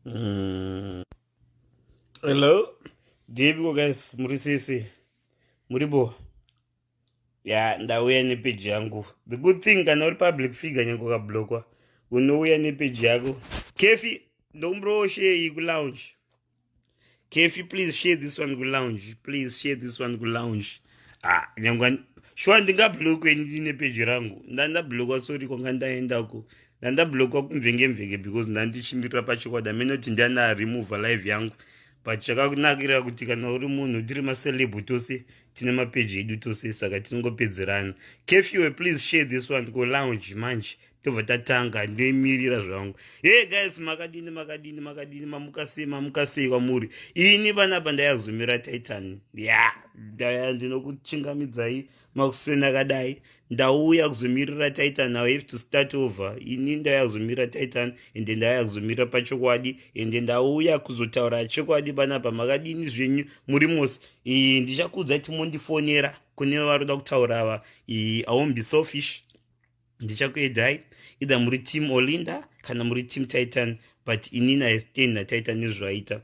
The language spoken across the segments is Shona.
Mm. Hello, Debigo guys, murisisi, muribo. Yeah, ndauya nepage yangu. The good thing kana uri public figure nyangu kablokwa. Unouya nepage yako. Kefi, ndombro share ku lounge. Kefi, please share this one ku lounge. Please share this one ku lounge. Nyangu shwa ndingablokwe ndine page rangu. Ndanda blokwa sorry kwanga ndaendako. Ndanda blokwa kumvenge because ndandichimbirira pachikwada menoti ndana remove live yangu. But chakakunakira kuti kana uri munhu tiri maceleb tose tine mapeji edu tose saka tinongopedzerana. Kefiwe, please share this one ku lounge manje tobva tatanga ndoimirira zvangu. Hey guys, makadini mamuka sei kwamuri? Ini vanapa ndayakuzomira Titan. Ndaya ndinokuchingamidzai makusena kadai. Ndauya kuzomirira Titan. Now I have to start over. Ini ndaya kuzomira Titan ende ndaya kuzomira pachokwadi ende ndauya kuzotaura chokwadi vanapa makadini zvenyu muri mose. Ndichakudza timondifonera kune varoda kutaura ava. I won't be selfish. Ndichakuedai either muri team Olinda kana muri team Titan, but inini I stand na Titan nezvaita.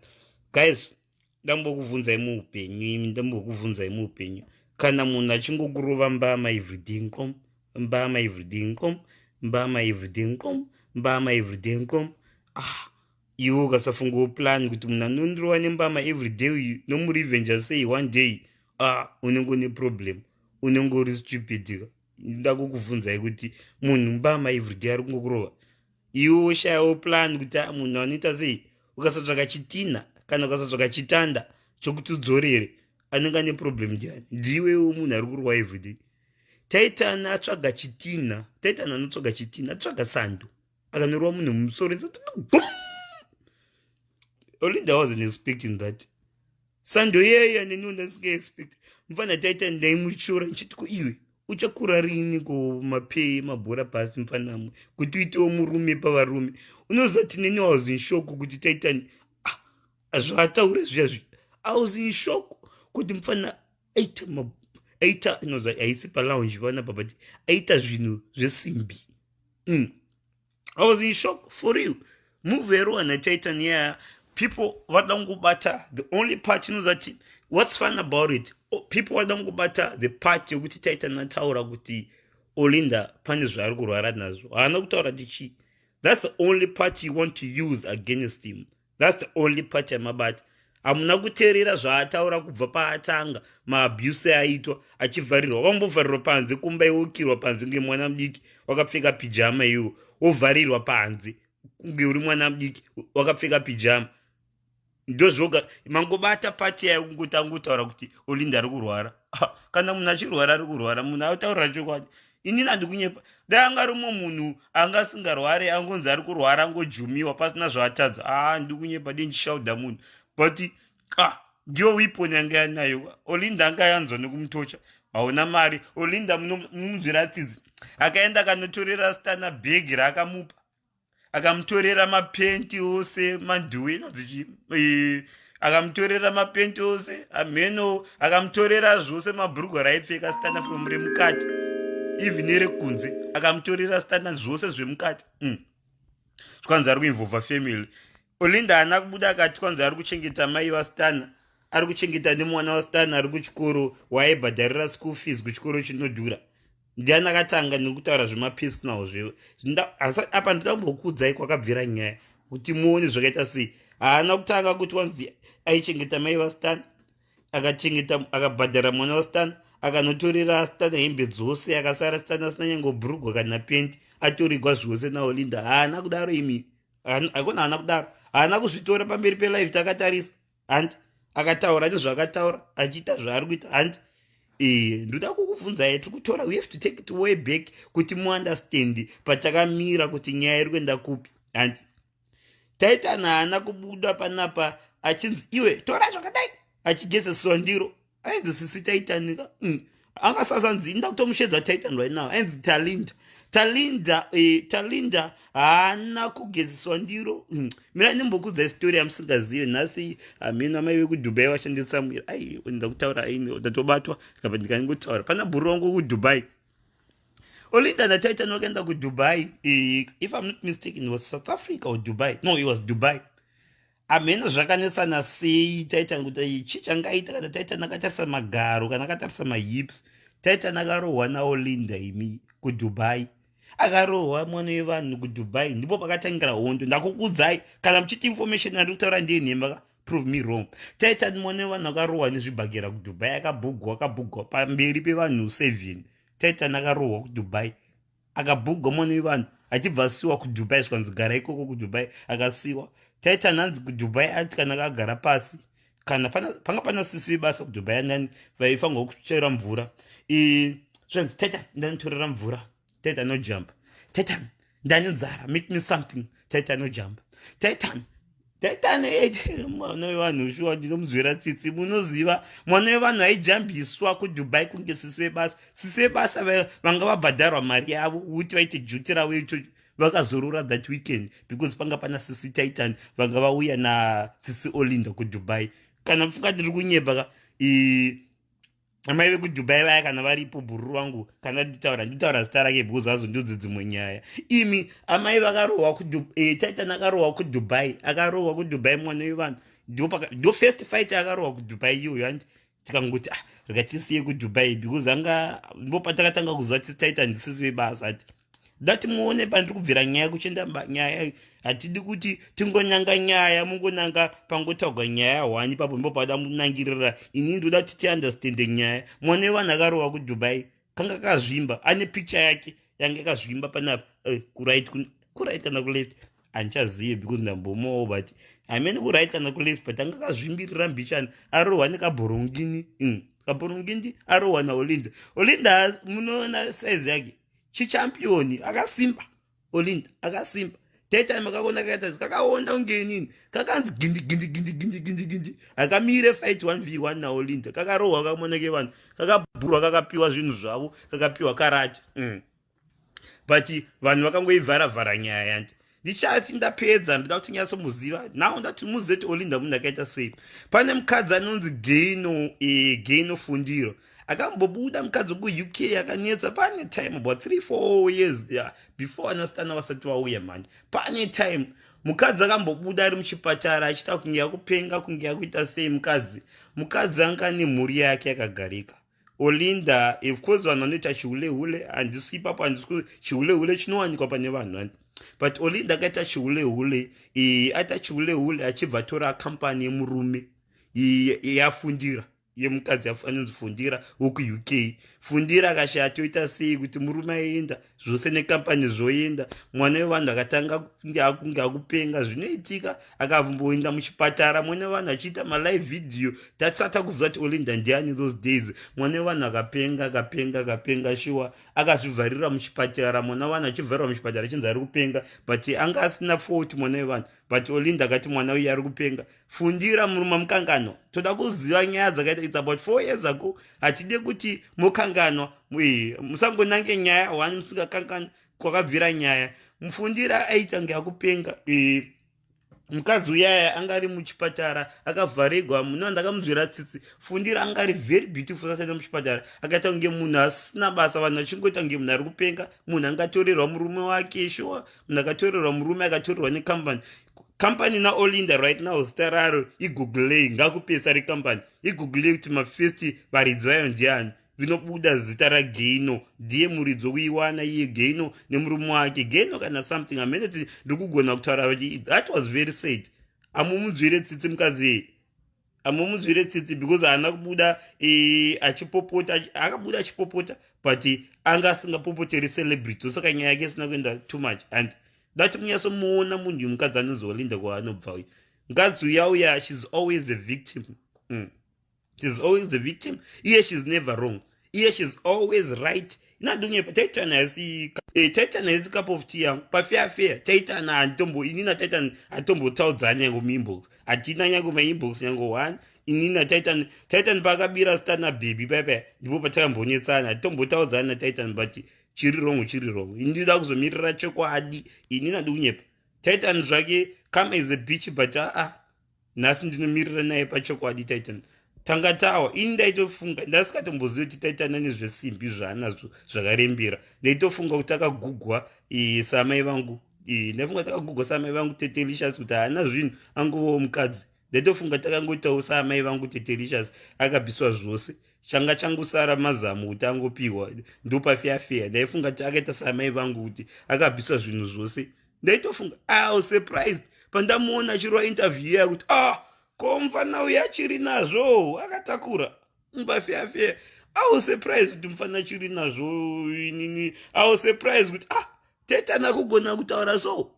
Guys, ndambokuvunzai muupenyu. Kana munhu achingokurova mbama everyday nkom, iwe ukasafunga plan kuti munhu anondirova nembama everyday uyu nomurivenja sei one day, unenge une problem, unenge uri stupid. Nda kukuvunzai kuti munhu mbama everyday ari kungokurova, iwe woshayawo plan kuti munhu anoita sei. Ukasatsvaka chitina kana ukasatsvaka chitanda chokuti udzorere, anenge ane problem ndiani? Ndiwewo munhu ari kurwa everyday. Titan atsvaga chitina, Titan anotsvaga chitina atsvaga sando, akanorwa munhu mumusoro. Olinda wasn't expecting that. Sando yeye aneni ndasinga expect. Mfana Titan ndaimushora nchiti ko iwe uchakura rini ko mapei mabhora pasi mfanamo kuti uitewo murume pavarume. Unozati neni was in shock kuti Titan azvataura zviyazvi. I was in shock kuti mfana aita inoza aisi pa lounge vanapa but aita zvinhu zvesimbi. I was in shock for real. Move ero na Titan. Yeah, people vadangubata the only part inozati. What's fun about it? People vadangubata the part yokuti Titan nataura kuti Olinda pane zvari kurwara nazvo. Haana kutaura tichi. That's the only part you want to use against him. That's the only part yamabata. Hamuna kuteerera zvaataura kubva paatanga maabuse aitwa achivharirwa. Wambovharirwa panze, kumba iwokirwa panze kunge mwana mudiki wakapfeka pijama iwo, wovharirwa panze kunge uri mwana mudiki wakapfeka pijama. Ndozvoga mangobata pati yayo kungotangutaura kuti Olinda ari kurwara. Kana munhu achirwara ari kurwara, munhu ataurira chokwadi. Inini handikunyepa. Dai anga rumwe munhu anga asingarwari angonzi ari kurwara angojumiwa pasina zvaatadza. Ndikunyepa ndichishaudha munhu. But ndiyo weapon yanga yanayo. Olinda anga yanzwa nekumutocha. Hauna mari. Olinda munzviratidzi akaenda akanotorera stana bhegi raakamupa, akamutorera mapenti ose manduwe akamutorera mapenti ose ameno, akamutorera zvose mabhurugwa raipfeka stana from remukati even erekunze, akamutorera stana zvose zvemukati. Kwanza ari kuinvolva family. Olinda haana kubuda akati kwanza ari kuchengeta mai vastana, ari kuchengeta nemwana wastana ari kuchikoro waaibhadharira school fees kuchikoro chinodhura. Ndiani akatanga nekutaura zvemapersonal zvevo. Apa ndinotambokuudzai kwakabvira nyaya kuti muone zvakaita sei. Haana kutanga kuti wanzi aichengeta mai vastana, akabhadhara mwana wastana, akanotorera stana hembe dzose, akasara stana asina nyange bhurugwa kana pendi, atorigwa zvose naOlinda. Haana kudaro imi. Hakuna haana kudaro. Haana kuzvitora pamberi pelive takatarisa. Handi akataura nezvakataura achiita zvaari kuita. Handi ndoda kukuvunzai tiri kutora, we have to take it way back kuti muunderstand patakamira kuti nyaya iri kuenda kupi. Handi Titan haana kubuda panapa achinzi iwe tora zvakadai achigezesiwa ndiro. Ainzi sisi Titan ka angasasanzi inda kutomushedza Titan right now. Ainzi Talinda haana kugezeswa ndiro. Mira ndimbokuudza story yamusingazive nhasi. Ameno amai vekuDubai vashandisa mwiri. Nda kutaura ndatobatwa kapa ndikangotaura. Pana bhuru wangu kuDubai. Olinda na Titan wakaenda kuDubai. If I'm not mistaken, it was South Africa or Dubai. No, it was Dubai. hamene zvakanetsana sei Titan kuti chii changaita kana Titan akatarisa magaro kana akatarisa mahips. Titan akarohwa naOlinda imi kuDubai, akarohwa mwana wevanhu kuDubai, ndipo pakatangira hondo. Ndakukudzai kana muchiti information ari kutaura ndenhema, prove me wrong. Titan mwana wevanhu akarohwa nezvibhagera kuDubai, akabhugwa pamberi pevanhu 7. Titan akarohwa kuDubai, akabhugwa mwana wevanhu achibva asiwa kuDubai, zvikanzi gara ikoko kuDubai, akasiwa. Titan hanzi kuDubai ati kana akagara pasi, kana panga pana sisi vebasa kuDubai andani vaifanirwa kuchera mvura, zvanzi Titan ndanitorera mvura, Titan no jump. Titan ndane nzara, make me something, Titan no jump. Titan mwana wevanhu shuwa ndinomuzvera tsitsi. Munoziva mwana wevanhu aijambiswa kuDubai kunge sisi vebasa. Sisi vebasa vanga vabhadharwa mari yavo kuti vaite juti ravo ichocho, vakazorora that weekend because panga pana sisi Titan vanga vauya nasisi Olinda kuDubai. Kana mfunga ndiri kunyeba amai vekuDubai vaya kana varipo bhuru wangu, kana nditaura zita rake because azondiudzi dzimwe nyaya. Imi amai vakarohwa Titan akarohwa kuDubai, akarohwa kuDubai mwana wevanhu. Ndo first fight akarohwa kuDubai iyoyo, handi tikangoti rikatisiye kuDubai because ndipo patakatanga kuziva kuti Titan ndisisi vebasa. Ati dati muone pandiri kubvira nyaya kuchenda nyaya, hatidi kuti tingonyanga nyaya mungonanga pangotaurwa nyaya yahwani papo ndipo pada munangirira. Ini ndoda kuti tiunderstande nyaya. Mwana wevanhu akarohwa kuDubai, kanga kakazvimba, ane picture yake yange yakazvimba panapa, kuright kana kuleft handichazivi because ndambomowo, but hamene kuright kana kuleft, but anga akazvimbirira mbishani. Arohwa nekabhorongini, kabhorongini arohwa naOlinda. Olinda munoona size yake chichampioni, akasimba. Olinda akasimba. Titan makakona kaita kakaonda ungenini, kakanzi gindi, akamire fight 1v1 naOlinda, kakarohwa kamoneke vanhu, kakabhurwa, kakapiwa zvinhu zvavo, kakapiwa karati. But vanhu vakangoivharavhara nyaya yanti. Ndichati ndapedza, ndoda kuti nyatsomuziva now, ndati muzive kuti Olinda munhu akaita sei. Pane mukadzi anonzi Gaino Fundiro, akambobuda mukadzi kuUK akanetsa pane time about 3-4 years before anastana vasati vauya mani. Pane time mukadzi akambobuda ari muchipatara achita kunge akupenga, kunge akuita sei. Mukadzi anga nemhuri yake akagarika. Olinda of course vanhu vanoita chihulehule, handisi ipapo, handisi chihulehule chinowanikwa pane vanhu, but Olinda akaita chihulehule, aita chihulehule achibva tora kampani yemurume yafundira, yemukadzi anonzi Fundira wokuUK. Fundira akashati oita sei kuti murume aenda zvose nekampani zvoenda. Mwana wevanhu akatanga kunge akupenga, zvinoitika akavomboenda muchipatara. Mwana wevanhu achiita malive video, tatisata kuziva kuti Olinda ndiani those days. Mwana wevanhu akapenga shuwa, akazvivharira muchipatara. Mwana wevanhu achivharirwa muchipatara achinzi ari kupenga, but anga asina fault mwana wevanhu, but Olinda akati mwana uyu ari kupenga. Fundira murume mukangano, toda kuziva nyaya dzakaita, it's about 4 years ago. Hatide kuti mukanganwa, musangonange nyaya wani musingakangani kwakabvira nyaya. Mufundira aita nge akupenga, mukadzi uyaya anga ari muchipatara akavharirwa. Munhu ndakamuzvira tsitsi. Fundira anga ari very beautiful asati muchipatara, akaita kunge munhu asina basa. Vanhu vachingoita kunge munhu ari kupenga. Munhu angatorerwa murume wake, sure, munhu akatorerwa murume, akatorerwa nekampani. Kampani naOlinda right now zita raro igooglei, ngakupesa rekampani igooglei kuti mafirst varidzi vayo ndiani. Vinobuda zita raGaino, ndiye muridzi wokuiwana iye Gaino nemurume wake. Gaino kana something, amene kuti ndikugona kutaura kuti that was very sad. Amumudzvire tsitsi mukadzi, amumudzvire tsitsi because haana kubuda achipopota. Akabuda achipopota but anga asingapopoteri celebrity, saka nyaya yake isina kuenda too much. And dati munyatsomuona munhu uyu mukadzi anonzi Olinda kwaanobva uyu. Mukadzi uya she's always a victim. She's always a victim. Here she's never wrong. Here she's always right. Inadunyepa Titan haisi cup of tea yangu. Fair. Titan inina Titan atombotaudzana yangu muinbox. Hatina yangu mainbox yangu 1. Inina Titan pakabira stana baby pepe. Ndipo patakambonyetsana. Atombotaudzana Titan but chiri wrong. Indida kuzomirira chokwadi. Inina dunyepa. Titan zvake kama is a bitch but nhasi ndinomirira naye pachokwadi Titan. Tangatawa indaitofunga ndasikatombozviwa kuti Titan nezvesimbi zvaanazvo zvakarembera. Ndaitofunga kuti akagugwa samai vangu ndafunga takagogo samai vangu tetelicious kuti haana zvinhu angovawo mukadzi ndaitofunga takangoitawo samai vangu tetelicious akabviswa zvose changa changusara mazamu kuti angopiwa ndopafeafea ndaifunga ti akaita samai vangu kuti akabviswa zvinhu zvose ndaitofunga surprised pandamuona achirwa interview yaya kuti ko mufana uyu achiri nazvo akatakura mbafeafea surprised kuti mufana achiri nazvo inini surprised kuti taitana kugona kutaura so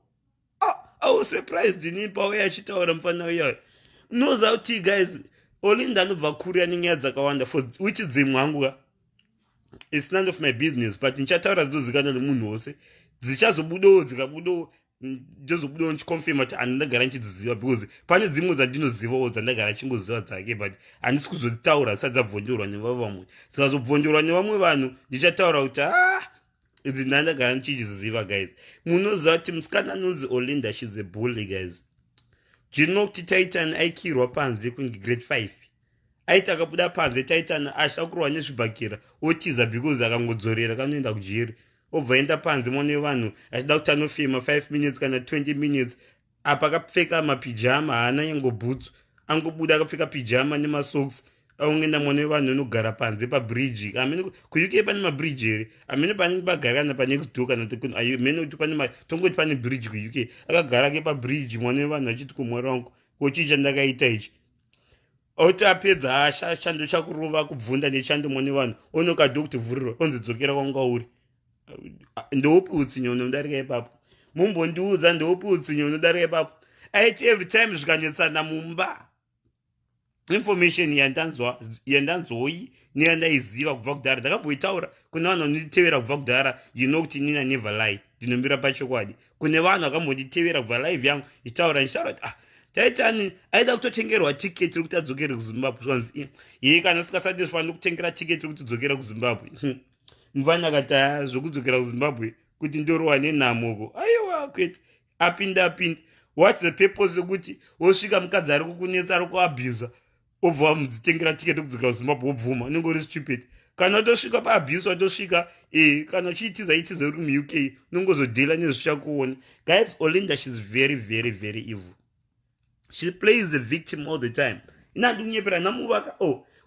surprised inini pauya achitaura mufana uyayo unoziva kuti guys Olinda anobva kuri ane nyaya dzakawanda for which dzimwe hangu it's none of my business but ndichataura dzinozikanwa nemunhu wose dzichazobudawo dzikabudawo ndozobudawo ndichikonfirma kuti handindagara ndichidziziva because pane dzimwe dzandinozivawo dzandagara chingoziva dzake but handisi kuzodzitaura dzisati dzabvonderwa nevamwe dzikazobvonderwa nevamwe vanhu ndichataura kuti idzi ndandagara ndichidziziva guys. Munoziva kuti musikana anonzi Olinda she's a bully guys. Jino kuti Titan aikirwa panze grade 5 aita akabuda panze Titan ashakurwa nezvibhakira otiza because akangodzorera kanoenda kujeri obva enda panze mone vanhu achida kuti anofema 5 minutes kana 20 minutes apa akapfeka mapijama haana yango boots angobuda akapfeka pijama nemasocks aungenda mone vanhu anogara panze pabridge amene kuuk pane mabridge here amene pane bagarana panext door kana amene kuti pane tongoti pane bridge kuuk akagara ke pabridge mone vanhu achiti kumwari wangu kochicha ndakaita ichi oti apedza ashando chakurova kubvunda nechando mone vanhu onokadho kuti vhuriro onzidzokera kwanga uri ndopi utsinyo unodarika ipapo mumbondiudza ndopi utsinyo unodarika ipapo aiti every time zvikanetsana mumba information yandanzoi neyandaiziva kubva kudhara ndakamboitaura kune vanhu vanonditevera kubva kudhara kuti nina never lie ndinomira pachokwadi kune vanhu vakambonditevera kubva live yangu itaura ndichitaura kuti Titan aida kutotengerwa tiketi rokuti adzokere kuzimbabwe zvanzi iye kana sikasati zvifana kutengera tiketi rokuti dzokera kuzimbabwe mufana akati zvokudzokera kuzimbabwe kuti ndorowa nenhamoko aiwa kwete apinda what's the purpose yokuti wosvika mukadzi ari kukunetsa ari kuabhusa obva wamudzitengera tiketi rokudzokera kuzimbabwe wobvuma unenge uri stupid kana watosvika paabhuse watosvika kana uchiitiza itiza uri muuk unongozodhila nezvichakuona guys. Olinda she's very very very evil. She plays the victim all the time. Inandi kunyepera namuvaka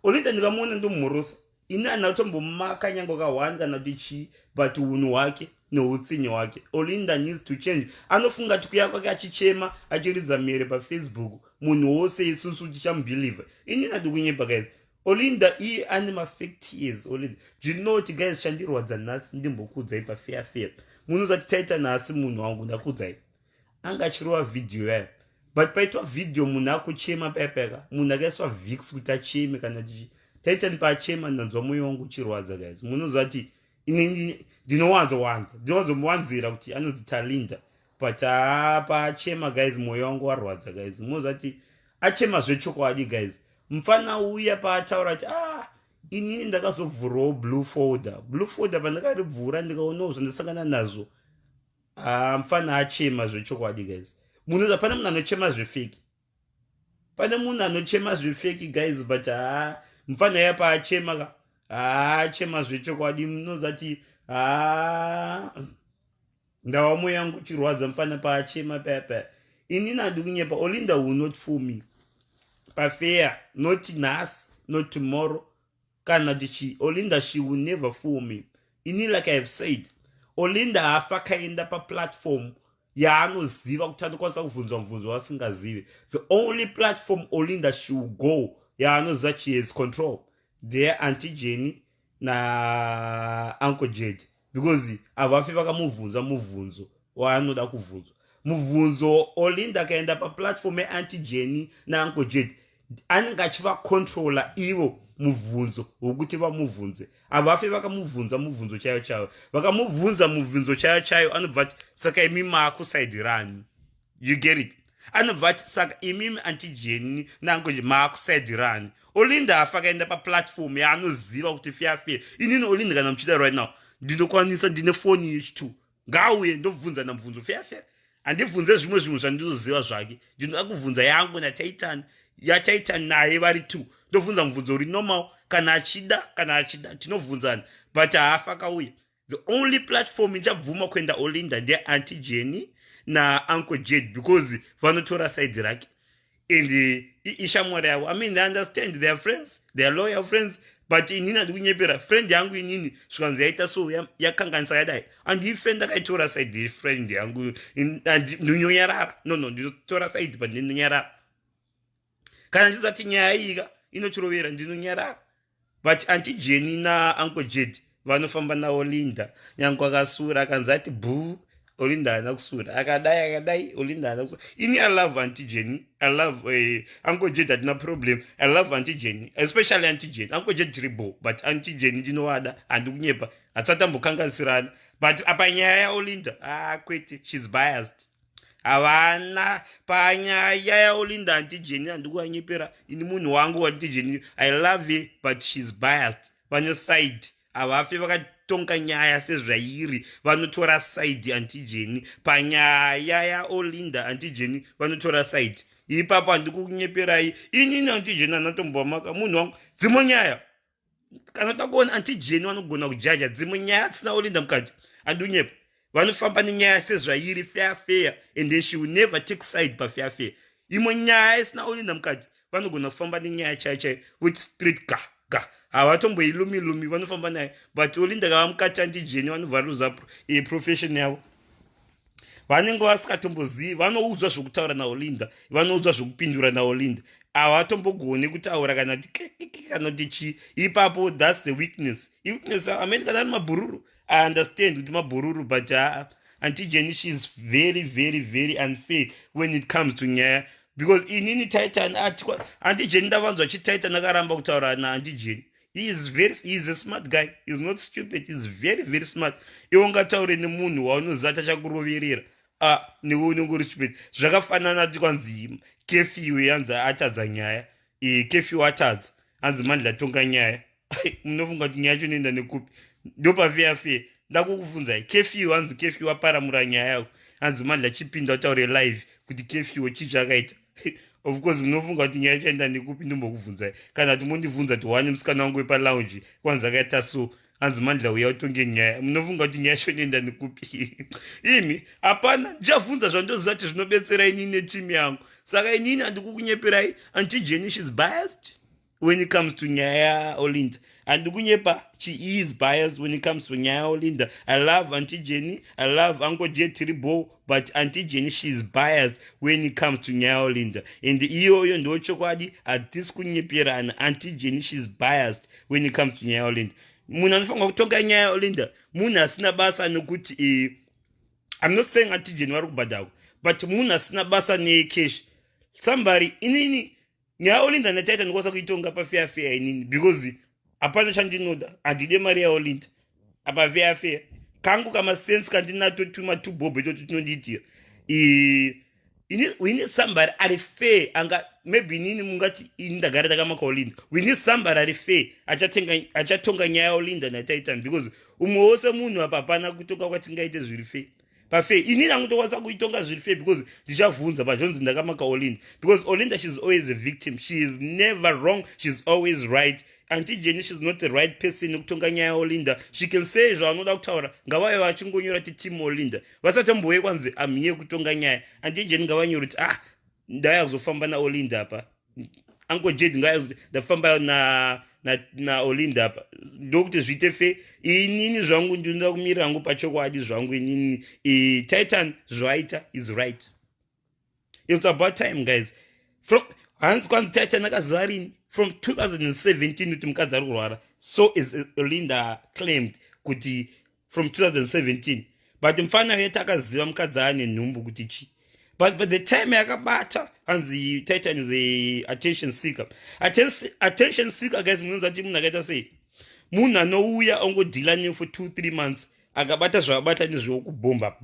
Olinda ndikamuona ndomhorosa ini anaatombomaka nyango ka1 kana tichi but unhu hwake neutsinye hwake. Olinda needs to change. Anofunga kuti kuya kwake achichema achiridza mere paFacebook munhu wose isusu tichamubelieve ini nandi kunyepa guys. Olinda iye ane mafake tears. Olinda ndinoti guys chandirwadza nhasi ndimbokudzai pafair munozati taita nhasi munhu wangu ndakudzai anga achirova video yayo but paitwa video munhu akuchema payapayaka munhu akaiswa vix kuti acheme kana tichi Titan paachema ndanzwa mwoyo wangu uchirwadza guys. Munozati ndinowanzomuwanzira kuti anozita Linda but paachema guys mwoyo wangu warwadza guys. Munozati achema zvechokwadi guys. Mfana uya paataura kuti inini ndakazovhurawo blue folder pandakaribvura ndikaonawo zvandasangana nazvo mfana achema zvechokwadi guys. Munoza pane munhu anochema zvefeki guys but mfana yapa achema achema zvechokwadi munozati ndawa mwoyo yangu uchirwadza mfana paachema payapaya ini nandi kunyepa. Olinda will not fool me pafair, not nhasi not tomorrow kana tichi. Olinda she will never fool me ini like I have said. Olinda hafa kaenda paplatform yaanoziva kuti anokwanisa kubvunzwa mubvunzo wasingazive. The only platform Olinda she will go yaanoziva she has control there Auntie Jenny na Uncle Jed because avafi vakamubvunza mubvunzo waanoda kubvunzwa. Mubvunzo Olinda akaenda paplatform yaAuntie Jenny na Uncle Jed anenge achivacontrola ivo mubvunzo wokuti vamubvunze. Avafi vakamubvunza mubvunzo chaiyo vakamubvunza mubvunzo chaiyo anobva ati saka imi maakusaidirani. You get it? Anobva ati saka imimi Auntie Jenny nangu maakusaidirani. Olinda afa akaenda paplatform yaanoziva kuti fiafia inini Olinda kana muchida right now ndinokwanisa ndine foni yechitu ngauye ndobvunza namubvunzo fiafia handibvunze zvimwe zvandizoziva zvake ndinoda kubvunza yangu yaTitan naye vari 2 ndobvunza mubvunzo uri normal kana achida tinobvunzana but haafa akauya. The only platform ichabvuma kuenda Olinda ndeAuntie Jenny nauncle Jed because vanotora side rake and ishamwari yavo. I mean, they understand, they are friends, they are loyal friends, but inini handikunyepera friend yangu inini zvikanzi yaita so yakanganisa yadai handife ndakaitora side friend yangu ndinonyarara ndinotora side but ndinonyarara kana ndisati nyaya ika inochirovera ndinonyarara. But anti Jenny na uncle Jed vanofamba nawo Linda nyangu akasura akanzi ati bhuu Olinda haana kusura akadai Olinda haana kusura. Ini I love Auntie Jenny, I love Uncle Jed, had no problem. I love Auntie Jenny, especially Auntie Jenny. Uncle Jed tribo, but Auntie Jenny ndinowada andikunyepa atsatambokanganisirana. But apa nyaya ya Olinda kwete, she's biased. Avana panyaya ya Olinda Auntie Jenny andikuanyepera ini munhu wangu Auntie Jenny, I love her but she's biased. Vane side avafi vakatonga nyaya sezvairi vanotora side Auntie Jenny panyaya ya Olinda Auntie Jenny vanotora side. Ipapo handikukunyeperai inini Auntie Jenny anatombomaka munhu wangu dzimwe nyaya kana takuona Auntie Jenny vanogona kujaja dzimwe nyaya dzisina Olinda mukati handunyepa vanofamba nenyaya sezvairi fair and then she will never take side pafair. Imwe nyaya isina Olinda mukati vanogona kufamba nenyaya chaichai with street ga havatomboilumi vanofamba naye but Olinda kava mukati Auntie Jenny vanovharuza profession yavo vanenge vasikatombozii vanoudzwa zvokutaura naOlinda vanoudzwa zvokupindura naOlinda havatombogoni kutaura kana kuti chii. Ipapo that's the weakness. Weakness amene kana ari mabhururu I understand kuti mabhururu but Auntie Jenny she is very unfair when it comes to nyaya because inini Titan Auntie Jenny ndavanzwa Titan akaramba kutaura naAuntie Jenny. He is a smart guy. He's not stupid. He's very smart. Iwe ungataure nemunhu waunoziva achakuroverera neunongori stupid. Zvakafanana kwanzi Kefiu yanzi atadza nyaya. Kefiu atadza. Hanzi Mandla tonga nyaya. Munofunga kuti nyaya yacho inoenda nekupi? Ndopa fair. Ndakukufunzai. Kefiu hanzi Kefiu aparamura nyaya yako. Hanzi Mandla chipinda utaure live kuti Kefiu chii chakaita. Of course munofunga kuti nyaya yachaenda nekupi ndombokubvunzai. Kana kuti mondibvunza kuti wane musikana wangu wepalounge kwanzi akaita so hanzi Mandla uya utonge nyaya. Munofunga kuti nyaya yacho inoenda nekupi? Imi hapana ndichabvunza zvandoziva kuti zvinobetsera inini netimu yangu. Saka inini handikukunyeperai. Auntie Jenny she's biased when it comes to nyaya Olinda. Handikunyepa, she is biased when it comes to nyaya Olinda. I love Auntie Jenny, I love Uncle Jed Tribo, but Auntie Jenny she's biased when it comes to nyaya Olinda. And iyoyo ndo chokwadi hatisi kunyeperana. Auntie Jenny she's biased when it comes to nyaya Olinda. Munhu anofanira kutonga nyaya Olinda munhu asina basa nokuti I'm not saying Auntie Jenny vari kubhadhako but munhu asina basa necash. Somebody inini nyaya Olinda ndataita ndikwanisa kuitonga pafair inini because hapana chandinoda handide mari yaOlinda apa fair kangu kamasense kandinato tumatubobe toti tinondiitira we need somebody ari fair anga maybe nini mungati ndagara takamaka Olinda. We need somebody ari fair achatonga nyaya yaOlinda nataita because umwe wose munhu apa hapana kutonga kwatingaite zviri fair pafair. Inini angutokwanisa kuitonga zviri fair because ndichavhunza pazvonzi ndakamaka Olinda because Olinda she's always a victim. She is never wrong, she's always right. Auntie Jenny she's not the right person kutonga nyaya Olinda. She can say zvanoda kutaura ngavaye vachingonyora kuti team Olinda vasatomboye kwanzi I'm here kutonga nyaya. Auntie Jenny ngavanyora kuti ndaya kuzofamba naOlinda apa. Uncle Jed ngaya ndafamba na Olinda apa ndokuti zviite fair. Inini zvangu ndinoda kumirira hangu pachokwadi zvangu inini Titan zvaita is right. It's about time guys. From hanzi kwanzi Titan akaziva rini from 2017 kuti mukadzi ari kurwara. So is Olinda claimed kuti from 2017 but mufana wetu akaziva mukadzi ane nhumbu kuti chi. But by the time yakabata hanzi Titan is a attention seeker. Attention seeker guys munonza kuti munhu akaita sei munhu anouya ongodhila ne for 2-3 months akabata zvakabata nezvokubhomba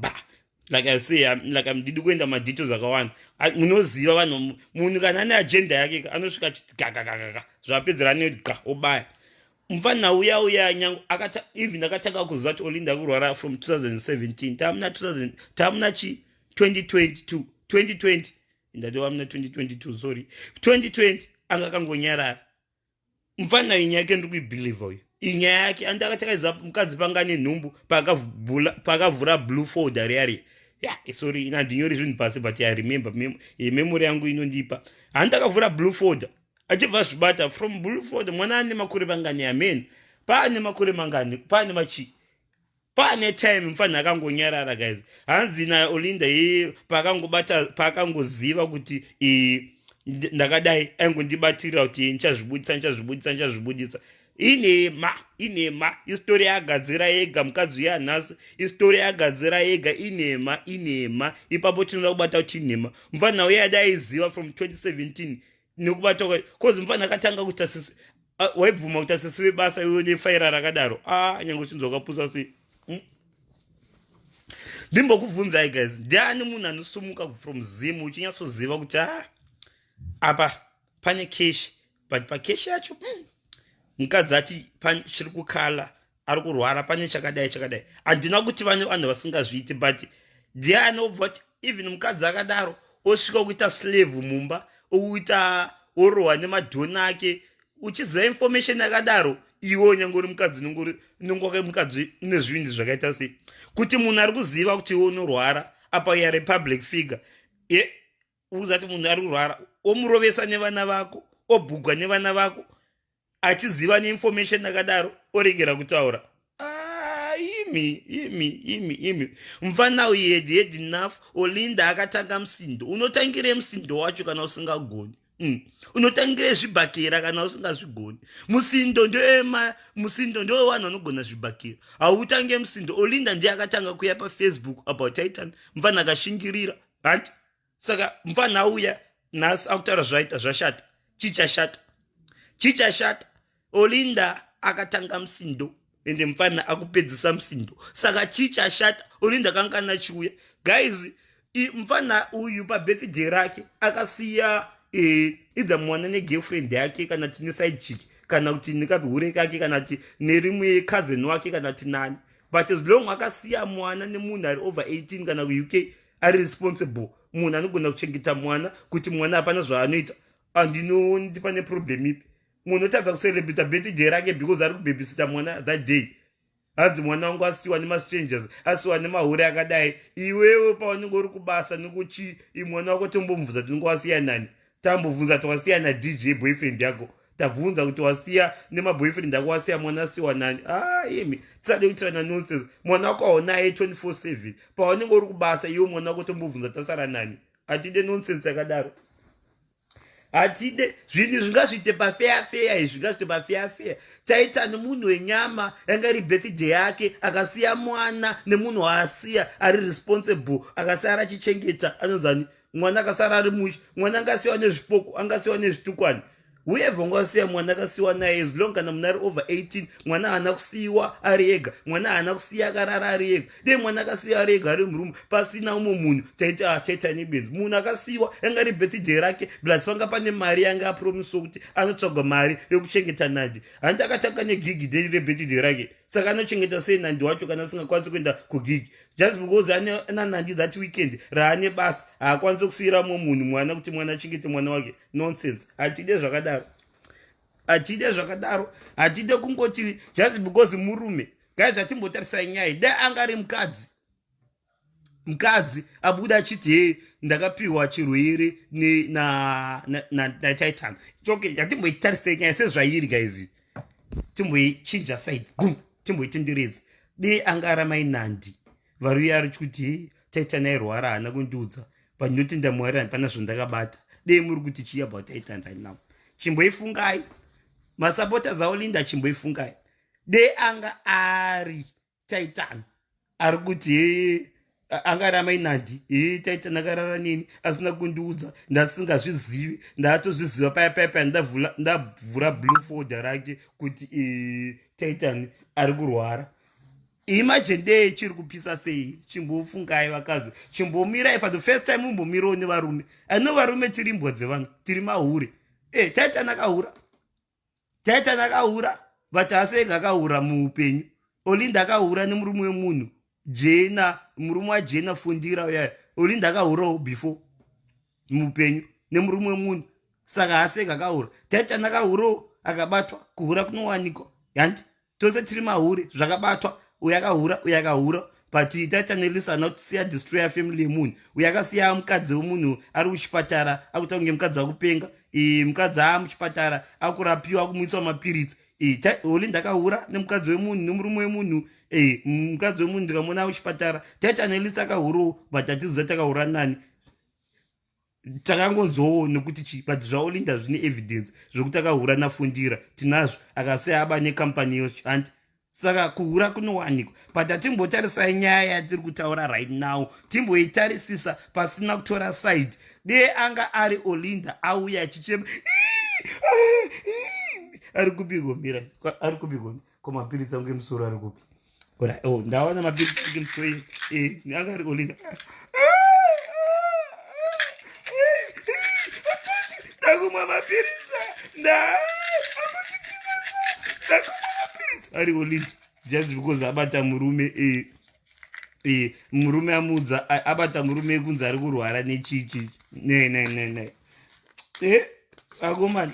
like I say ndidi kuenda madetails akawanda munoziva vanhu munhu kana ane agenda yake anosvika achiti gagagagaga zvapedzera neti obaya. Mufana uya nyangu akata even akatanga kuziva kuti Olinda kurwara from 2017 tamuna chi 2020 ndatova muna 2022 sorry 2020 anga kangonyarara. Mufana inyaya yake ndikuibhiliva uyu inyaya yake andakatakaziva mukadzi panga nenhumbu pakavhura blue folder yari sorry inandinyori zvinhu pasi but I remember memory yangu inondipa handakavhura blue folder achibva zvibata from blue folder mwana ane makore mangani amen paane makore mangani paane machi paane time mufana akangonyarara guys hanzi naOlinda paakangoziva kuti ndakadai aingondibatirira kuti ndichazvibudisa inhema istori yagadzira yega mukadzi uya nhasi istori yagadzira yega inhema ipapo tinoda kubata kuti inhema mufana uye adaiziva from 2017 nekubata cause mufana akatanga kuti asisi waibvuma kuti asisive basa iwe nefaira rakadaro nyange uchinzwa kapusa sei ndimbokubvunzai guys ndiani munhu anosumuka from zimu uchinyatsoziva kuti apa pane keshi but pakeshi yacho mukadzi ati chiri kukala ari kurwara pane chakadai handina kuti vane vanhu vasingazviiti but ndiani obva kuti even mukadzi akadaro osvika kuita slave mumba okuita orohwa nemadhona ake uchiziva information yakadaro iwo nyange uri mukadzi nongwake mukadzi ine zvinhu zvakaita sei kuti munhu ari kuziva kuti iwe unorwara apa yare public figure uzati munhu ari kurwara omurovesa nevana vako obhugwa nevana vako achiziva neinformation yakadaro oregera kutaura imi mufana had enough Olinda akatanga musindo unotangire musindo wacho kana usingagoni unotangire zvibhakera kana usingazvigoni musindo ndio vanhu vanogona zvibhakera hautange musindo Olinda ndiye akatanga kuya paFacebook about Titan mufana akashingirira handi saka mufana auya nhasi akutaura zvaita zvashata chichashata Olinda akatanga musindo ende mufana akupedzisa musindo saka chichashata Olinda kankana chiuya guys mufana uyu pabirthday rake akasiya idha mwana negirlfriend yake kana kuti neside chick kana kuti nekabihure kake kana kuti nerimwe cousin wake kana kuti nani but as long akasiya mwana nemunhu ari over 18 kana kuuk ari responsible munhu anogona kuchengeta mwana kuti mwana hapana zvaanoita andinondi pane problem ipi munhu otadza kucelebrata birthday rake because ari kubebisita mwana that day hanzi mwana wangu asiwa nemastrangers asiwa nemahure akadai iwewe paunenge uri kubasa nekuchi mwana wako tombomubvunza kuti wasiya nani tambobvunza kuti wasiya nadj boyfriend yako tabvunza kuti wasiya nemaboyfriend ako wasiya mwana asiwa nani imi tisade kuitirana nonsense mwana wako aunaye 24/7 paunenge uri kubasa iwe mwana wako tombobvunza tasara nani hatide nonsense yakadaro hatide zvinhu zvingazviite pafeafea izvi zvingazviite pafeafea taita nemunhu wenyama yanga iri birthday yake akasiya mwana nemunhu waasiya ari responsible akasara achichengeta anonzani mwana akasara ari mushi mwana angasiwa nezvipoko angasiwa nezvitukwane whoever ngasiya mwana akasiwa naye as long kana munhu ari over 18 mwana haana kusiyiwa ari ega mwana haana kusiya akarara ari ega dei mwana akasiya ari ega ari murume pasina umwe munhu taita nebenzi munhu akasiyiwa yanga ri birthday rake plus panga pane mari yanga apromiswa kuti anotsvaga mari yokuchengeta nandi handi akatanga negigi dei rebirthday rake saka anochengeta sei nandi wacho kana asingakwanisi kuenda kugigi just because ana nandi that weekend raane basa haakwanisi kusiyira mumwe munhu mwana kuti mwana achengete mwana wake nonsense hatide zvakadaro hatide kungoti just because murume guys hatimbotarisai nyaya dai anga ari mukadzi abuda achiti ndakapiwa chirwere naTitan choke hatimboitarisai nyaya sezvairi guys timboichinja side timboitenderedza dei anga ari mainandi varuya ari kuti Titan airwara haana kundiudza but ndinotenda Mwari hapana zvandakabata dei muri kuti chii about Titan right now chimboifungai masupporters aOlinda chimboifungai dei anga ari Titan ari kuti anga ari amainandi Titan akarara nini asina kundiudza ndasingazvizivi ndatozviziva paya ndabvura blue folder rake kuti Titan ari kurwara imagine dei chiri kupisa sei chimbofungai vakazi chimbomirai for the first time mumbomirawo nevarume ano varume tiri mbwa dzevanhu tiri mahure Titan akahura but asenge akahura muupenyu Olinda akahura nemurume wemunhu murume wajena fundira uya Olinda akahurawo before muupenyu nemurume wemunhu saka asenge akahura Titan akahurawo akabatwa kuhura kunowanikwa yandi tose tiri mahure zvakabatwa uyu akahura but tatanelisa haana kusiya destroya family yemunhu uyo akasiya mukadzi wemunhu ari kuchipatara akuita kunge mukadzi akupenga mukadzi muchipatara akurapiwa kumuiswa mapiritsi Olinda akahura nemukadzi wemunhu nemurume wemunhu mukadzi wemunhu ndikamona kuchipatara tatanelisa akahurawo but hatiziva takahura nani takangonzowo nekuti chi but zvaolinda zvine evidence zvokuti akahura nafundira tinazvo akasiya aba nekampani yohandi saka kuhura kunowanikwa but hatimbotarisai nyaya yatiri kutaura right now timboitarisisa pasina kutora side de anga ari Olinda auya achichema ari kupiko mira ari kupiko komapiritsi angu emusoro ari kupi ndaona mapiritsi angu emusoro anga ari Olinda ndakumwa mapiritsa ari Olinda just because abata murume murume amudza abata murume ekunzi ari kurwara nechichi ne akomana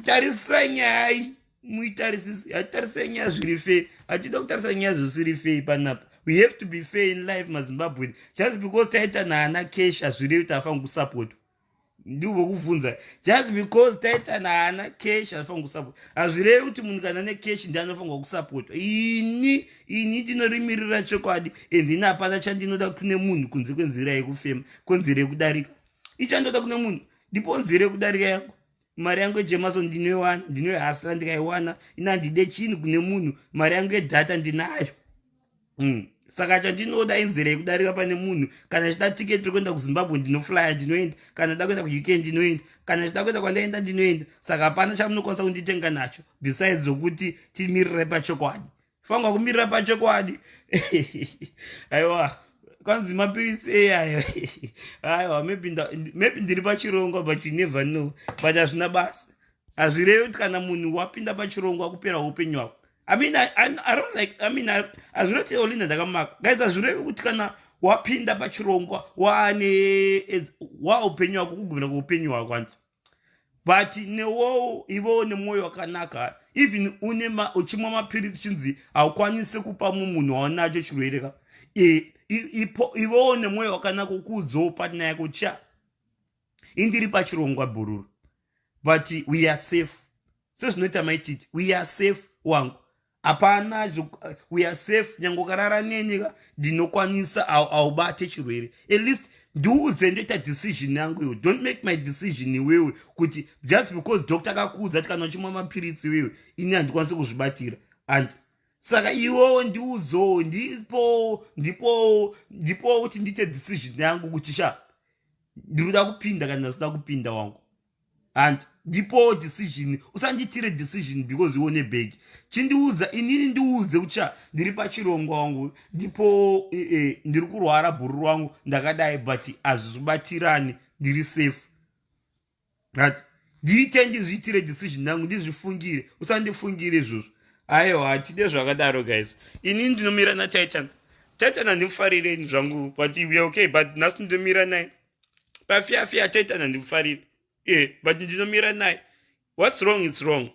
tarisai nyaya muitarisisi hatarisai nyaya zviri fei hatida kutarisa nyaya zvisiri fei panapa. We have to be fair in life maZimbabwe. Just because taita naana cash hazvirevi kuti afanga kusapotwa. Ndiko kuvunza. Just because taita naana cash hazvifanira kusapotwa. Hazvirevi kuti munhu kana ane cash ndiye anofanira kusapotwa. Ini ndinorimirira chokwadi ndina hapana chandinoda kune munhu kunze kwenzira yekufema, kwenzira yekudarika. Ichandoda kune munhu ndipo nzira yekudarika yangu. Mari yangu yeJemason ndinoiwana, ndinoihasira ndikaiwana, inandide chini kune munhu, mari yangu yedhata ndinayo. Saka chandinoda inzira yekudarika pane munhu. Kana chida tiketi rekuenda kuZimbabwe ndinoflya ndinoenda, kana chida kuenda kuUK ndinoenda, kana chida kuenda kwandaenda ndinoenda. Saka hapana chamunokwanisa kunditenga nacho besides zokuti timirire pachokwadi. Fanga kumirira pachokwadi. Aiwa, kwanzi mapiritsi eyayo. Aiwa, maybe ndiri pachirongwa but you never know. But hazvina basa. Hazvirevi kuti kana munhu wapinda pachirongwa kupera upenyu hwako. I don't like, hazviroti Olinda ndakamaka. Guys, hazvirevi kuti kana wapinda pachirongwa upenyu hwako kugumira kuupenyu hwako anti. But ivo nemwoyo wakanaka. Even uchimwa mapiritsi chinzi haukwanisi kupa munhu waonacho chirwere ka. Ivo nemwoyo wakanaka kudzowo partner yako cha. Indiri pachirongwa bururu. But we are safe. Sezvinoita maititi, we are safe wangu. Apana, we are safe. Nyango karara nenyika, dinokwanisa aubate chirwere. At least, ndiudze ndoita decision yangu yo. Don't make my decision wewe. Kuti, just because doctor kakudza ati kana uchimwa mapiritsi wewe, ini handikwanisa kuzvibatira. And, saka iwo ndiudzo, ndipo kuti ndite decision yangu kuti sha. Ndiruda kupinda kana ndasida kupinda wangu. And ndipo decision usanditire decision because you one beg chindiudza inini ndiudze kucha ndiri pachirongwa wangu ndipo ndiri kurwara bhuru wangu ndakadai but azvibatirani ndiri safe that ndiite ndizviitire decision yangu ndizvifungire usandifungire izvozvo. Aiwa hatide zvakadaro guys. Inini ndinomira naTitan handimufarireni zvangu but we are okay but nhasi ndomira naye pafia Titan handimufariri. Yeah, but you don't mirror night. What's wrong? It's wrong.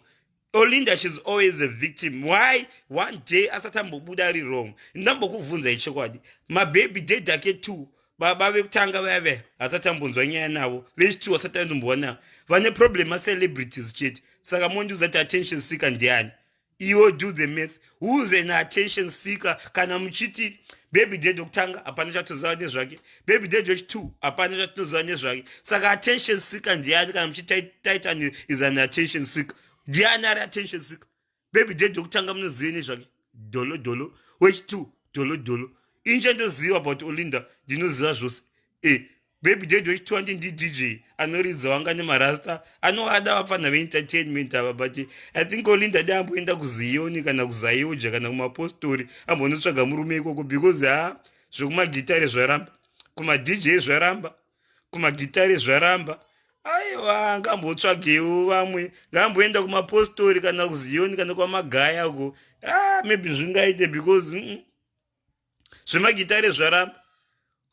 Olinda, she's always a victim. Why? One day, asatambo budari wrong. Ndambo kuvunza ichokwadi. My baby did ake too. Baba wekutanga wewe. Asatambo nzwanya nawo. Vesh tu asatambo mbwana. Vane problem a celebrities chit. Saka mondu zata attention seeker ndiani. Iyo do the myth. Who's an attention seeker? Kana mchiti. Baby dead okutanga apana chatoziva nezvake. Baby dead wechi2 apana chatoziva nezvake. Saka attention seeker ndiani kana muchiti Titan is an attention seeker. Ndiani ari attention seeker? Baby dead okutanga munoziva nezvake. Dolo. Wechi2 dolo. Inje ndoziva about Olinda ndinoziva zvose. Baby dead wechi2 andi ndi DJ anoridza wanga nemarasta anoada vapana veentertainment ava but I think Olinda damboenda kuZioni kana kuZayoja kana kumapostori ambonotsvaga murume ikoko because zvokumagitare zvaramba kumaDJ zvaramba kumagitare zvaramba. Aiwa ngambotsvagewo vamwe ngamboenda kumapostori kana kuZioni kana kwamagaya uko maybe zvingaite because zvemagitare zvaramba.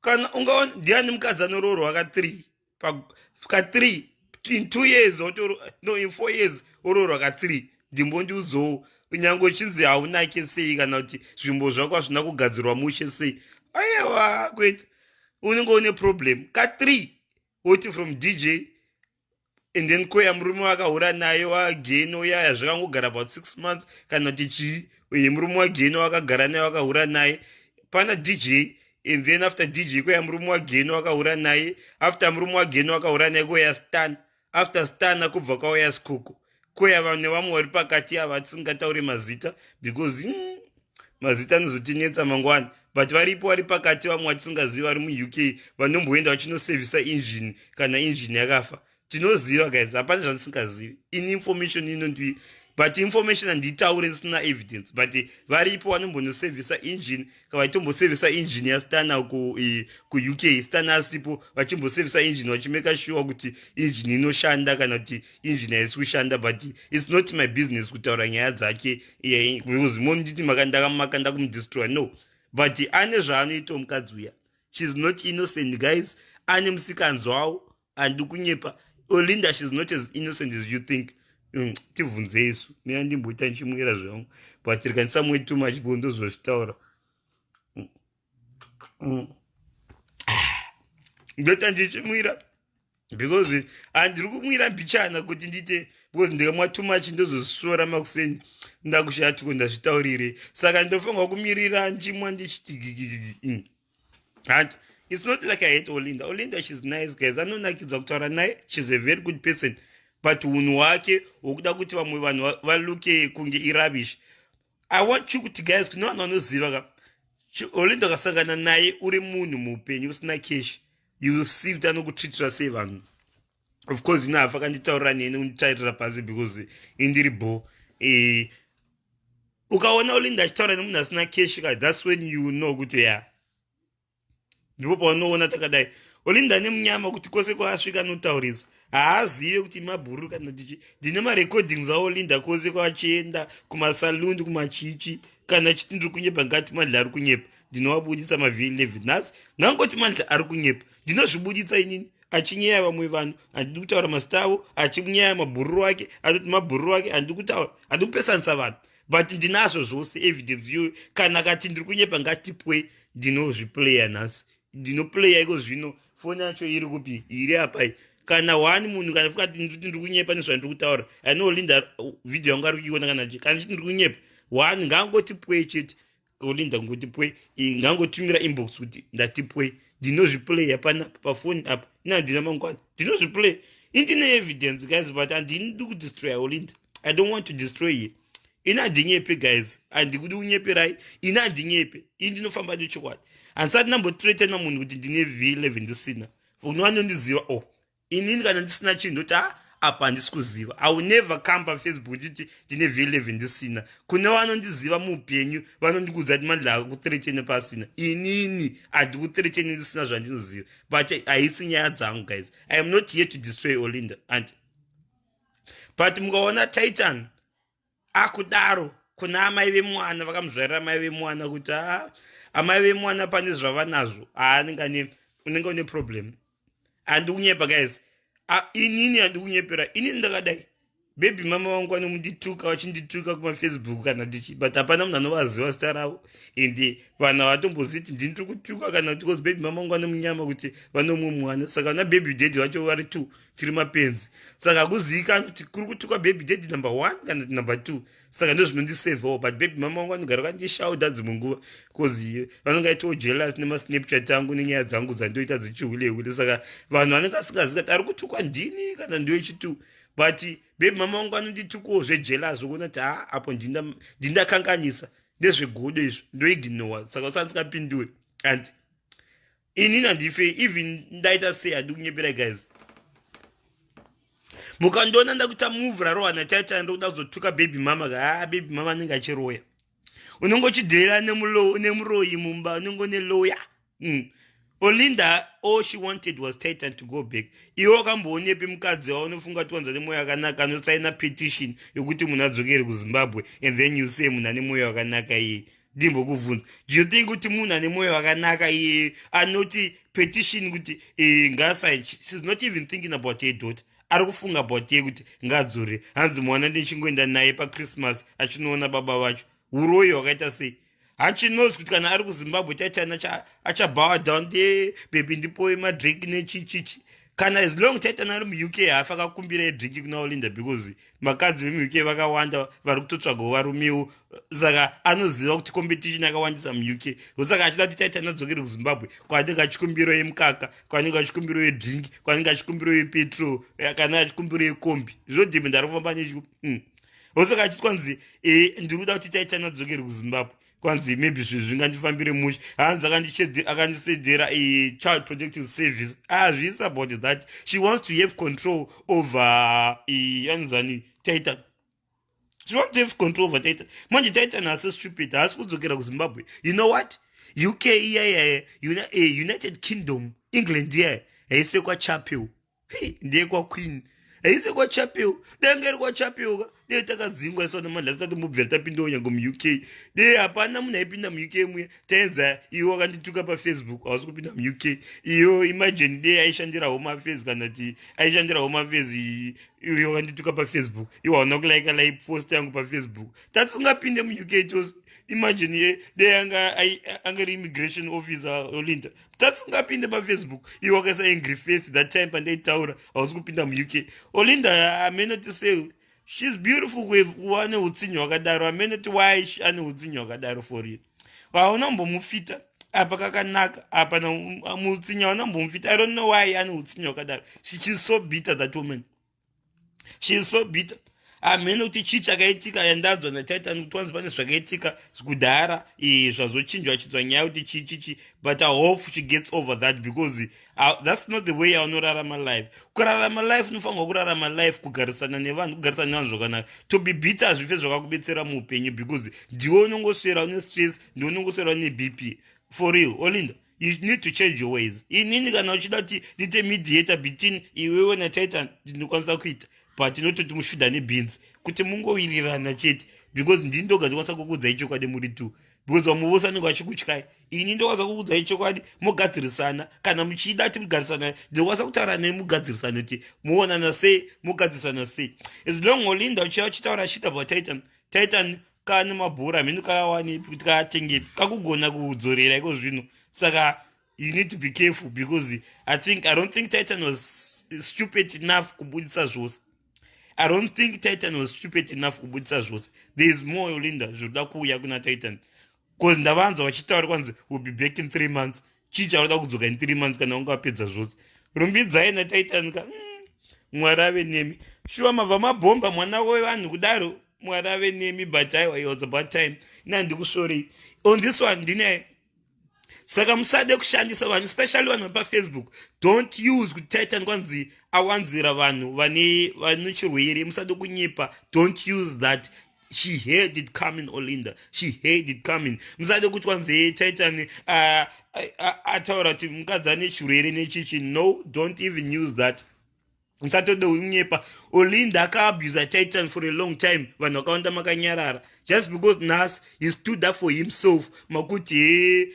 Kana ungaona ndiani mukadzi anoroorwa ka3 in 2 years in 4 years oroorwa ka3 ndimbondiudzowo kunyange uchinzi haunake sei kana kuti zvimbo zvako hazvina kugadzirwa mushe sei, aiwa kwete unenge une problem. Ka3 woti from DJ and then koya murume wakahura naye wageno yaya zvakangogara about 6 months kana kuti chii, murume wageno wakagara naye wakahura naye pana DJ and then after DJ koya murume wageno wakahura naye, after murume wageno wakahura naye koya stan, after stan akubva kwauya skoko, koya vamwe vari pakati ava tisingataure mazita because mazita anozotinetsa mangwana, but varipo vari pakati vamwe vatisingaziva vari muuk vanomboenda vachinosevhisa injini kana injini yakafa. Tinoziva guys, hapana zvandisingazivi, ini information inondivi, but information handitaure isina evidence, but varipo vanombonosevhisa injini kana vachitombosevhisa injini yastana kuuk, stana asipo vachimbosevhisa injini vachimeka sure kuti injini inoshanda kana kuti injini haisi kushanda, but it's not my business kutaura nyaya dzake because monditi ndakamaka kumudestroy, no, but ane zvaanoita mukadzi uya, she's not innocent guys, ane musikanzi wavo, handi kunyepa. Olinda, she's not as innocent as you think. Tivunze isu mina ndimboita ndichimwira zvangu, but rikandisamwe too much bo ndozozvitaura. Ndoita ndichimwira because handiri kumwira mbichana kuti ndite, because ndikamwa too much ndozozvisora makuseni ndakushati ndazvitaurire, saka ndofanirwa kumirira ndimwa ndichiti and it's not like I hate Olinda. Olinda, she's nice guys, anonakidza kutaura naye, she's a very good person, but unhu hwake hwokuda kuti vamwe vanhu valuke kunge irubbish. I want you kuti guys, kune vanhu vanoziva ka Olinda ukasangana naye uri munhu muupenyu usina cash, you will see kuti anokutreatira sei vanhu. Of course ina hafa kanditaurira neni unditarira pasi because indiri bo ukaona Olinda achitaura nemunhu asina cash ka, that's when you know kuti yeah, ndipo paunoona takadai. Olinda nemunyama kuti kwose kwaasvika notaurisa haazive kuti mabhuru kana tichi. Ndine marecordings aOlinda kwose kwaachienda kumasalundi kumachichi kana chiti ndiri kunyepa ngati Mandla ari kunyepa, ndinovabuditsa mav11 nhasi ngangoti Mandla ari kunyepa, ndinozvibuditsa inini achinyaya vamwe vanhu, handidi kutaura mazita avo, achinyaya mabhururu ake, andoti mabhururu ake handidi kutaura, handidi kupesanisa vanhu, but ndinazvo zvose evidence yo. Kana kati ndiri kunyepa ngatipwe, ndinozviplaya nhasi, ndinoplaya iko zvino, foni yacho iri kupi, iri apa. Kana wani munhu kana fuka ndiri kunyepa nezvandiri kutaura, Olinda video yangu ari kuiona kana chiti ndiri kunyepa, wani ngangotipwe chete, Olinda ngotipwe, ngangotumira inbox kuti ndatipwe, ndinozviplaya panapa pafoni apa, ina ndina mangwana ndinozviplaya, indine evidence guys, but handidi kudestroy Olinda. I don't want to destroy you. Ina handinyepe guys, handikudi kunyeperai, ina handinyepe, ini ndinofamba nechokwadi. Handisati ndambotretena munhu kuti ndine v11 ndisina, unowanondiziva inini kana ndisina chinhu ndoti apa handisi kuziva. I will never come pafacebook nditi ndine v11 ndisina. Kune vanondiziva muupenyu vanondikuudza kuti Mandla akakutretene pasina, inini handikutretene ndisina zvandinoziva, but haisi nyaya dzangu guys. I am not here to destroy Olinda and but mukaona Titan akudaro kuna amai vemwana vakamuzvarira amai vemwana kuti amai vemwana pane zvavanazvo unenge une problem. Handi kunyepa guys, inini handi kunyepera, inini ndakadai baby mama vangu anomundituka vachindituka kumafacebook kana tichi, but hapana munhu anovaziva zita ravo, ende vanhu havatomboziti ndiri kutuka kana kuti because baby mama vangu anomunyama kuti vanomwe mwana, saka vana baby daddy vacho vari 2 tiri mapenzi, saka hakuzivikanwa kuti kuri kutuka baby daddy number 1 kana number 2, saka ndozvinondisavewo, but baby mama vangu vanogara vakandishauda dzimwe nguva because vanonge aitawo jealous nemasnapchat angu nenyaya dzangu dzandoita dzichihulehule, saka vanhu vanenge asingazivi kuti ari kutukwa ndini kana ndoechi2, but baby mama vangu vanonditukawo zvejealous vokuona kuti apo ndindakanganisa ndezvegodo izvo ndoignora, saka usandisingapindure. And inini handife even ndaita sei handi kunyepera guys. Mukandiona ndakuita move rarohana Titan ndokuda kuzotuka baby mama baby mama anenge achiroya, unenge uchidhera nemuroyi mumba, unenge une lawyer. Olinda, all she wanted was Titan to go back. Iwo kamboonyepe mukadzi wao unofunga kuti wanza nemwoyo wakanaka, anosaina petition yokuti munhu adzokere kuZimbabwe, and then you say munhu ane mwoyo wakanaka iye. Ndimbokubvunza, do you think kuti munhu ane mwoyo wakanaka iye anoti petition kuti ngasaini? She's not even thinking about her daughter. ari kufunga bhoti yekuti ngadzore hanzi mwana ndichingoenda naye pachristmas achinoona baba vacho uroyi hwakaita sei hachinozi kuti kana ari kuzimbabwe taitani achabhawa down bebi ndipowe madrink nechichichi kana as long taitani ari muuk hafa akakumbira drinki kuna olinda because makadzi vemuuk vakawanda vari kutotsvagawo varumewo saka anoziva kuti competition yakawandisa muuk osaka achida kuti taitani adzokere kuzimbabwe kwanenge achikumbiro yemukaka kwanenge achikumbiro yedrink kwanenge achikumbiro yepetrol kana achikumbiro yekombi zvodhimbe ndari kufamba nechiku osaka achitwanzi ndiri kuda kuti taitani adzokere kuzimbabwe kwanzi maybe zvinhu zvingandifambire mushe hanzi akandisedhera child protective service hazvisi about that she wants to have control over yanzani titan she wants to have control over titan manje titan hasi stupid haasi kudzokera kuzimbabwe you know what uk iyaya united kingdom england iyaya haise kwachapel ndiye kwaqueen haise kwachapel dengeri kwachapel ka dei takadzingwa isona mandla tisati mubvera tapindawo nyange muuk dei hapana munhu aipinda muuk muya taenza iwo wakandituka pafacebook hausi kupinda muuk iyo imagine dei aishandira home affairs kana kuti aishandira home affairs iyo wakandituka pafacebook iwo hauna kulaika post yangu pafacebook tatisingapinde muuk chose imagine dei angari immigration officer olinda tatisingapinde pafacebook iwo wakaisa angry face that time pandaitaura hausi kupinda muuk olinda amenoti she's beautiful kuwane utsinyi hwakadaro amenoti why ane utsinyi hwakadaro for you haunambomufita apa kakanaka apa mutsinyi haunambomufita I don't know why ane utsinyi hwakadaro she's so bitter that woman she's so bitter amene kuti chii chakaitika yandadzwa natitan kuti wanzi pane zvakaitika kudhara zvazochinjwa achidzwa nyaya kuti chichichi but I hope she gets over that because that's not the way aunorarama life kurarama life unofanirwa kurarama life kugarisana nevanhu zvakanaka to be bitter hazvife zvakakubetsera muupenyu because ndiwe unongoswera une stress ndiwe unongoswera une bp for real olinda you need to change your ways inini kana uchida kuti ndite mediator between iwewe natitan ndinokwanisa kuita but inototi mushuda nebeans kuti mungowirirana chete because ndini ndoga ndikwanisa kukuudzai chokwadi muri two because vamuvose anenge vachikutyai ini ndokwanisa kukuudzai chokwadi mogadzirisana kana muchida kuti mugarisana ndokwanisa kutaura nei mugadzirisana kuti muonana sei mugadzirisana sei as long olinda uchiya uchitaura shit about titan kane mabhora mhinu kakawanepi kuti kaatengepi kakugona kudzorera iko zvino saka you need to be careful because I don't think titan was stupid enough kubudisa zvose I don't think titan was stupid enough kubudisa zvose there is more olinda zvoda kuuya kuna titan because ndavanzwa vachitaura kwanzi will be back in 3 months chii charoda kudzoka in 3 months kana ungapedza zvose rumbidzai natitan ka mwari ave nemi shuwa mabva mabhomba mwana wevanhu kudaro mwari ave nemi but it was about time nandikusvorei on this one ndine saka musade kushandisa vanhu especially vanhu pafacebook don't use kuti titan kwanzi awanzira vanhu vane chirwere musade kunyepa don't use that she heard it coming olinda she heard it coming musade kuti kwanzi titan ataura kuti mukadzi ane chirwere nechichi no don't even use that musatode unyepa olinda akaabusa titan for a long time vanhu vakawanda makanyarara just because nas he stood up for himself makuti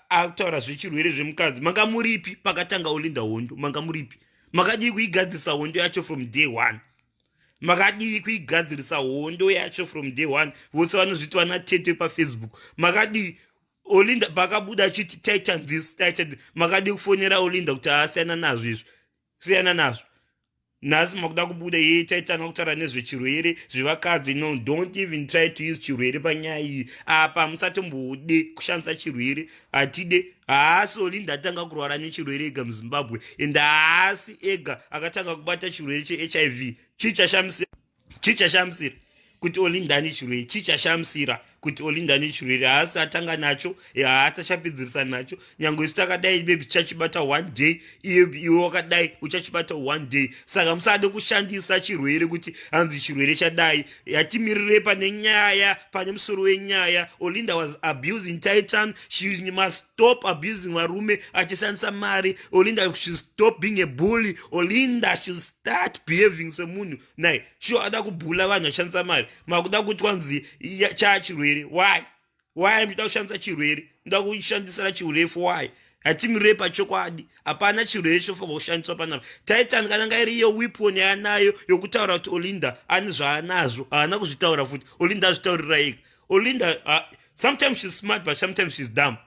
ataura zvechirwere zvemukadzi manga muripi pakatanga olinda hondo manga muripi makadii kuigadzirisa hondo yacho from day one makadii kuigadzirisa hondo yacho from day one vose vanozviti vana tete pafacebook makadii olinda pakabuda achiti titan this titan makadii kufonera olinda kuti asiyana nazvo izvo siyana nazvo nhasi makuda kubuda yeye taitana kutaura nezvechirwere zvevakadzi no don't even try to use chirwere panyaya iyi apa musatombode kushandisa chirwere hatide haasi olinda atanga kurwara nechirwere ega muzimbabwe ende haasi ega akatanga kubata chirwere chehiv chichashamisira kuti olinda nechirwere chichashamisira kuti olinda nechirwere haasi atanga nacho haatachapedzerisa nacho nyange isu takadai bebi tichachibata one day iwe wakadai uchachibata one day saka musade kushandisa chirwere kuti hanzi chirwere chadai yatimirire pane nyaya pane musoro wenyaya olinda was abusing titan she must stop abusing varume achishandisa mari olinda should stop being a bully olinda should start behaving semunhu nai sure ada kubhula vanhu vachishandisa mari makuda kuti kwanzi chachirwere why muda kushandisa chirwere muda kushandisira chirwere for why hatimirei pachokwadi. Hapana chirwere chofanwa kushandiswa panapa. Titan kana nga iriyo weapon yaanayo yokutaura kuti Olinda ane zvaanazvo, haana kuzvitaura futi. Olinda azvitaurira ega. Olinda sometimes she's smart but sometimes she's dumb.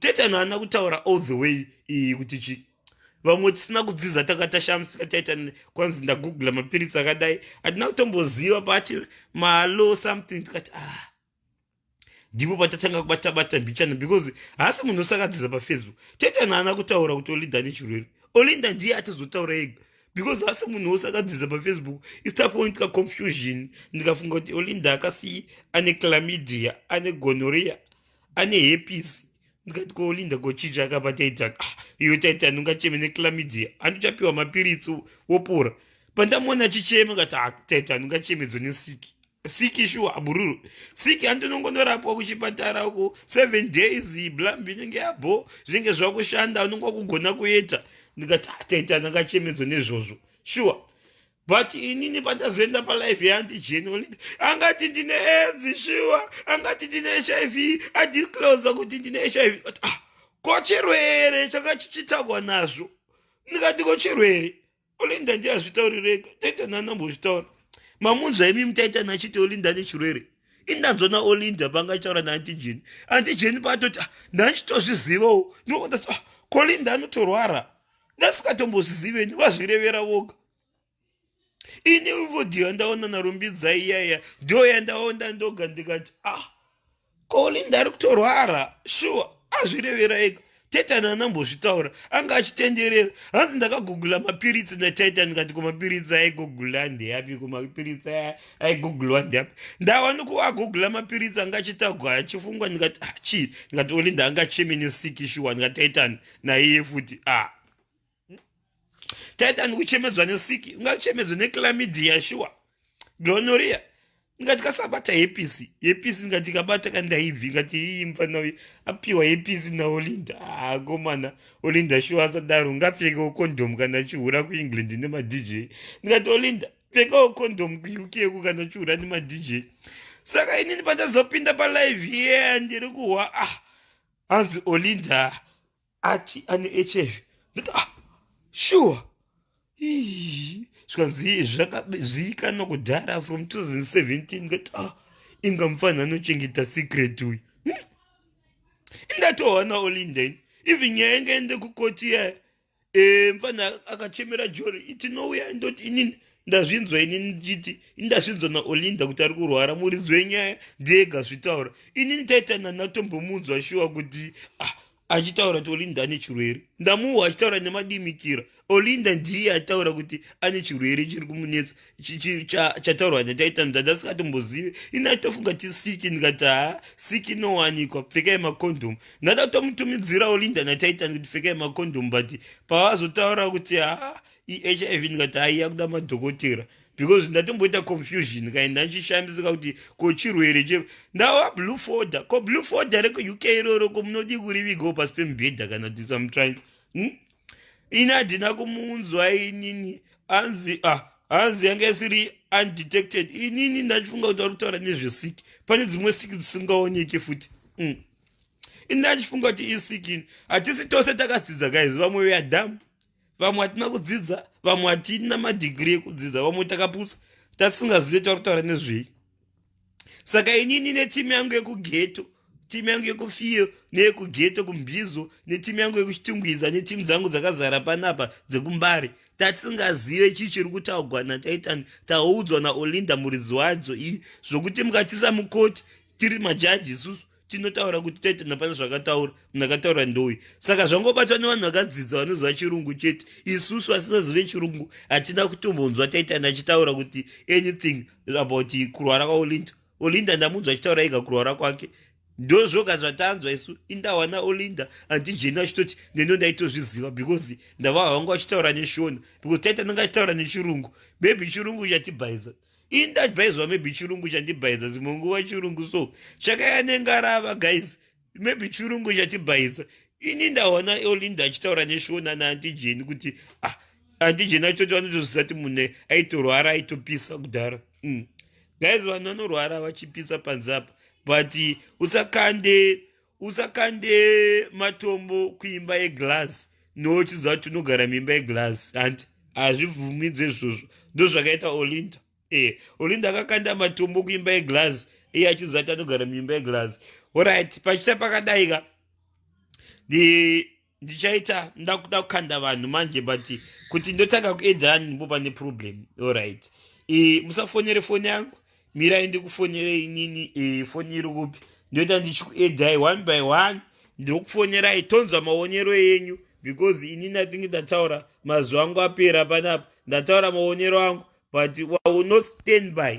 Titan haana kutaura all the way kuti chi. Vamwe tisina kudzidza takatashamsika Titan kwanzi ndagoogla mapiritsi akadai. Hatina kutomboziva pati malo something tikati ndipo patatanga kubata mbichana because haasi munhu usakadzidza paFacebook. Titan haana kutaura kuti Olinda ane chirwere. Olinda ndiye atizotaura ega because haasi munhu usakadzidza paFacebook. Isitapointka confusion. Ndikafunga kuti Olinda akasi ane chlamydia, ane gonorrhea, ane herpes. Ndikati ko Olinda kochicha akapa Titan. Iyo Titan ungacheme nechlamydia. Andichapiwa mapiritsi wopora. Pandamuona chichema ngati Titan ungachemedzwa nesiki. Siki shuwa abururu. Siki andinongonorapwa kuchipatara uko 7 days blambi nenge yabo zvinenge zvakushanda unongo kugona kuita. Ndikati Titan akachemedzwa nezvozvo. Sure. But inini pandazoenda palive yandiJane Olinda angati ndine AIDS sure, angati ndine HIV, adisclose kuti ndine HIV. Kochirwere chakachichitagwa nazvo. Ndikati kochirwere Olinda ndiye azvitaurireka. Titan anambozvitaura. Mamunzwa imi Titan achiti Olinda ane chirwere. Indanzona Olinda pangachaura naAntiJane. AntiJane patoti ndanchitozvizivawo. Ndinokuti Olinda anotorwara. Ndasikatombozviziveni vazvirevera voga. Ini vodhiyo ndaona narumbidza iyaya ndo yandaona ndoga ndikati Olinda ari kutorwara sure azvirevera ega. Titan anambozvitaura anga achitenderera. Hanzi ndakagoogla mapiritsi naTitan ngati kumapiritsi aigoogla ndeyapi, kumapiritsi aigoogla ndeyapi. Ndawana kuagoogla mapiritsi anga achitagwa achifungwa ndikati chi ndikati Olinda anga cheme nesiki shuwa ndikati Titan naiye futi Titan kuchemedzwa nesiki ungachemedzwa nechlamydia shuwa, gonorrhea. Ngati kasabata herpes ngati kabata kandaibvi ngati iyi mfana apiwa herpes naOlinda komana Olinda shuwa asadaro ngapfekewo condom kana chihura kuEngland nemadj. Ndikati Olinda pfekawo condom kuUK ku kana chihura nemadj. Saka inini patazopinda palive iye ndiri kuhwa hanzi Olinda ati ane HIV. Ndati sure zvikanzi zvakazivikanwa kudhara from 2017 ngati ingamufana anochengeta secret uyu. Indatowana Olinda ini even nyaya ingaende kukoti yaya mfana akachemera jori tinouya ndoti inini ndazvinzwa inini ndichiti indazvinzwa naOlinda kuti ari kurwara. Muridzi wenyaya ndiyega zvitaura. Inini Titan handatombomuzwa shuwa kuti achitaura kuti Olinda ane chirwere. Ndamuhwa achitaura nemadimikira. Olinda ndiye ataura kuti ane chirwere chiri kumunetsa chataurwa naTitan. Ndasikatombozvive ini atofunga ti siki ndikati siki inowanikwa pfekai makondom. Ndada kutomutumidzira Olinda naTitan kuti pfekai makondom but pavazotaura kuti HIV ndikati yakuda madhokotera because ndatomboita confusion kaenda ndichishambisika kuti kochirwere che ndawa blue folder ko blue folder reko UK iroro ko munodi kurivigawo pasi pemubhedha kana kuti some trying ina handina kumunzwa inini hanzi yanga isiri undetected. Inini ndachifunga kuti vari kutaura nezvesiki. Pane dzimwe siki dzisingaoneke futi. Ndachifunga kuti isiki hatisi tose takadzidza guys. Vamwe we are dumb, vamwe hatina kudzidza, vamwe hatina madegree ekudzidza, vamwe takapusa tatisingazive tauri kutaura nezvei. Saka inini netimu yangu yekugeto, timu yangu yekufiyo neyekugeto kumbizo netimu yangu yekuchitungwiza netimu dzangu dzakazara panapa dzekumbare tatisingazive chii chiri kutaurwa naTitan. Taudzwa naOlinda muridzi wadzo zvokuti mukatisa mukoti tiri majaji isusu tinotaura kuti Titan hapana zvakataura, munhu akataura ndoyi. Saka zvangobatwa nevanhu vakadzidza vanoziva chirungu chete. Isusu vasisazive chirungu hatina kutombonzwa Titan achitaura kuti anything about kurwara kwaOlinda. Olinda ndamunzwa achitaura ega kurwara kwake. Ndo zvoga zvatanzwa isu. Indawana Olinda AntiJane achitoti neno ndaitozviziva because ndava vangu achitaura neshona because Titan anga achitaura nechirungu. Maybe chirungu chatibhaiza. Indabhaizwa maybe chirungu chandibhaiza dzimwe nguva chirungu so chakaya ngarava guys. Maybe chirungu chatibhaiza. Ini ndaona Olinda achitaura neshona naAntiJane kuti AntiJane achitoti vanotoziva kuti munhu aitorwara aitopisa kudhara. Guys vanhu vanorwara vachipisa panze apa but usakande usakande matombo kuimba yeglass nochiziva kuti unogara muimba yeglass handi hazvibvumidze izvozvo ndozvakaita olinda. Olinda akakanda matombo kuimba yeglass iye achiziva kuti anogara muimba yeglass. Alright, pachita pakadaika ndichaita ndakuda kukanda vanhu manje but kuti ndotanga kuedhani ndipo pane problem. Alright, musafonere foni yangu, mirai ndikufonere inini. Foni iri kupi ndoita ndichikuedhai one by one, ndikufonerai tonzwa maonero yenyu because inini I think ndataura mazuva angu apera panapa, ndataura maonero angu but I will not stand by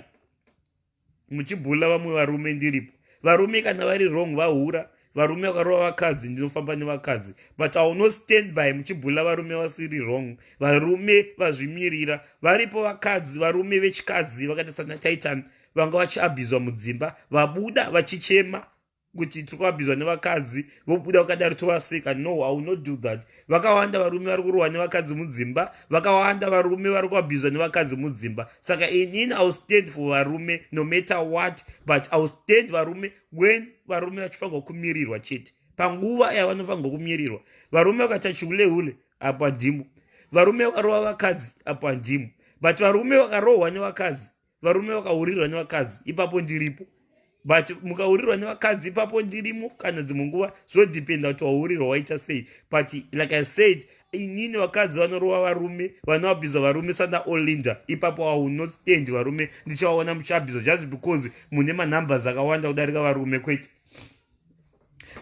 muchibhula vamwe varume ndiripo. Varume kana vari wrong vahura, varume vakarova vakadzi ndinofamba nevakadzi, but I will not stand by muchibhula varume vasiri wrong. Varume vazvimirira varipo, vakadzi varume vechikadzi vakaita sana Titan vanga vachiabhizwa mudzimba, vabuda vachichema kuti tiri kuabhizwa nevakadzi, vobuda vakadaro tovaseka. No, I will not do that. Vakawanda varume vari kurwa nevakadzi mudzimba, vakawanda varume vari kuabhizwa nevakadzi mudzimba. Saka inini I will stand for varume no matter what, but I will stand varume when varume vachifanirwa kumirirwa chete panguva yavanofanirwa kumirirwa. Varume vakaita chulehule apo handimo, varume vakarova vakadzi apo handimo, but varume vakarohwa nevakadzi, varume vakaurirwa nevakadzi, ipapo ndiripo. But mukaurirwa nevakadzi ipapo ndirimo, kana dzimwe nguva zvodependa kuti waurirwa waita sei. But like I said, inini vakadzi vanorova varume, vanovabhizwa varume sana olinda, ipapo I will not stand varume ndichawaona muchabhizwa just because mune manumbers akawanda kudarika varume. Kwete,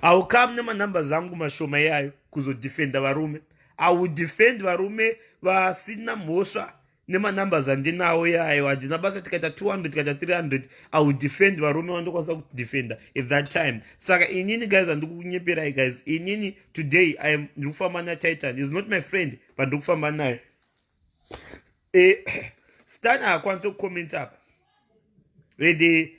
I will come nemanambers angu mashoma yayo kuzodefenda varume. I will defend varume vasina mhosva nemanambers andinawo yayo. Handina basa tikaita 200 tikaita 300, I will defend varume vandokwanisa kudefenda at that time. Saka inini guys handikukunyeperai guys, inini today I am ndikufamba naTitan. Is not my friend but ndikufamba naye. Stan haakwanise kukomenta apa rede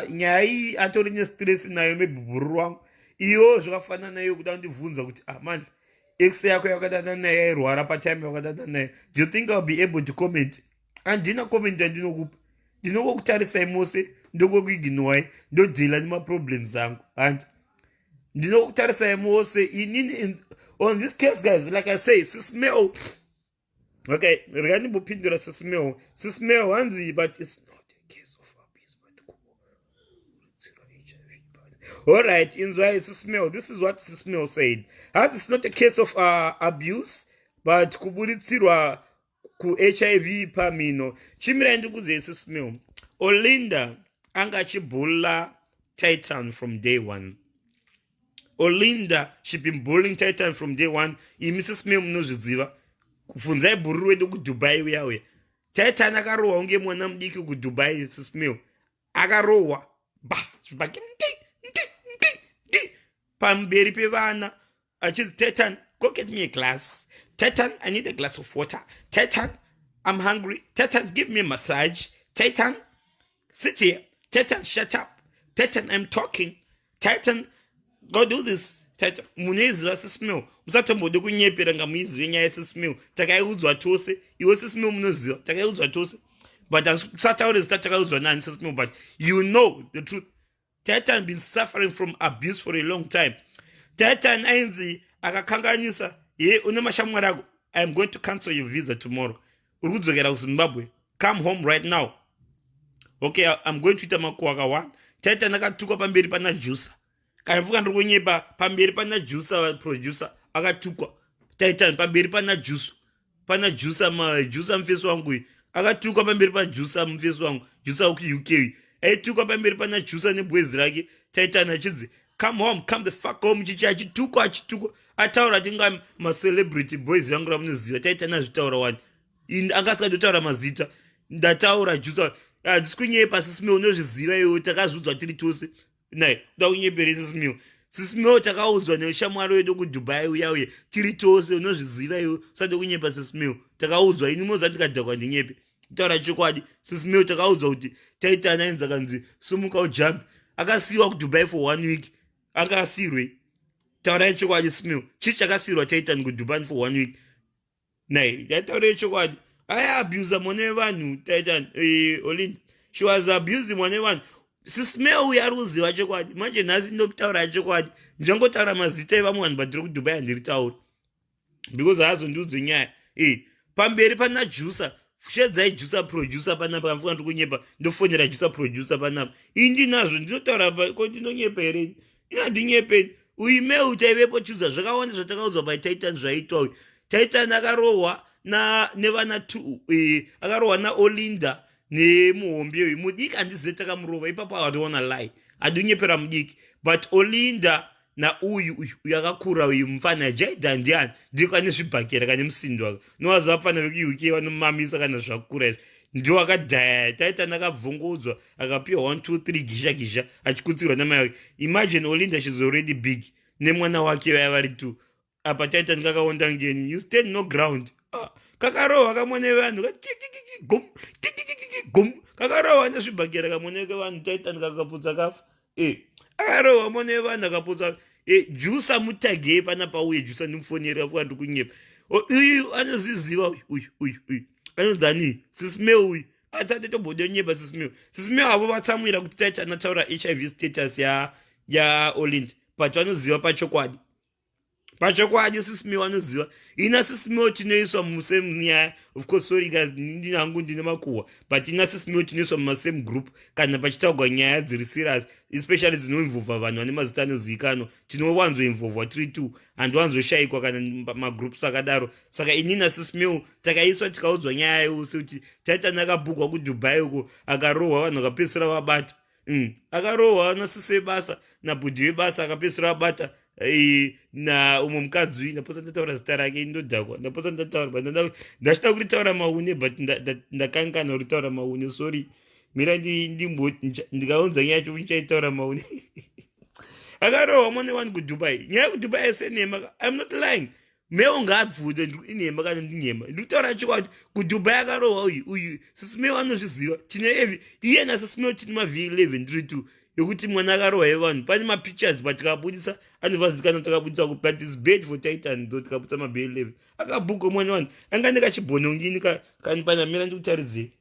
nyaya iyi atori nestress nayo mebhubhuru rangu iyo zvakafanana nayo kuda kundibvunza kuti man ex yako yakadana naye yairwara patime yakadana naye, do you think I'll be able to comment? Handina comment andinokupa, ndinokokutarisai mose ndokokuignowai ndodhila nemaproblems angu. And ndinokutarisai mose inini on this case guys, like I say, sismeo. Okay, rekandimbopindura sismeo hanzi, but it's not a case of abuse but alright, inzwai sismeo. This is what sismeo said. It's not a case of abuse but kuburitsirwa ku HIV pamino. Chimirai ndikuze sismeo, Olinda anga achibhula Titan from day one. Olinda she been bullying Titan from day one. Imi sismeo munozviziva, kubvunzai bhururu wedu kuDubai uya. Titan akarohwa unge mwana mudiki kuDubai. Sismeo akarohwa pamberi pevana achizi, Titan, go get me a glass. Titan, I need a glass of water. Titan, I'm hungry. Titan, give me a massage. Titan, sit here. Titan, shut up. Titan, I'm talking. Titan, go do this. Titan, muneziva sismeo. Musatombode kunyepera ngamuizive nyaya yesismeo. Takaiudzwa tose. Iwe sismeo munoziva. Takaiudzwa tose. But musataure zita takaiudzwa nani sismeo, but you know the truth. Titan been suffering from abuse for a long time. Titan ainzi akakanganisa, une mashamwari ako, I am going to cancel your visa tomorrow. Urudzokera kuZimbabwe. Come home right now. Okay, I'm going to ita makuwa akawana. Titan akatukwa pamberi pana juicer. Kaivuka ndiri kunyepa pamberi pana juicer producer akatukwa. Titan pamberi pana juicer. Pana juicer mfeso wangu uyu. Akatukwa pamberi pana juicer mfeso wangu. Juicer uku UK. Aitukwa pamberi pana juicer nebwezi rake. Titan achidzi, come home, come the fuck home. Achitukwa. Ataura tinga ma-celebrity boys yangu ramunoziva. Titan azvitaura wani. Angasikatotaura mazita. Ndataura juicer. Ndisikunyepa sismeo, unozviziva iwe, takazviudzwa tiri tose. Nai, kuda kunyepere sismeo. Sismeo takaudzwa neshamwari wedu kuDubai uya tiri tose, unozviziva iwe, usade kunyepa sismeo. Takaudzwa ini moza ndikadhakwa ndinyepe. Kutaura chokwadi, sismeo takaudzwa kuti Titan ainzi akanzi sumuka ujambe. Akasiyiwa kuDubai for 1 week. Akasirwe. Taurai chokwadi sismeo. Chii chakasirwa Titan kuDubai for 1 week. Nai, yataurai chokwadi. I abuse mwana vanhu Titan. Olinda. She was abusing mwana vanhu. sismeo uya ruziva chokwadi manje nhasi ndokutaura chokwadi ndichangotaura mazita evamwe vanhu vatiri kudubai handiri taura because haazondiudze nyaya pamberi pana jusa shedzai jusa producer panapa kamfuka ndiri kunyepa ndofonera jusa producer panapa ii ndinazvo ndinotaura ko ndinonyepa here inandinyepeni uimeu chaivepo chuza zvakawanda zvatakaudzwa patitan zvaitwa uyu titan akarohwa nevana akarohwa naolinda nemuhombe uyu mudiki handizive takamurova ipapo hawationa lai handinyepera mudiki but olinda nauyu akakura uyu mufana jaidan ndiani ndiko kane zvibhakera kane musindo aka nowazi vafana vekuuk vanomamisa kana zvakura izvi ndio akadhaya titan akabvungudzwa akapiwa 1 2 3 gisha achikutsirwa namai wake imagine olinda shes already big nemwana wake vaya vari 2 apa titan kakaonda ngeni you stand no ground kakarohwa kamone vanhu gum kakarohwa nezvibhakera kamone kevanhu titan kakaputsa kafa akarohwa mone vanhu akaputsa jusa mutagei panapa uye jusa ndimufonera fuka ndikunyepa uyu anoziziva uyu anonzani sismeo uyu atate tombodonyepa sismeo avo vatsamwira kuti titan ataura hiv status yaolinda but vanoziva pachokwadi sismeo anoziva ina sismeo tinoiswa musame nyaya of course sorry guys hangu ndine makuhwa but ina sismeo tinoiswa mumasame group kana pachitaugwa nyaya dziri serious especially dzinoinvovha vanhu vane mazita anozivikanwa tinowanzoinvovhwa tiri 2 handiwanzoshayikwa kana magroups akadaro saka inina sismeo takaiswa tikaudzwa nyaya yose kuti titan akabhugwa kudubai uko akarohwa vanhu akapedzisira vabata akarohwa nasisi vebasa nabhudhi vebasa akapedzisira vabata na umwe mukadzi uyu ndaposa ndataura zita rake ndodhakwa ndaposa ndataura ndachida kuritaura maune but ndakangana kuritaura maune sorry mira ndikaunza nyaya yacho ndichaitaura maune akarohwa mone vanhu kudubai nyaya yekudubai senhema I'm not lying meo ngaabvudze inhema kana ndinyema ndikutaura chokwadi kudubai akarohwa uyu sisimeo anozviziva tine iyena sisimeo tine mavhiki 11 tiri 2 yokuti mwana akarohwa evanhu pane mapictures but tikabudisa anovazikanwa takabudisa but is bad for titan do tikabudisa mabheki 11 akabhuka mwana vanhu anga ndikachibhonongini kani panamira ndikutaridze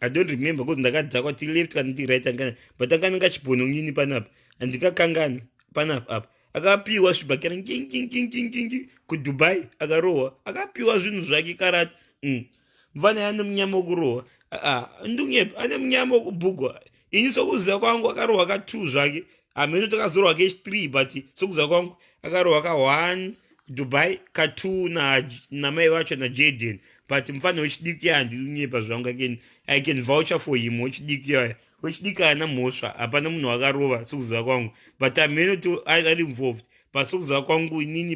I don't remember because ndakadzakwa ti left kana ti right angana but anga ndikachibhonongini panapa andikakangana panapa apa akapiwa zvibhakera ngingingingingingi kudubai akarohwa akapiwa zvinhu zvake karati mfana ane munyama wekurohwa ndunyepa ane munyama wekubhugwa ini sokuziva kwangu akarohwa ka2 zvake hameno takazorwa ke3 but sokuziva kwangu akarohwa ka1 dubai ka2 namai vacho najaden but mufana wechidiki handinyepa zvangu again I can voucher for him wechidiki yaya wechidiki haana mhosva hapana munhu wakarova sokuziva kwangu but hameno to ari involved but sokuziva kwangu inini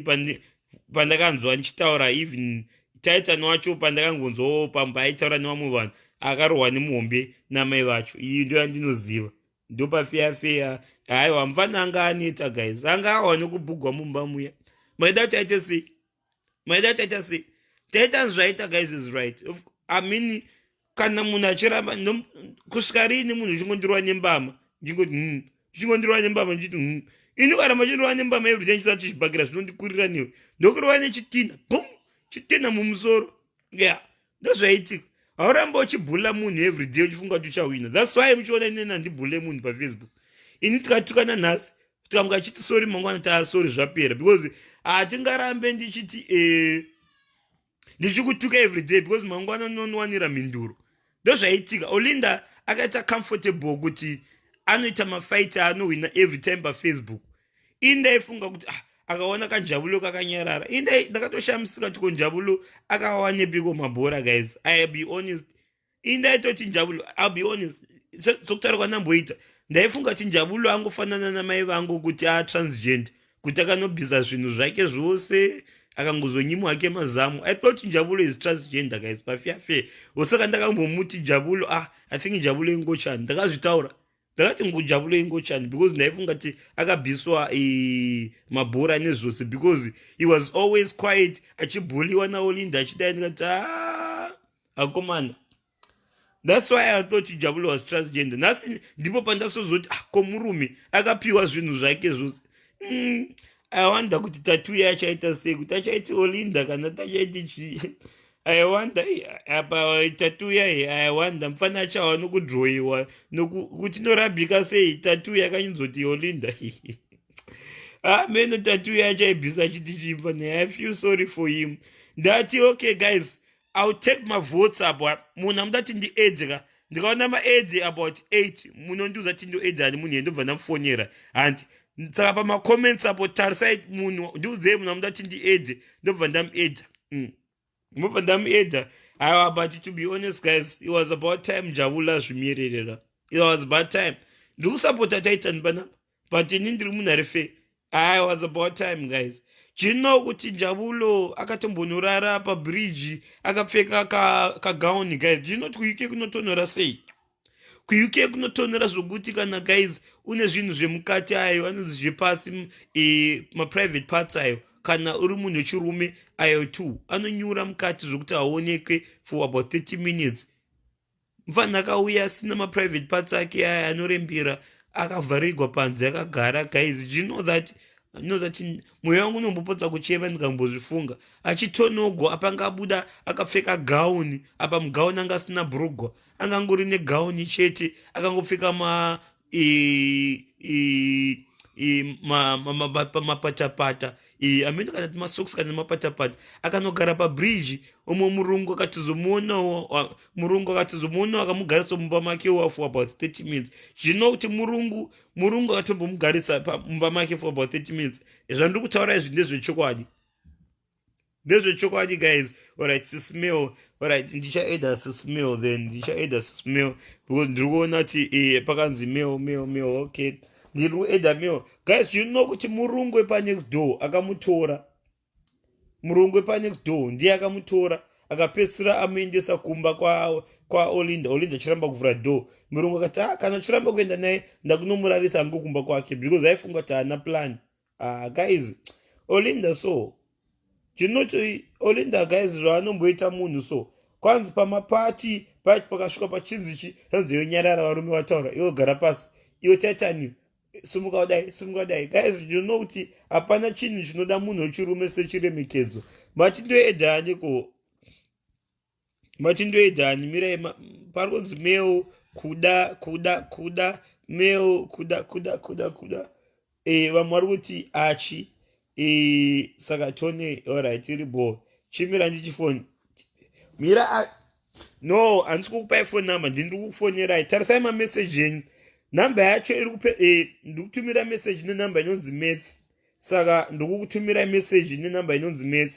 pandakanzwa ndichitaura even titan wacho pandakangonzwawo pamba aitaura nevamwe vanhu akarohwa nemuhombe namai vacho iyi ndo yandinoziva ndo pafeya haiwa mufana anga aneta guys anga awane kubhugwa mumba muya maida kuti aite sei titan zvaita guys is right I mean kana munhu achiramba kusvika rini munhu uchingondirwa nembama uchingondirwa nembama ndichiti ini karamba chindirwa nembama every time chisati chibhakira zvinondikurira newe ndokurova nechitina chitina mumusoro ndozvaitika hauramba uchibhula munhu everyday uchifunga kuti uchawina thats why muchiona inena ndibhule munhu pafacebook ini tikatukana nhasi tikamuka chiti sori mangwana taasori zvapera because hatingarambe ndichiti ndichikutuka everyday because mangwana nonowanira mhinduro ndozvaitika olinda akaita comfortable kuti anoita mafight anowina every time pafacebook indaifunga kuti akaona kanjabulo kakanyarara ndakatoshamisika kuti konjabulo akawanepiko mabhora guys I'll be honest indaitoti njabulo I'll be honest sokutaura kwanamboita ndaifunga kuti njabulo angofanana namai vangu kuti transgender kuti akanobvisa zvinhu zvake zvose akangozonyimwa hake mazamu I thought njabulo is transgender guys pafiafe osaka ndakambomuti njabulo I think njabulo ingochani ndakazvitaura ndakati ngujabulo ingochani because ndaifunga kuti akabviswa mabhora nezvose because he was always quiet achibhuliwa naolinda achidai ndikati akomana that's why I thought jabulo was transgender nhasi ndipo pandasozoti komurume akapiwa zvinhu zvake zvose I wonder kuti tatu yachaita sei kuti achaiti olinda kana tachaiti chii I wonder apa tattoo yayi I wonder mfana achawa nokudroyiwa kuti norabhika sei tattoo yakanyinzoti Olinda. Meno tattoo yachaibvisa chiti chimfana. I feel sorry for him. Ndati okay guys, I'll take my votes apa. Munhu amudati ndi-aid ka. Ndikaona ma-aid about 8. Munondiudza kuti ndo-aid ani munhu ndobva ndamufonera. And saka pama-comments apo tarisai munhu ndiudzei munhu amudati ndi-aid ndobva ndamu-aid. Mubva ndamu-aid. But to be honest guys, it was about time Javula zvimiererera. It was about time. Ndikusapota Titan bana. But ini ndiri munhu ari fair. I was about time guys. Chino kuti Javulo akatombonorara pabridge akapfeka kagauni guys. Chino kuti kuike kunotonora sei? Kuike kunotonora zvokuti kana guys une zvinhu zvemukati ayo anonzi zvepasi ma-private parts ayo. Kana uri munhu wechirume ayo 2 anonyura mukati zvokuti haonekwe for about 30 minutes. Mfana akauya asina ma-private parts ake aya anorembera akavharirwa panze akagara guys. Do you know that mwoyo wangu unombopotsa kuchema ndikambozvifunga achitonogwa apanga abuda akapfeka gauni apa mugauni anga asina bhurugwa angangori negauni chete akangopfeka mapatapata amene kana masocks kana mapatapata akanogara pabridge. Omwe murungu akatizomuonawo akamugarisa mumba make for about 30 minutes. Zvino kuti murungu akatombomugarisa mumba make for about 30 minutes. Zvandiri kutaura izvi ndezvechokwadi. Ndezvechokwadi guys. Alright, sismell. Alright, ndichaeda sismell then. Ndichaeda sismell because ndiri kuona kuti pakanzi mail. Okay. Ndiri kueda mail. Guys, you know kuti murungu wepa next door akamutora. Murungu wepa next door ndiye akamutora akapesira amuendesa kumba kwa Olinda. Olinda chiramba kuvhura door. Murungu akati kana chiramba kuenda naye ndakunomurarisa hangu kumba kwake because aifunga kuti haana plan. Guys, Olinda so chinoti Olinda guys zvaanomboita munhu so kwanzi pamapati pakasvika pachinzichi hanzi yonyarara varume vataura iwo gara pasi iwo Titan sumuka kudai guys. You know kuti hapana chinhu chinoda munhu wechirume sechiremekedzo. Machindoedhani mirai pari kunzi meo kuda meo kuda vamwe vari kuti achi saka tone. Alright, iribo chimira ndichifoni mira no handisi kukupai phone number ndiri kukufonerai. Tarisai mameseji enyu. Namba yacho ndiri kutumira meseji nenamba inonzi math. Saka ndikukutumira meseji nenamba inonzi math.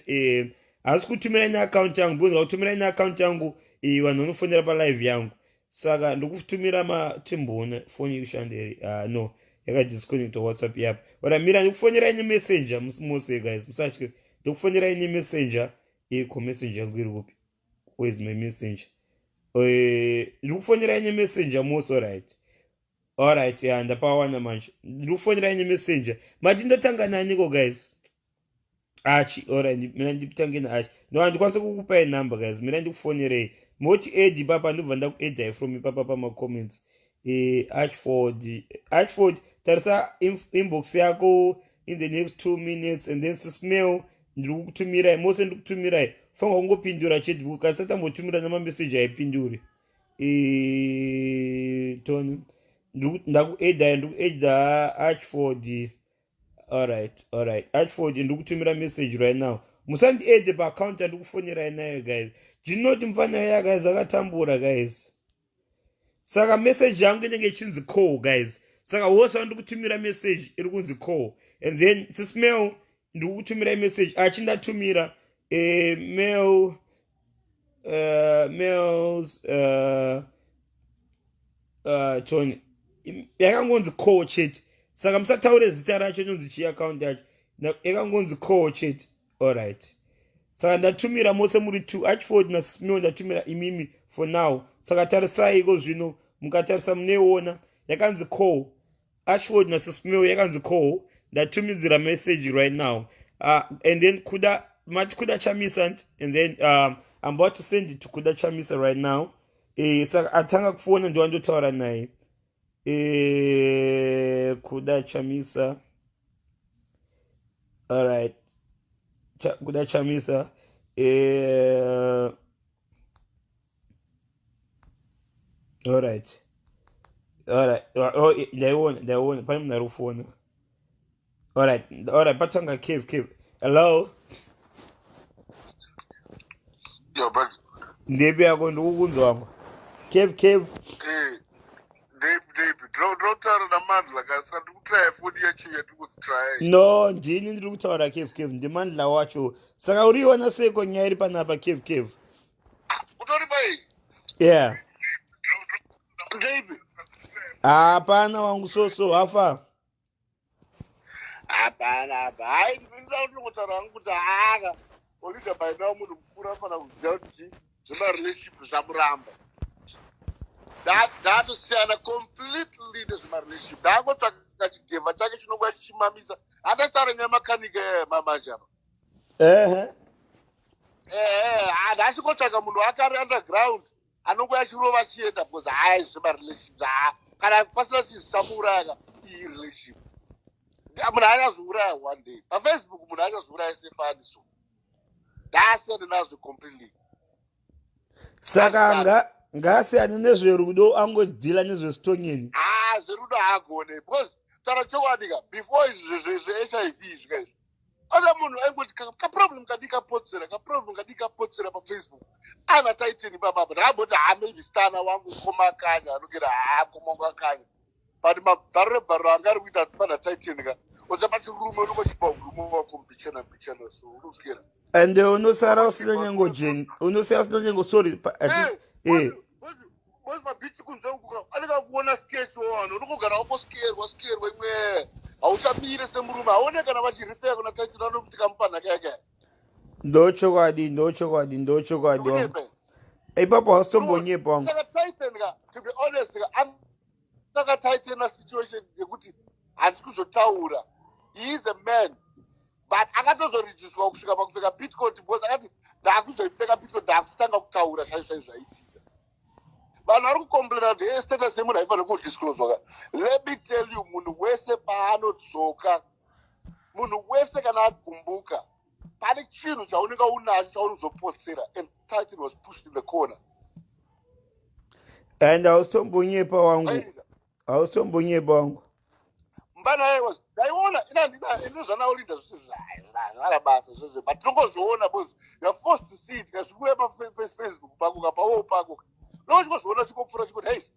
Handisi kutumirai neaccount yangu because ndikutumirai neaccount yangu vanhu vanofonera palive yangu. Saka ndikutumira matimboona foni ikushanda here. No, yakadisconnecta WhatsApp yapo. Ora mira ndikufonerai nemessenger mose guys. Musatye. Ndikufonerai nemessenger. Ko messenger yangu iri kupi? Where is my messenger? Ndikufonerai nemessenger mose. Alright, ndapawana manje. Ndikufonerai nemessenger. Mati ndotanga naniko guys. Achi, alright, mina nditange na achi. No, handikwanisa kukupai number guys. Mina ndikufonerei. Moti edi papa ndobva ndakuedai from ipapa pama-comments. Archford, tarisa inbox yako in the next 2 minutes and then sismail ndiri kukutumirai. Mose ndikutumirai. Fanga kungopindura chete because kana satambotumira namameseji haipinduri. Tony. Ndakuedha Archford. Alright. Archford ndikutumira message right now. Musandiedhe pa-account ndikufonera nayo guys. Ndinoti mfana ya guys akatambura guys. Saka message yangu inenge ichinzi call guys. Saka wose ndikutumira message iri kunzi call. And then sismail ndikutumira message achindatumira mails Tony yakangonzi call chete. Saka musataure zita racho inonzi chi-account yacho yakangonzi call chete. Alright, saka ndatumira mose muri 2 Archford nasismail ndatumira imimi for now. Saka tarisai iko zvino mukatarisa muneona yakanzi call. Archford nasismail yakanzi call. Ndatumidzira message right now. And then kuda chamisa and then I'm about to send it to kuda chamisa right now. Saka atanga kufona ndo andotaura naye. Kuda chamisa. Alright, kuda chamisa. All right. Oh, ndaiona pane munhu ari kufona. All right, patanga cave. Hello. Yo, but Ndebi yako ndikukunzwa wangu. Cave. don't tell the Mandla guys. I do try for the actually to try. No, ndini ndiri kutaura cave ndimandla wacho. Saka uriona seko nyaya iri panapa cave. Utori bai. Yeah. David. Hapana wangu so hafa. Hapana. Hai ndinda ndikutaura hangu kuti aka. Olida by now munhu mukuru fana kuziva kuti zvema relationship zvamuramba. Ndaatosiyana completely nezvema relationship. Ndaangotsvaka chigevha chake chinonga chichimamisa. Handachitaura nyamakanika mamanje apa. Ndachingotsvaka munhu akari underground anonga achirova achienda because hai zvema relationship kana pasina chinhu chisamuuraya iyi relationship. Munhu achazouraya one day. PaFacebook munhu achazouraya sefani so. Ndaasiyana nazvo completely. Saka ngasiyane nezverudo angodhila nezvesitonyeni. Zverudo haagone because taura chokwadi before zveHIV zvika izvi. Oda munhu aingoti kaproblem kadi kapotsera paFacebook. Ana taiteni papa ndakamboti maybe stana wangu komakanya anogera komonga kanya. But mabvariro anga ari kuita pana taiteni uza pachirume unongochipa urume wako mbichana so unosikira. And unosara usina nyengo Jane. Unosara usina nyengo sorry. Boys mabichi kunze ukuka alika kuona sketch wano unokugara waskerwa imwe auchamire semurume aone kana vachirifea kuna taiti nanokuti kamupana keke. Ndochokwadi. Papa wasitomboonyepa wangu. Saka Titan to be honest saka Titan na situation yekuti handisi kuzotaura. He is a man. But akatozorejiswa kusvika pakupfeka Bitcoin because akati ndakuzoipfeka Bitcoin ndakutanga kutaura chaizvo zvaitika. Vanhu vari kucomplaina kuti status yemunhu haifaniri kudiscloswa. Let me tell you, munhu wese paanodzoka, munhu wese kana agumbuka, pane chinhu chaunenge unacho chaunozopotsera. And Titan was pushed in the corner. And hausitomboonyepa wangu. Mbana yeye was ndaiona ina zvanaolinda zvarabasa zvozvo but tinongozviona because you are forced to see it kasvikuya paFacebook pako pawo pako ndochingozviona chikopfura chikuti hei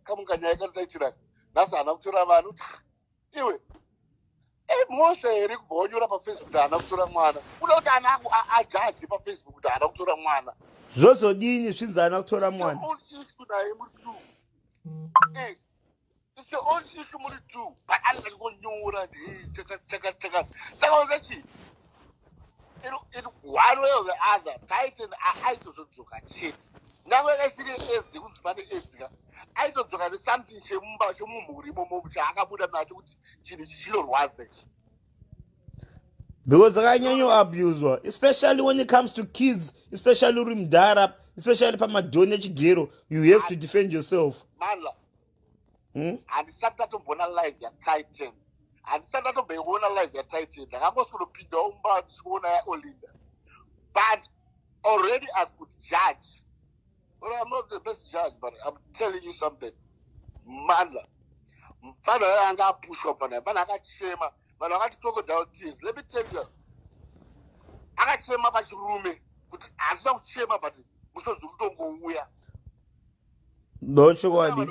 kamukanya yakataitiraka nhasi hana kutora vanhu iwe mhosva here kubva wanyora paFacebook kuti hana kutora mwana uda kuti ana ako ajaji paFacebook kuti hana kutora mwana zvozodini zvinzi hana kutora mwana. It's your own issue, muri too. But I'm not going to know that. Check. So actually, in one way or the other, Titan, I just look at shit. Now when I see the AIDS, you won't I don't look at something. She because akanyanya abuse, especially when it comes to kids, especially rimdara, especially pamadone chigero, you have to defend yourself. Mandla. Handisati tombona live yaTitan. Handisati tomboiona live yaTitan. Ndakangosopinda umba ndichiona yaOlinda. But already I could judge. Well, I'm not the best judge, but I'm telling you something. Mandla. Mfana yanga push up on him. But akachema. But crocodile tears. Let me tell you. Akachema pachirume. Kuti hazina kuchema but musozukutongo uya. Ndochokwadi.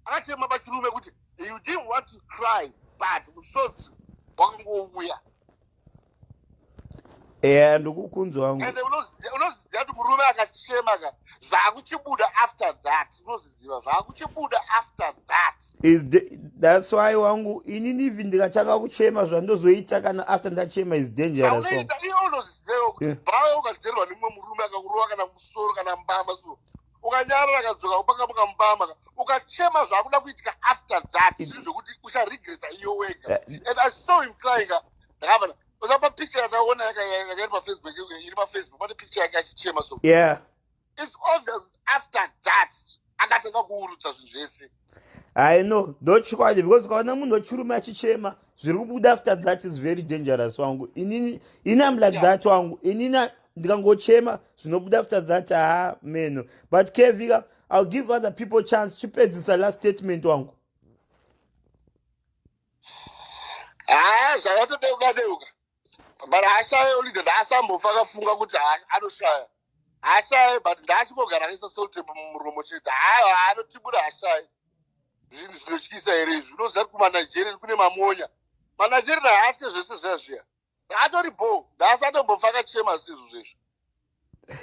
Akachema pachirume kuti you didn't want to cry but musodzi wakangouya. Ndikukunzwa wangu. And unoziziva kuti murume akachema zvaakuchibuda after that. Unoziziva zvaakuchibuda after that. That's why wangu inini even ndikatanga kuchema zvandozoita kana after ndachema is dangerous. Iye unoziziva kuti bhawe ukadzerwa nemumwe murume akakurova kana musoro kana mbama so ukanyarara akadzoka upaka mbama ukachema zvaakuda kuitika after that zvinhu zvokuti ucharegreta iyo wega. And I saw him crying. Ndakabana uzapa picture yakaona yakairi paFacebook pane picture yake achichema so. Yeah. It's obvious after that akatanga kuurutsa zvinhu zvese. I know, ndochikwadi because ukaona munhu wechirume achichema zviri kubuda after that is very dangerous wangu. Inini I'm like that wangu. Inini ndikangochema zvinobuda after that meno. But Kevika, I'll give other people chance. Chipedzisa last statement wangu. Zvakatodeuka but ashaye Olinda ndaasambofa akafunga kuti anoshaya ashaye but ndaachingogara akaisa selotable mumuromo chete anotibura ashaye zvinhu zvinotyisa here izvi unoziva kuti kumanigerian kune mamonya manigerian haatye zvese zviya atori bo ndaasatombofa akachema sizvo zvezvo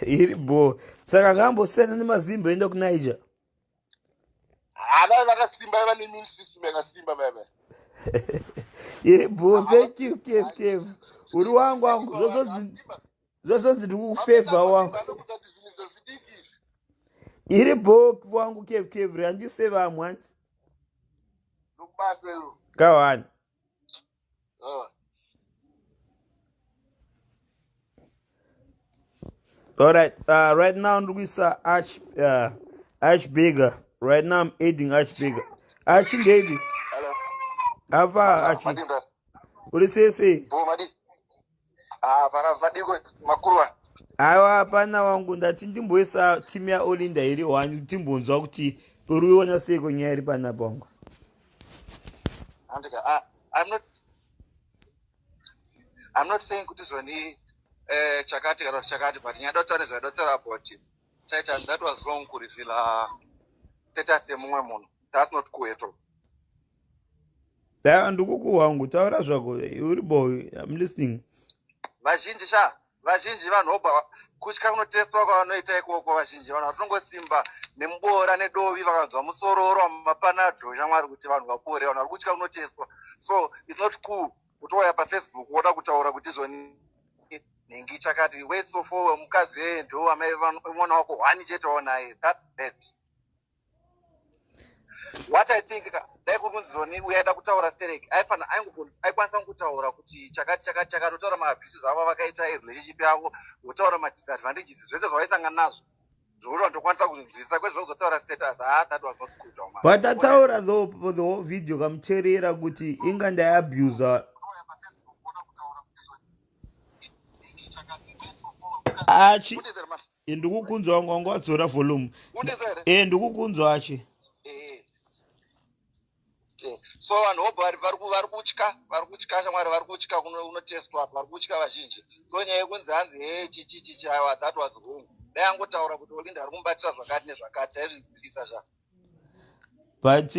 iri bo saka ngambosiyana nemazimba enda kuniger havai vakasimba iva neimmune system yakasimba baibai iri bo. Thank you Kev uri wangu zvozonzi ndiri kukufevha wangu iri bo wangu Kev randiseva amwanti kawani. Alright, right now ndikuisa Archbigger. Right now I'm aiding Archbigger. Archie baby. Hello. Ava Archie. Uri sese? Bo madi. Para vadiko makurwa. Aiwa hapana wangu ndati ndimboisa timu ya Olinda iri 1 timbonzwa kuti uriona seko nyaya iri panapa wangu. I'm not saying kuti zvoni chakati kana chakati but nyada kutaura zvadautaura about Titan that was wrong kurivila status yemumwe munhu. That's not cool at all. Da ndikuku wangu taura zvako uri boy I'm listening. Vazhinji vanobva kutya kunotestwa kwavanoita ikoko vazhinji vanhu vatongosimba nemubora nedovi vakanzwa musororo mapanado shamwari kuti vanhu vapore vanhu vari kutya kunotestwa so it's not cool kutouya pafacebook woda kutaura kuti zvoni nhengi chakati wesofo wemukadzi ndo amai mwana wako 1 chete naye that's bad. What I think dai kunzi zvoni uyaida kutaura stereki aikwanisa kutaura kuti chakati otaura maabuses avo vakaita relationship yavo otaura madisadvantages zvese zvavaisangana nazvo zvokuti ndokwanisa kuzvinzwisisa kwezvo kuzotaura status that was not good man. But ataura though the whole video kamuteerera kuti inga ndaiabusa achi ndikukunzwa wangu wadzora volume ndikukunzwa achi so vanhu vobva vari kutya shamwari vari kutya kunotestwa vari kutya vazhinji so nyaya yekunzi hanzi chichichichi aiwa that was wrong dai angotaura kuti Olinda ari kumubatira zvakati nezvakati aizvinzwisisa sha but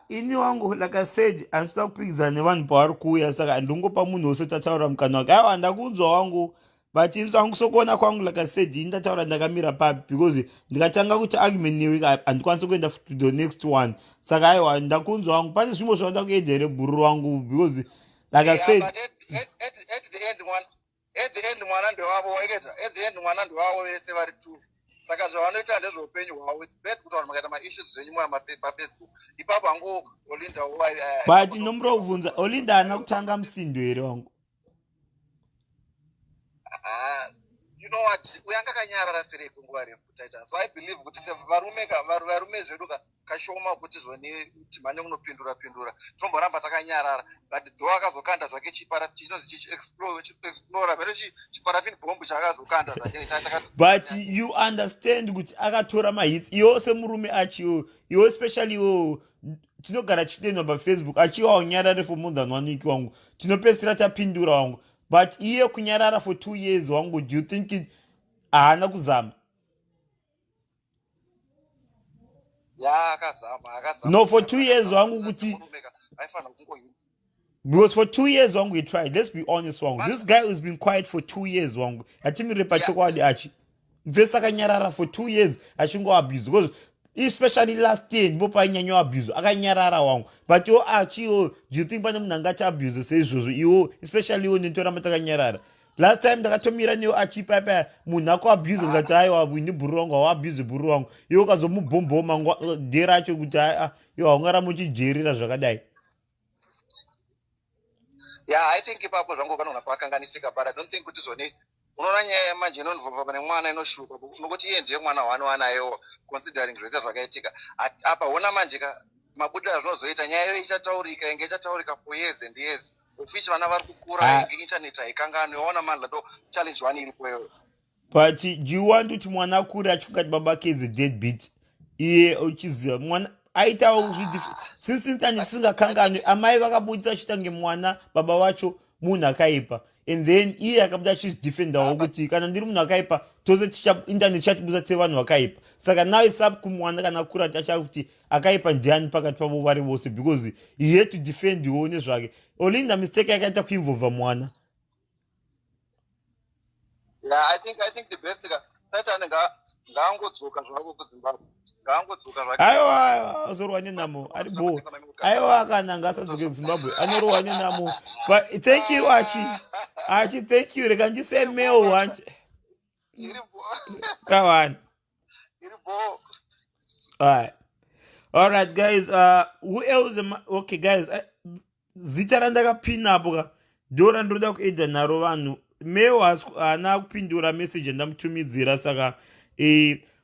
ini wangu like I said andinoda kupikisana nevanhu pavari kuuya saka handingopa munhu wose tataura mukana wake aiwa ndakunzwa wangu but inzwangu sokuona kwangu like I said ndataura ndakamira papi because ndikatanga kuti argument newe handikwanisi kuenda to the next one saka aiwa ndakunzwa wangu pane zvimwe zvinoda kuenda here bhuru wangu because like I said at the end mwana ndewavo waiketa at the end mwana ndewavo vese vari tu saka zvavanoita ndezveupenyu hwavo it's bad kuti vanhu makaita maissues zvenyu mumapafacebook ipapo hangu Olinda but nomura kubvunza Olinda haana kutanga musindo here wangu you know what uyanga kanyarara stereki nguva refu kutaita so I believe kuti varume zvedu kashoma kuti zvoni timhanye kunopindura tomboramba takanyarara but though akazokanda zvake chinonzi chichiexplora vero chiparafini bomb chakazokanda zvake but you understand kuti akatora mahits iwo semurume achiwo iwo especially iwo tinogara chitenwa pafacebook achiwa unyarare for more than 1 week wangu tinopedzisira tapindura wangu but iye kunyarara for 2 years wangu do you think haana kuzama akazama no for 2 years wangu kuti because for 2 years wangu he tried let's be honest wangu this guy has been quiet for 2 years wangu atimire pachokwadi achi mvesa akanyarara for 2 years achingoabuse because especially last year ndipo nyanya abuse akanyarara wangu but iwo achiwo do you think pane munhu angati abuse seizvozvo iwo especially iwo nentoramba takanyarara last time ndakatomira newo achipapa munhu ako abuse ngati aiwa ini bhuru wangu hawaabuse bhuru wangu iwo ukazomubhomboma dhe racho kuti iwo haungaramba uchijerera zvakadai I think ipapo zvangu vanhu pakanganisika but I don't think kuti zvoni unoona nyaya manje inonvova pane mwana inoshuka nokuti iye ndiye mwana waanoanayewo considering zvese zvakaitika apa ona manje mabudiro zvinozoita nyaya iyo ichataurika inge ichataurika for years and years Office vana vari kukura internet haikangani waona Mandla ndo challenge one iripo iyoyo. But do you want kuti mwana akure achikati babake is a deadbeat? Iye uchiziva mwana aitawo since internet isingakanganwi amai vakabudisa chitange mwana baba wacho munhu akaipa, and then iye akabuda achizidefendawo kuti kana ndiri munhu akaipa tose internet chatibusa sevanhu vakaipa. Saka now it's up kumwana kana akura achacha kuti akaipa ndiani pakati pavo vari vose, because he had to defend iwo nezvake. Only the mistake yakaita kuinvolva mwana. Yeah, I think the best Titan ngaangodzoka zvako kuZimbabwe. Ngaangodzoka zvake. Aiwa azorwa nenamo ari bo. Aiwa kana ngasadzoke kuZimbabwe anorowa nenamo. But thank you Archie, thank you. Reka ndise mail wanje. Kawan. Alright guys, who else okay guys, zita randakapina apo ka ndora ndoda kuedha naro vanhu. Mail haana kupindura message ndamutumidzira, saka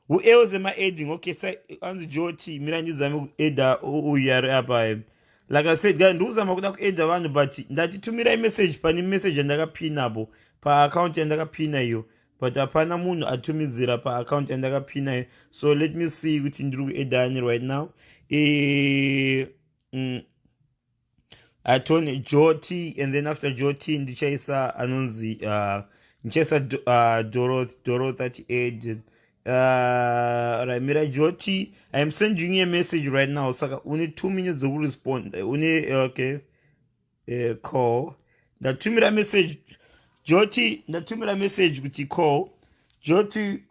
who else am I adding? Okay, say anzi Joti mira ndizame kuedha uyu ari apa. Like I said guys, ndikuzama kuda kuedha vanhu but ndatitumira message pane message yandakapina apo pa account yandakapina iyo, but hapana munhu atumidzira pa account yandakapina iyo. So let me see kuti ndiri kuedha ani right now. Tony Joti, and then after Joti ndichaisa anonzi ndichaisa Doro 38. Right, Mira Joti, I am sending you a message right now. Saka only 2 minutes to respond. Only okay. Call. That 2 minute message. Joti, that 2 minute message with call. Joti,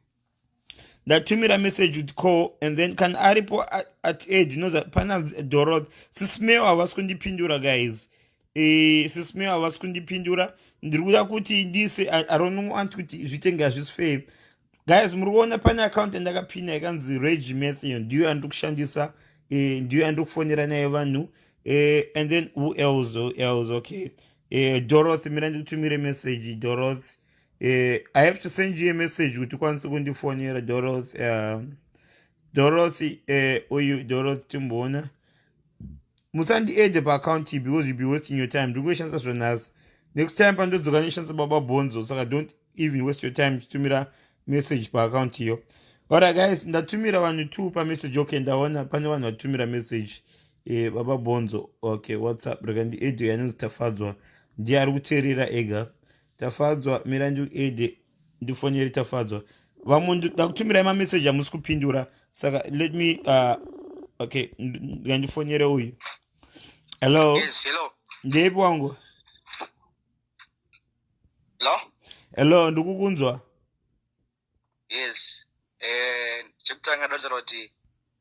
that 2 minute message would call, and then can aripo at age, you know that panel Dorot. Sismeo avaskundi pindura guys. Sismeo avaskundi pindura. Ndiruda kuti ndise I don't want kuti zvitenga zvisfair. Guys, murikuona pane account ndakapina ikanzi Reg Matthew. Do you andukushandisa? Do you andukufonera naye vanhu? And then who else? Okay. Dorothy, mira ndikutumire message Dorothy. I have to send you a message with one second phone here, Dorothy. Dorothy, Dorothy Tumbona. Musandi add the account because you'll be wasting your time. Do go chance as runners. Next time, and those organizations about bonzo, so don't even waste your time to me message per account here. Alright, guys, that to me one two per message. Okay, and I want to to me message. Baba bonzo. Okay, what's up? Regandi Edo and Tafazwa. Dia Ruterira Ega. Tafadzwa mirandu ede ndifonyeri tafadzwa vamundu ndakutumira ima message amusikupindura, saka let me okay ngandifonyere uyu. Hello. Yes, hello. Ndepi wangu? Hello, ndikukunzwa. Yes. Chekutanga ndotara kuti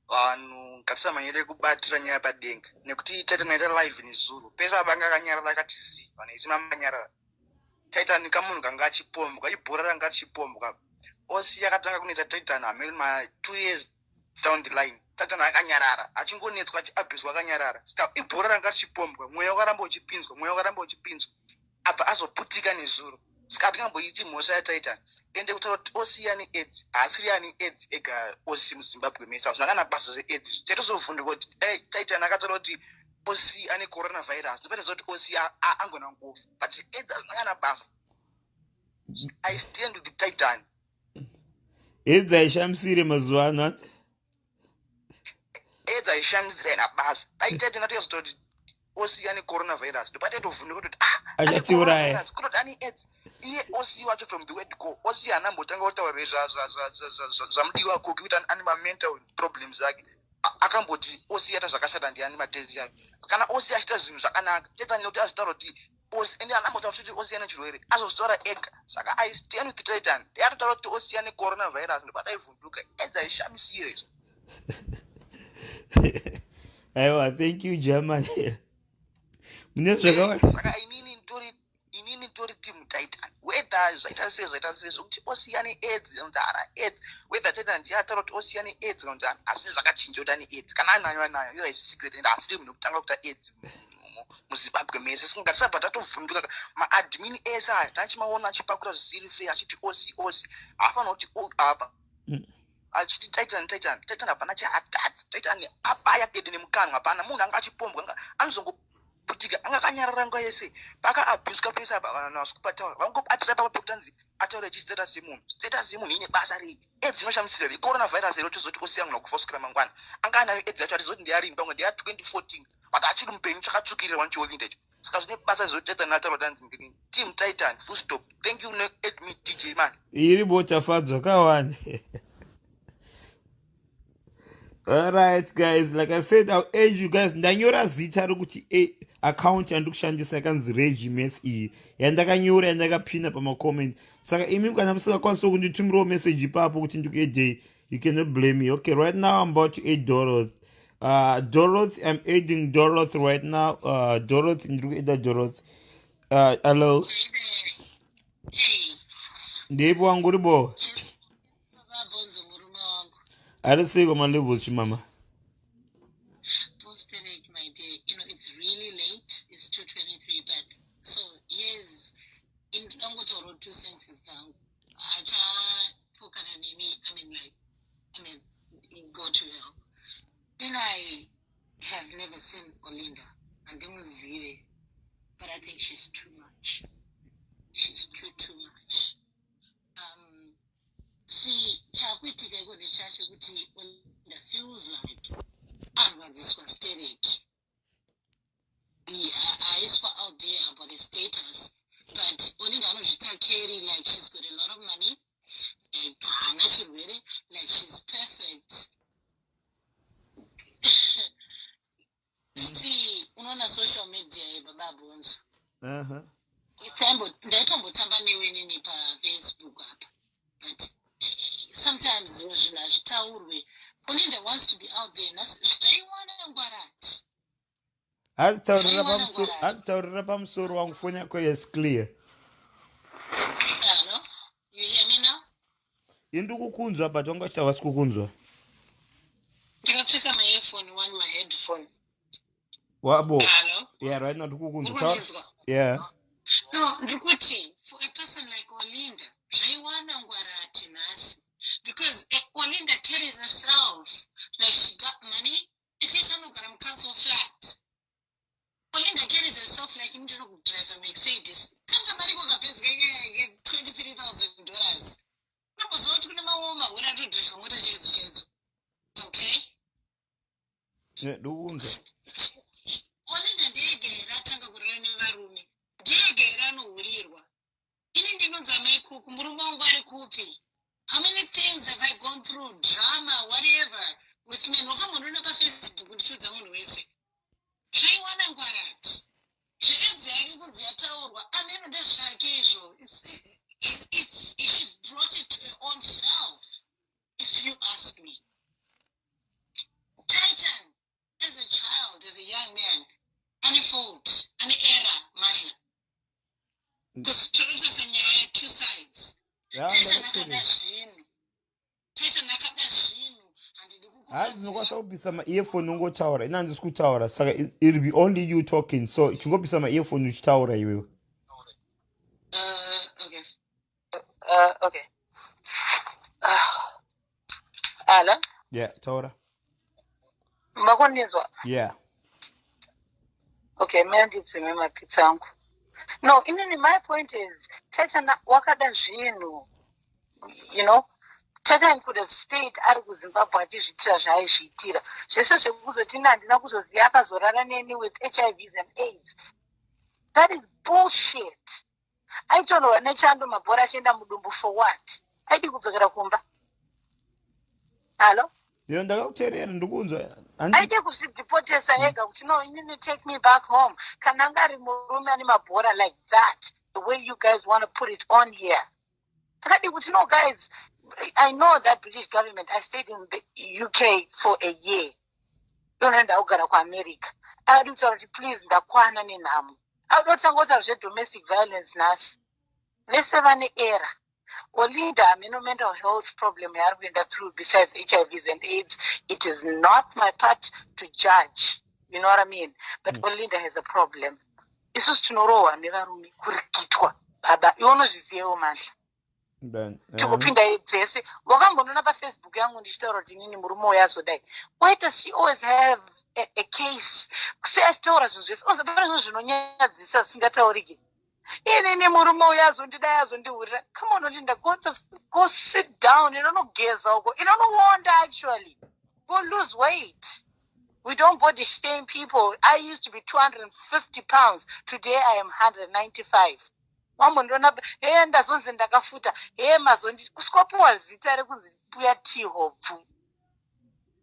vanhu ngatisamanyire kubatira nyaya padenga nekuti tatanaita live nezuro pesa abanga akanyarara kati si vanhu isima manyarara. Titan kamunhu kanga achipomboka ibhora ranga richipomboka osi yakatanga kunetsa Titan ma 2 years down the line. Titan akanyarara achingonetswa achiabhuswa akanyarara, saka ibhora ranga richipomboka mweya wakaramba uchipinzwa apa azoputika nezuro, saka atingamboiti mhosva yaTitan ende kutaura kuti osi yani AIDS haasiri yani AIDS ega osi muZimbabwe mesa zvinakana basa zveAIDS chaitozovhunduka kuti Titan akataura kuti osi ane coronavirus ndopata kuti osi angona ngofu but AIDS hazvinakana basa. I stand with the Titan. AIDS haishamisire mazuva ano. AIDS haishamisire nabasa. Titan atoyazotaura kuti osi ane coronavirus ndopata tovhunduka kuti achatiuraya kuti ane AIDS iye osi wacho from the word go. Osi anambotanga kutaurire zvamudiwa koki kuti ane ma-mental problems ake akamboti osi yata zvakashata ndiani matezi ake kana osi achita zvinhu zvakanaka Titan nekuti azvitaura kuti osi ende anambotaura kuti osi ane chirwere azozvitaura ega, saka I stand with Titan. Yatotaura kuti osi ane coronavirus ndopata ivhunduka AIDS haishamisire izvo. aiwa thank you German. Mune zvakawanda saka inini tori team Titan whether zvaita sei zvokuti osi ane AIDS kuti ana AIDS whether Titan ndiye ataura kuti osi ane AIDS kuti asi zvakachinja kuti ane AIDS kana anayo iyo secret ende asiri munhu kutanga kuita AIDS muZimbabwe mese singatisabva tatovhunduka maadmin ese aya tachimaona achipakura zvisiri fair achiti osi hapana kuti apa achiti Titan hapana chaatadza. Titan abaya dede nemukanwa hapana munhu anga achipombwa anozongo putika anga kanyarara nguva yese paka abuse pesa vanhu kupataura vangobatira papa pekutanzi ataura chistatus yemunhu ine basa rei AIDS inoshamisira rei coronavirus ero tozoti osiya munhu kufa kusvikira mangwana anga anayo AIDS yacho atizoti ndeyarimi pamwe ndeya 2014 but achiri mupenyu chakatsvukirirwa nechiholinda icho saka zvine basa zvinoteta nataura tanzi team titan full stop. Thank you admit DJ man iri botafadzwa kawani. Alright guys, like I said, I'll urge you guys, ndanyora zita rokuti account yandikushandisa yakanzi regimeth iyi yandakanyora yandakapinda pamacomment, saka imi kana musingakwanisa kunditumirawo message ipapo kuti ndikuedei, you cannot blame me. Okay, right now I'm about to add Dorothy. Dorothy, I'm adding Dorothy right now. Dorothy, ndikueda Dorothy. Hello. Ndeipo wangu uribo? Arisiko malevels chimama. Post-elect, my dear. It's really late. It's 2:23, but so yes, in Tongotoro 2 senses down. Go to hell. Then I have never seen Olinda, and then was Zile, but I think she's too much. She's too much. See, Chakwiti go to church Olinda feels like this was stated. I is out there about the status, but Olinda knows she can't carry like she's got a lot of money. Like she's perfect. See, on social media, Baba Bones. Ndaitombotsamba neweni pa Facebook apa, but sometimes zvitaurwe Olinda wants to be out there. Zvaiwana ngwarati. Ataurira pamusoro wangu phone yako yes clear. Hello? You hear me now? Indikukunzwa but wanga chava sikukunzwa. Ndikapfeka my earphone, my headphone. Wabo. Hello? Yeah, right now ndikukunzwa. Yeah. No, ndikuti for a person like Olinda, zvaiwana ngwarati nasi. Because Olinda carries herself like she got money. At least I'm not going to cancel flat. Olinda carries herself like you don't drive a Mercedes. Can't get $23,000. No, but so to be my woman when I do drive a motor jazz. Okay? Yeah, do Olinda ndegera tanga kurara nevarume. Ndegera nohurirwa. Ini ndinonza maikuku murume wangu ari kupi. How many things have I gone through? Drama, whatever. With men. Wakamunona pa Facebook ndichudza munhu wese. Zvaiwana ngwarati. Zveedzi yake kunzi yataurwa. Ameno ndezvake izvo. She brought it to her own self. If you ask me. Titan, as a child, as a young man, any fault, any error, Mandla. Because stories are two sides. Ndinokwanisa kubvisa ma-earphone ungotaura ina handisi kutaura saka it'll be only you talking, so chingobvisa ma-earphone uchitaura iwewe. Okay. Hello? Yeah, taura. Makondinzwa? Yeah. Okay, mina nditsime mapitsa angu. No, my point is, Titan wakada zvinhu, Titan could have stayed ari kuZimbabwe achizviitira zvaaizviitira. Zvese zvekuzoti handina kuzoziva akazorara neni with HIVs and AIDS. That is bullshit. Aitorwa nechando mabhora achienda mudumbu for what? Aidi kudzokera kumba. Hello? Yo ndakakuteerera ndikunzwa. Aide kuzvidhipotesa ega kuti no, inini take me back home. Kana ngari murume ane mabhora like that, the way you guys want to put it on here. Akadi kuti no guys, I know that British government, I stayed in the UK for a year. Unoenda kugara kuAmerica. Akadi kutaura kuti please ndakwana nenhamo. Akadi kutaura zvedomestic violence nasi. Vese vane era. Olinda, no mental health problem through besides HIVs and AIDS. It is not my part to judge. You know what I mean? But Olinda has a problem. Isusu tinorohwa nevarume kurikitwa. Baba, iwonozvizivewo Mandla. tikupinda dzese wakambonoona pafacebook yangu ndichitaura kuti inini murume uyo azodai waita she always have a case sei achitaura zvinhu zvese ozapana zvinhu zvinonyadzisa zvisingatauriki inini murume uyo azondidai azondiurira come on Linda, go sit down inonogeza uko inonowonda actually go lose weight. We don't body shame people. I used to be 250 pounds. Today I am 195. Wambondona ndazonzi ndakafuta mazondi kusikopuwa zita rekunzi buya tihobvu.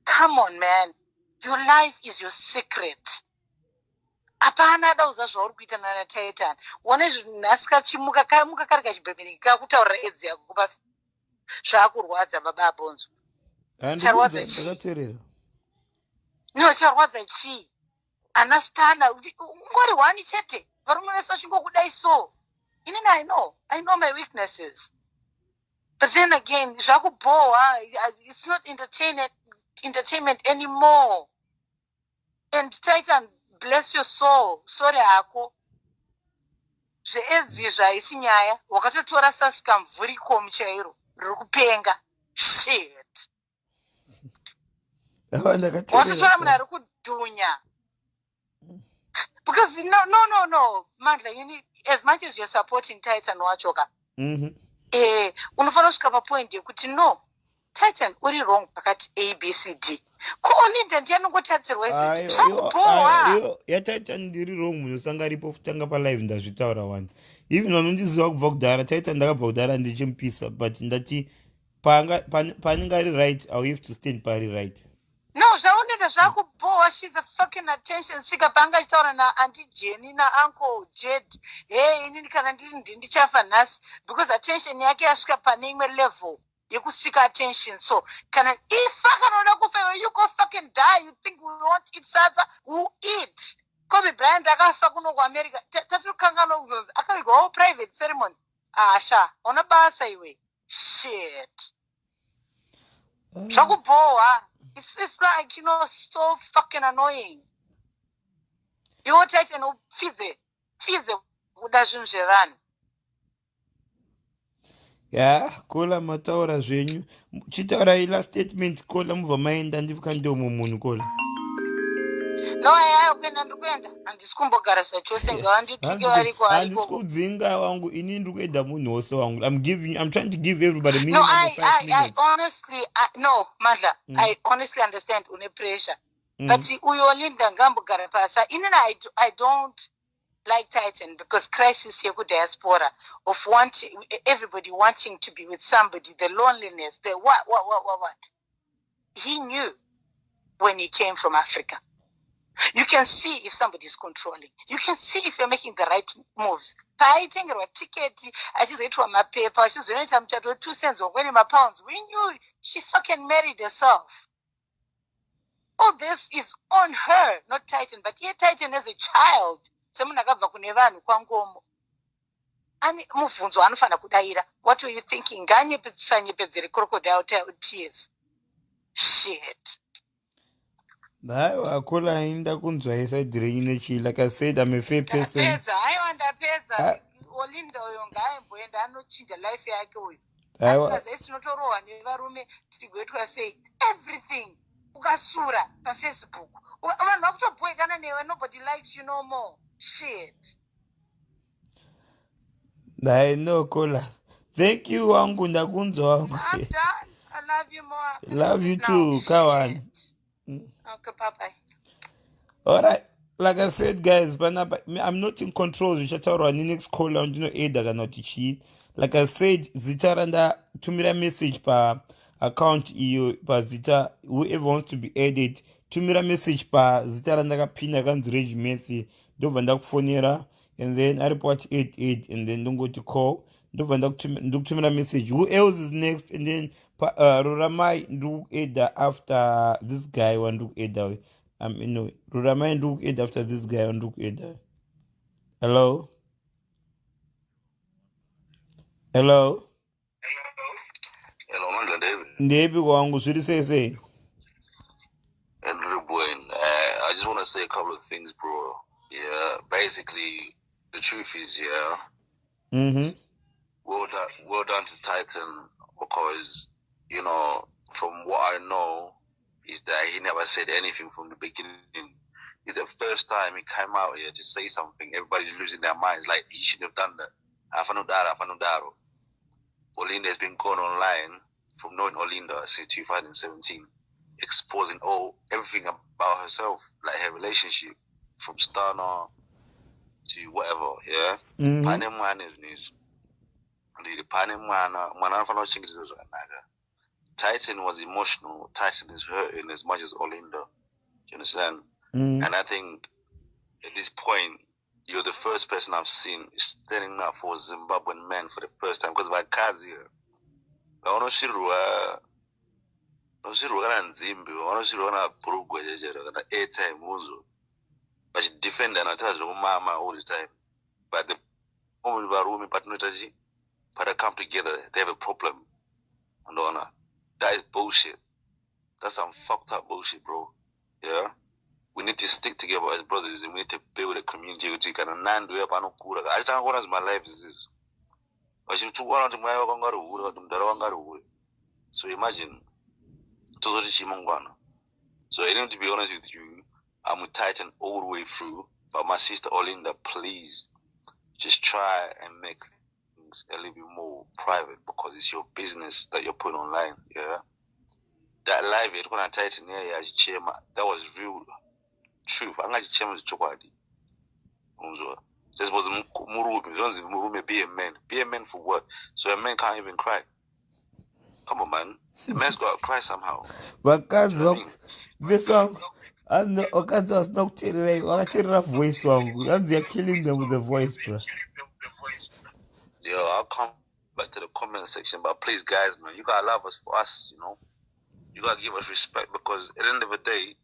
Come on man, your life is your secret. Apana dauza zvauri kuita nana Titan. One nhasi kachimuka kari kachibhebereka kakutaurira edzi yako kupa zvakurwadza baba abonzo. Charwadza chii? No, charwadza chii? Anastana ungori wani chete. Varume vese vachingokudai so. Inini I know my weaknesses. But then again, zvakuboha, it's not entertainment anymore. And Titan, bless your soul. Sorry hako. Zveedzi zvaisi nyaya. Wakatotora sasika mvuriko muchairo. Rikupenga. Shit. Watotora munhu ari kudhunya. Because no. Mandla, you need, as much as you're supporting Titan wachoka. Unofanira kusvika papoint yekuti no. Titan uri wrong pakati ABCD. Ko Linda ndianongotadzirwa izvi. Zvakuboha. Titan ndiri wrong munhu usanga aripo kutanga palive ndazvitaura one. Even vanondiziva kubva kudhara Titan ndakabva kudhara ndichimupisa but ndati panenge ari right I have to stand pari right. No, zvaonenda zvakuboha. She's a fucking attention seeker. Panga achitaura naAuntie Jenny naUncle Jed. Inini kana ndiri ndichafa nhasi because attention yake yasvika pane imwe level yekusika attention. So kana if akanoda kufa you go fucking die. You think we won't eat sadza? We'll eat. Kobe Bryant akafa kuno kuAmerica. Tatukangana kuzonzi akavigwa private ceremony. Asha ona basa iwe. Shit. Zvakuboha. It's like, so fucking annoying. Iwo Titan upfidze kuda zvinhu zvevanhu. Kola mataura zvenyu. Chitaura ila statement kola mubva maenda ndifuka ndomo munhu kola. No, kuenda ndikuenda. Handisi kumbogara zvachose ngavandituke variko. Handisi kudzinga wangu ini ndikuenda munhu wose wangu. I'm trying to give everybody minimum of 5 minutes. I honestly, no, Mandla, I honestly understand une pressure. But uyo Linda ngambogara pasa. I don't like Titan because crisis here diaspora of everybody wanting to be with somebody, the loneliness, the what. He knew when he came from Africa. You can see if somebody is controlling. You can see if you're making the right moves. Paitengerwa ticket, achizoitwa mapepa, achizoita muchato 2 cents or £20. We knew she fucking married herself. All this is on her, not Titan. But here Titan as a child. Semunhu akabva kune vanhu kwangomo. Ani muvhunzo anofana kudaira. What were you thinking? Nganyepedzere crocodile tears. Shit. Akola ainda kunzwa iside renyu nechi. Like I said, I'm a fair person. Ndapedza. Olinda uyo ngaimboenda anochinja life yake uyu. Azai tinotorohwa nevarume tirigoitwa sei. Everything. Ukasura paFacebook. Vanhu vakutobhoekana newe. Nobody likes you no more. Shit. I know, Kola. Thank you, wangu ndakunzwa wangu. I'm done. I love you more. Love you too, Kawan. Okay, bye-bye. Alright, like I said, guys, but I'm not in control. Zvichataurwa next caller ndinoeda kana tichi. Like I said, zitaranda tumira message pa account iyo pa zita whoever wants to be added. Tumira message pa zitaranda kapina kanzi regiment ndobva ndakufonera and then aripot 88 and then don't go to call. Ndobva ndakutumira message. Who else is next? And then Ruramai ndukueda after this guy wandukueda. Ruramai ndukueda after this guy wandukueda. Hello, Mandla David. Ndebi wangu zviri sei? I just want to say a couple of things, bro. Yeah, basically the truth is, well done to Titan. Titan because, you know, from what I know, is that he never said anything from the beginning. It's the first time he came out here to say something. Everybody's losing their minds. Like, he shouldn't have done that. Afanudaro. Olinda has been going online from knowing Olinda since 2017, exposing everything about herself, like her relationship, from Stana to whatever, yeah? Pane mwana is news. The pane mwana anafana uchingirizo zvakanaka. Titan was emotional. Titan is hurting as much as Olinda. Do you understand? And I think at this point, you're the first person I've seen standing up for Zimbabwean men for the first time. Because my cousin here, I want to see kana nzimbi, I want to see kana burugwa jejero, kana airtime muzo. But she defend and I tell her mama all the time. But the moment we partner, but they come together, they have a problem. And that is bullshit. That's some fucked up bullshit, bro. Yeah? We need to stick together as brothers and we need to build a community. I just don't want my life is this. So imagine. So I need to be honest with you, I'm with Titan all the way through. But my sister Olinda, please just try and make things a little bit more private because it's your business that you're putting online, yeah? That live it when I Titan that was real truth. I'm not just chokwadi. This was Murume, be a man. Be a man for what? So a man can't even cry. Come on, man. A man's got to cry somehow. This one, and Okaza is not telling a voice song. And they're killing them with the voice, bro. Yo, I'll come back to the comment section, but please, guys, man, you gotta love us for us, you know. You gotta give us respect because at the end of the day,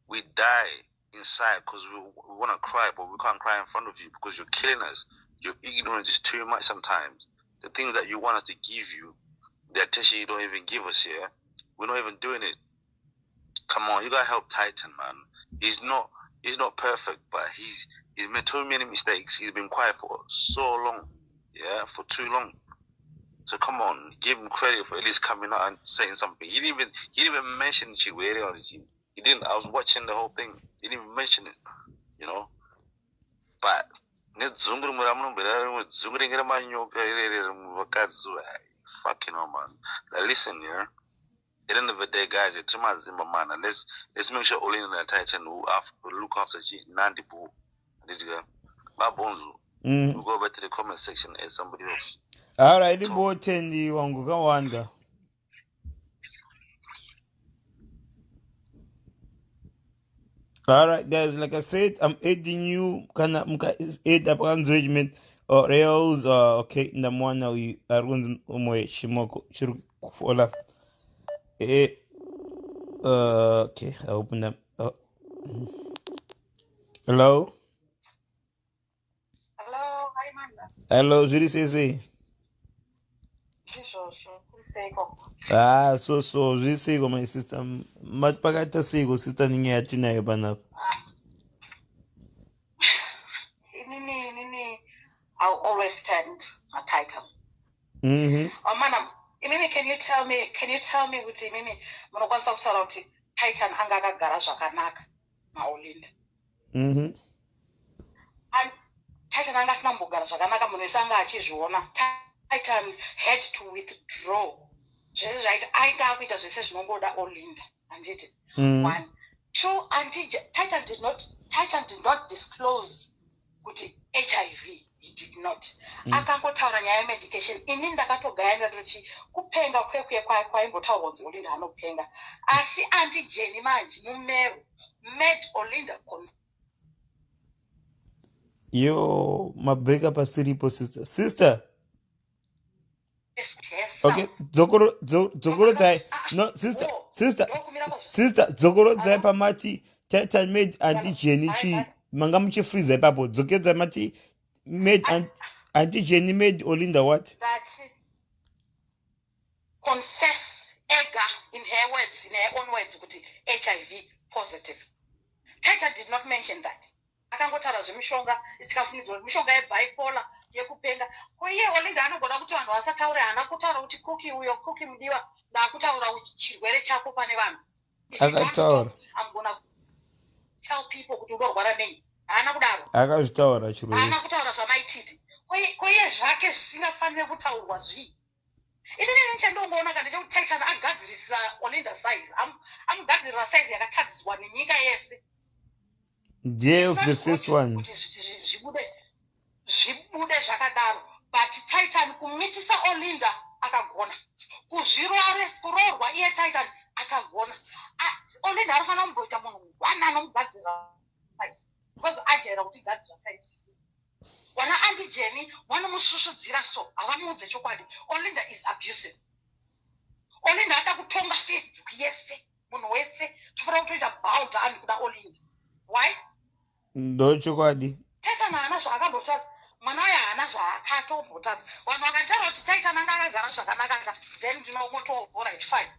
we die inside because we want to cry, but we can't cry in front of you because you're killing us. Your ignorance is too much sometimes. The things that you want us to give you, the attention you don't even give us here, we're not even doing it. Come on, you gotta help Titan, man. He's not perfect, but he's made too many mistakes. He's been quiet for so long, yeah, for too long. So come on, give him credit for at least coming out and saying something. He didn't even mention Chiwere on his team. He didn't. I was watching the whole thing. He didn't even mention it, you know. But fucking hell, man. Like, listen, yeah. At the end of the day, guys, it's Zimba, man. And let's make sure Olin and Titan will look after Nandi Boo. We'll go back to the comment section and somebody else. All right, the boat and the Wanguga Wanda. All right, guys, like I said, I'm aiding you. Can I aid up on regiment or rails? Okay, in the morning we are going to Shimoko Churkola. Okay, I open them. Hello? Hello, hi Mandla. Hello, Zuri Sese. So Zuri Sego, my sister. Matpagata Sego, sister Ninga Tina Yabanap. I'll always stand a Titan. Oh, madam, Mimi, can you tell me, with Mimi, Monokwansa Utaroti, Titan Angaga Garaja Kanaka, Maolinda. And Titan Angakambu Garaja Kanaka Munisanga Chizwana. Titan had to withdraw. She's right. I got it as a session on board Olinda. And did it. 1. 2, Titan did not disclose with HIV. He did not. Akangotaura nyaya medication. Ini ndakatogayana kuti kupenga kwekwe kwaimbotaurwa kunzi Olinda anopenga. Asi anti Jenny manje mumeru met Olinda. Yo, my breakup is serious, sister. Sister. Yes. Okay, Zogoro Zai. No, sister. Zogoro Zai Pamati, Titan made Auntie Jenny Chi, Mangamuchi freeze papo. Zoke Zai Mati made Auntie Jenny made Olinda what? That confess Edgar in her words, in her own words, with HIV positive. Titan did not mention that. akangotaura zvemishonga isikafunidzwa mishonga yebipolar yekupenga koiye Olinda anogona kuti vanhu vasataure hana kutaura kuti kuki uyo kuki mudiwa ndakutaura chirwere chako pane vanhu akataura I'm gonna tell people kuti unorwara nei hana kudaro akazvitaura chirwere hana kutaura zvamaititi koiye zvake zvisingafanire kutaurwa zvii inini chandongoona kana chekuti Titan agadzirisira Olinda size amugadzirira size yakatadziswa nenyika yese day of the first one kuti zvibude zvakadaro but Titan kumitisa Olinda akagona kuroorwa iye Titan akagona Olinda anofanira kumboita munhu one anomugadzirira size because ajaira kuti gadzira size wana andijeni vanomusvusvudzira so havamuudze chokwadi Olinda is abusive Olinda ada kutonga Facebook yese munhu wese tofanira kutoita bow down kuda Olinda why ndochokwadi Titan haana zvaakambotadza mwana waye haana zvaakatombotadza vanhu vakataura kuti Titan anga akagara zvakanaka then ndinomotoalright fine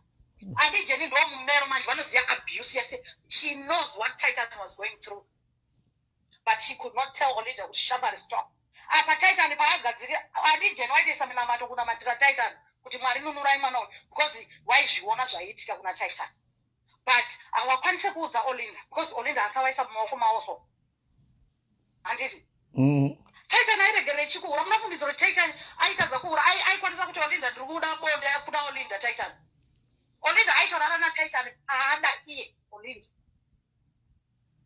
andijeni ndo mumero manje vanoziva abuse yese she knows what Titan was going through but she could not tell Olinda kuti shambari stop apa Titan paagadzirira andijeni waitoisa minamato kunamatira Titan kuti mwari nunurai mwana uyu because waizviona zvaiitika kuna Titan but hawakwanise kuudza Olinda because Olinda akawaisa mumaoko mawo so handiti Titan airegere chikuura munafungidzo kuti Titan aitadza kuura aikwanisa kuti Olinda ndiri kuda bonde kuda Olinda Titan Olinda aitorara naTitan aada iye Olinda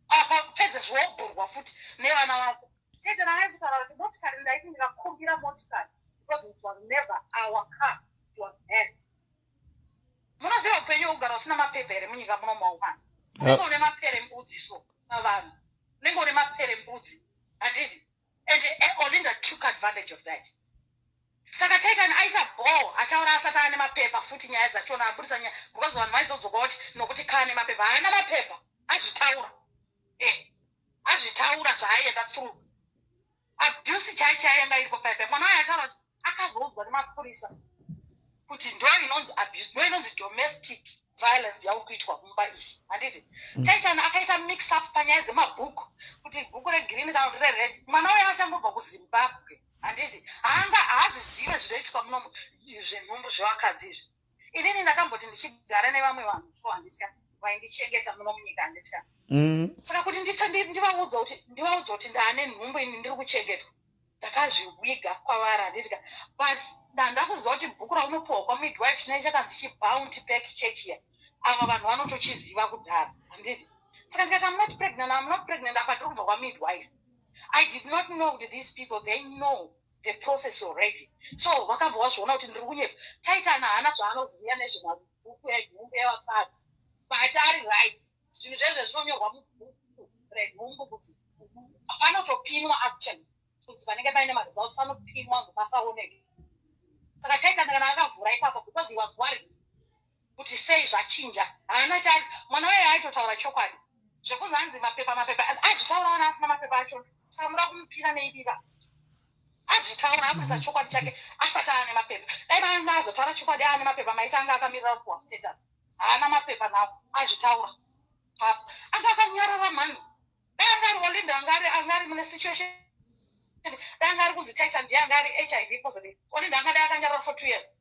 apa pedze zvobhurwa futi nevana vako Titan akaitaura kuti motikari ndaiti ndikakumbira motikari because it was never our car, it was hers. Munoziva upenyu hwekugara usina mapepa here munyika muno maumana nengo une mapere mbudzi so pavanhu nengo une mapere mbudzi handiti and Olinda took advantage of that saka Titan aita ball ataura asati ane mapepa futi nyaya dzachona aburitsa nyaya because vanhu vaizodzoka kuti nokuti kaane mapepa haana mapepa azvitaura zvaaenda through abuse chaichayanga iripo paipai mwana waye ataura kuti akazoudzwa nemapurisa kuti ndo inonzi abuse ndo inonzi domestic violence yauri kuitwa mumba iyi handiti Titan akaita mix up panyaya dzemabhuku kuti bhuku regreen kana kuti rered mwana waye achangobva kuZimbabwe handiti haazvizive zvinoitwa muno zvenhumbu zvevakadzi izvi inini ndakamboti ndichigara nevamwe vanhu so handitya vaindichengeta muno munyika handitya saka kuti ndivaudza kuti ndaane nhumbu ini ndiri kuchengetwa ndakazviwiga kwavari handitya but ndandakuziva kuti bhuku raunopiwa kwamidwife chinai chakanzi chibounty pack church here ava vanhu vanotochiziva kudhara handiti saka ndikati I'm not pregnant apa ndiri kubva kwamidwife I did not know that these people they know the process already so vakabva vazviona kuti ndiri kunyepa Titan haana zvaanoziva nezvemabhuku enhumbu yevakadzi but ari right zvinhu zvezvo zvinonyorwa mubhuku renhumbu kuti panotopinwa actually kuti panenge paine maresults panopinwa kuti pasaoneke saka Titan kana akavhura ipapo because he was worried kuti sei zvachinja haana mwana waye aitotaura chokwadi zvekunzi hanzi mapepa azvitaura ana asina mapepa acho saka muda kumupira neipipa azvitaura aburitsa chokwadi chake asati aane mapepa dai vaanga azotaura chokwadi aane mapepa maita anga akamirira kuwa status haana mapepa nawo azvitaura anga akanyarara mhani dai angari Olinda angari mune situation dai angari kunzi Titan ndiye angari HIV positive Olinda angadai akanyarara for 2 years